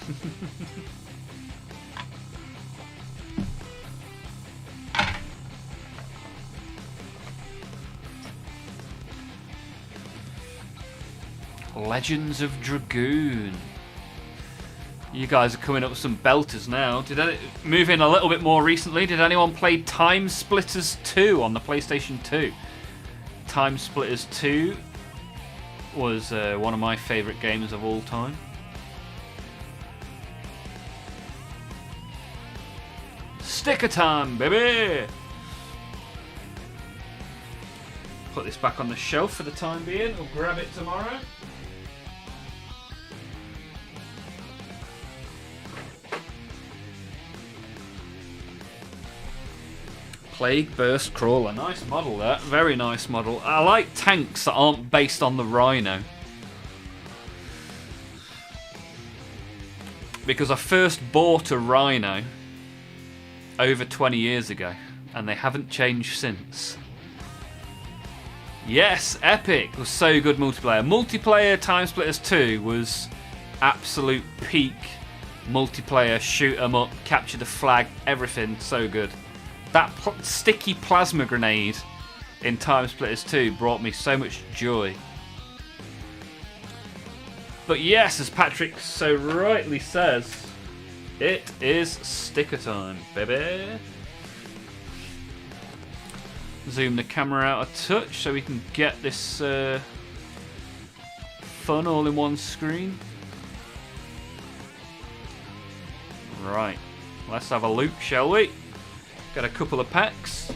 Legends of Dragoon. You guys are coming up with some belters now. Did I move in a little bit more recently? Did anyone play Time Splitters 2 on the PlayStation 2? Time Splitters 2 was one of my favourite games of all time. Sticker time, baby! Put this back on the shelf for the time being. We'll grab it tomorrow. Plague Burst Crawler. Nice model, that. Very nice model. I like tanks that aren't based on the Rhino. Because I first bought a Rhino over 20 years ago, and they haven't changed since. Yes, Epic was so good multiplayer. Multiplayer Time Splitters 2 was absolute peak multiplayer, shoot 'em up, capture the flag, everything, so good. That sticky plasma grenade in Time Splitters 2 brought me so much joy. But yes, as Patrick so rightly says, it is sticker time, baby. Zoom the camera out a touch so we can get this fun all in one screen. Right, let's have a look, shall we? Got a couple of packs.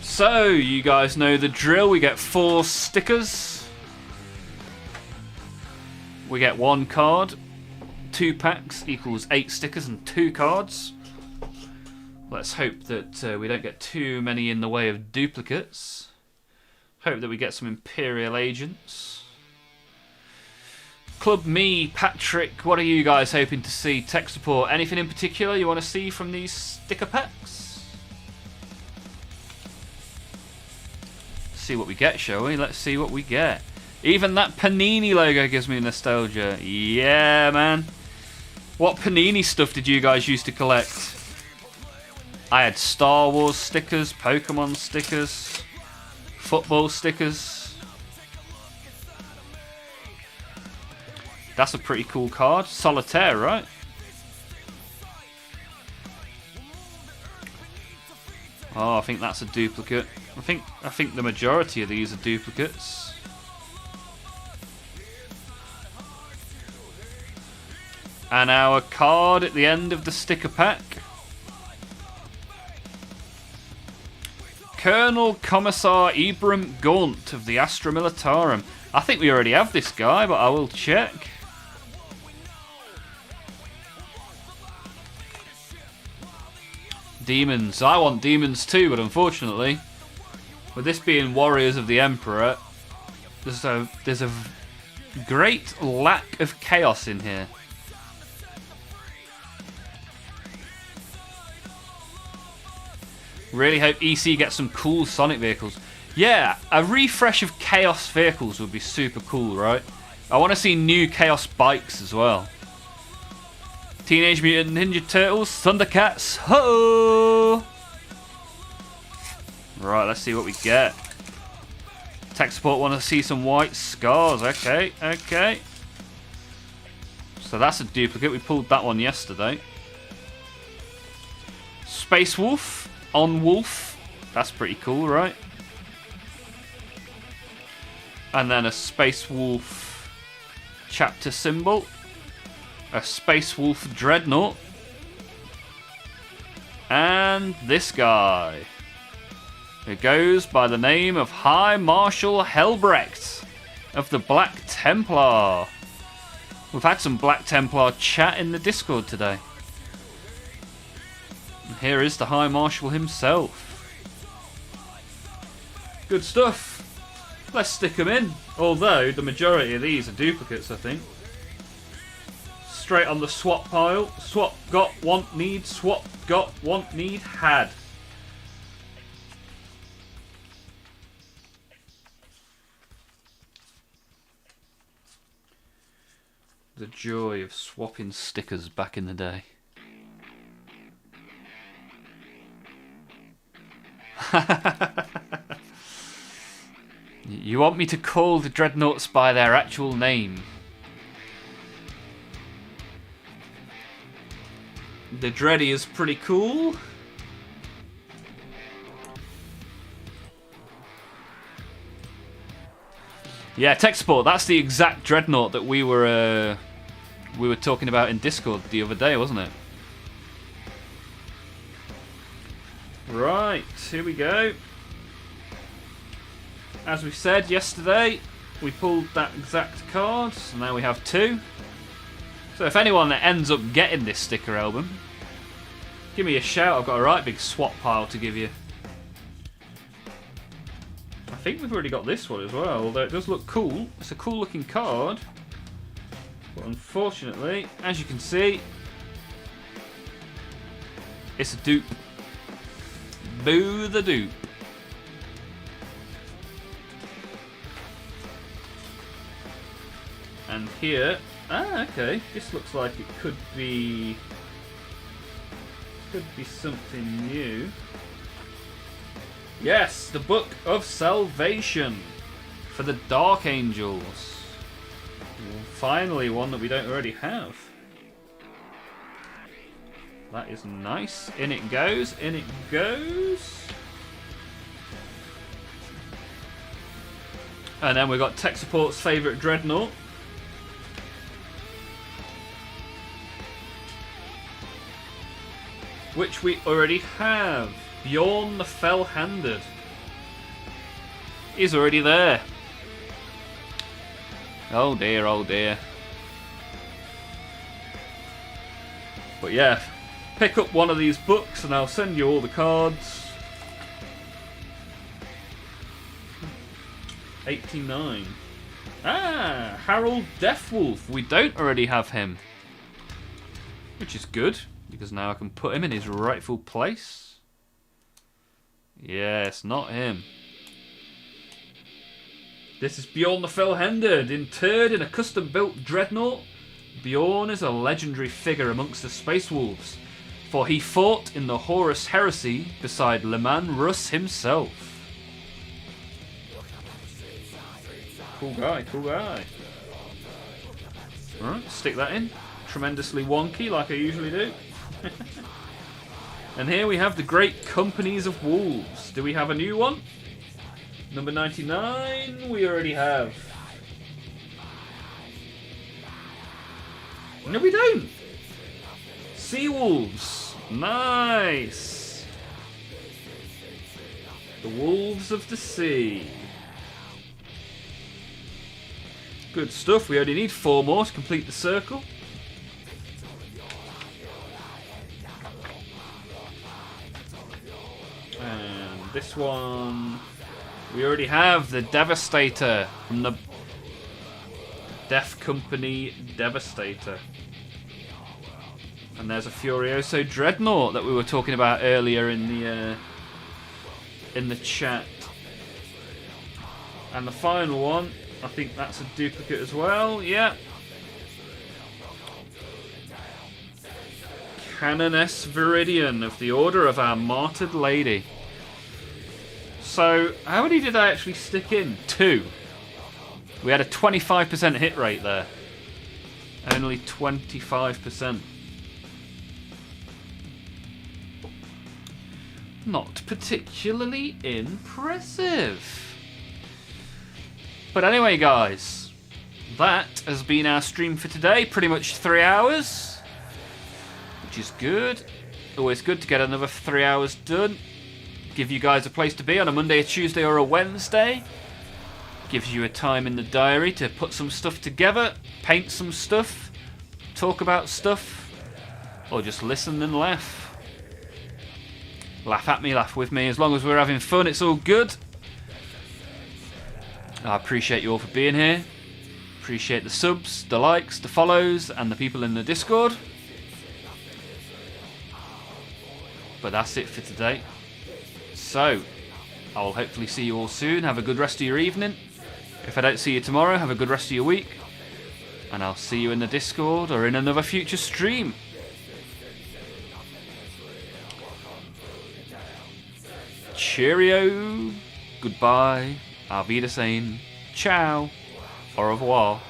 So, you guys know the drill. We get 4 stickers. We get 1 card. 2 packs equals 8 stickers and 2 cards. Let's hope that we don't get too many in the way of duplicates. Hope that we get some Imperial Agents. Club Me, Patrick, what are you guys hoping to see? Tech support, anything in particular you want to see from these sticker packs? See what we get, shall we? Let's see what we get. Even that Panini logo gives me nostalgia. Yeah, man. What Panini stuff did you guys used to collect? I had Star Wars stickers, Pokemon stickers, football stickers. That's a pretty cool card. Solitaire, right? Oh, I think that's a duplicate. I think the majority of these are duplicates. And our card at the end of the sticker pack. Colonel Commissar Ibram Gaunt of the Astra Militarum. I think we already have this guy, but I will check. Demons. I want demons too, but unfortunately, with this being Warriors of the Emperor, there's a great lack of chaos in here. Really hope EC gets some cool Sonic vehicles. Yeah, a refresh of Chaos vehicles would be super cool, right? I want to see new Chaos bikes as well. Teenage Mutant Ninja Turtles, Thundercats, ho! Right, let's see what we get. Tech support want to see some white scars. Okay, okay. So that's a duplicate. We pulled that one yesterday. Space Wolf on Wolf. That's pretty cool, right? And then a Space Wolf chapter symbol. A Space Wolf Dreadnought. And this guy. It goes by the name of High Marshal Helbrecht of the Black Templar. We've had some Black Templar chat in the Discord today. And here is the High Marshal himself. Good stuff. Let's stick them in. Although the majority of these are duplicates, I think. Straight on the swap pile. Swap, got, want, need. Swap, got, want, need, had. The joy of swapping stickers back in the day. You want me to call the dreadnoughts by their actual name? The Dready is pretty cool. Yeah, tech support. That's the exact dreadnought that we were talking about in Discord the other day, wasn't it? Right, here we go. As we said yesterday, we pulled that exact card, so now we have two. So if anyone that ends up getting this sticker album, give me a shout. I've got a right big swap pile to give you. I think we've already got this one as well, although it does look cool. It's a cool looking card. But unfortunately, as you can see, it's a dupe. Boo the dupe. And here, okay, this looks like it could be something new. Yes, the Book of Salvation for the Dark Angels. Finally, one that we don't already have. That is nice. In it goes, in it goes. And then we've got tech support's favourite dreadnought. Which we already have. Bjorn the Fell-Handed. He's already there. Oh dear, oh dear. But yeah, pick up one of these books and I'll send you all the cards. 89. Ah, Harold Deathwolf. We don't already have him. Which is good, because now I can put him in his rightful place. Yes, not him. This is Bjorn the Fell-Handed, interred in a custom-built dreadnought. Bjorn is a legendary figure amongst the Space Wolves, for he fought in the Horus Heresy beside Leman Russ himself. Cool guy, cool guy. Alright, stick that in. Tremendously wonky, like I usually do. And here we have the Great Companies of Wolves. Do we have a new one? Number 99, we already have. No, we don't. Sea Wolves. Nice. The Wolves of the Sea. Good stuff. We only need 4 more to complete the circle. And this one, we already have the Devastator from the Death Company Devastator. And there's a Furioso Dreadnought that we were talking about earlier in the chat. And the final one, I think that's a duplicate as well. Yeah. Canoness Viridian of the Order of Our Martyred Lady. So, how many did I actually stick in? 2. We had a 25% hit rate there. Only 25%. Not particularly impressive. But anyway, guys, that has been our stream for today. Pretty much 3 hours, which is good. Always good to get another 3 hours done. Give you guys a place to be on a Monday, a Tuesday, or a Wednesday. Gives you a time in the diary to put some stuff together, paint some stuff, talk about stuff, or just listen and laugh. Laugh at me, laugh with me. As long as we're having fun, it's all good. I appreciate you all for being here. Appreciate the subs, the likes, the follows, and the people in the Discord. But that's it for today. So, I'll hopefully see you all soon. Have a good rest of your evening. If I don't see you tomorrow, have a good rest of your week. And I'll see you in the Discord or in another future stream. Cheerio, goodbye, auf Wiedersehen, ciao, au revoir.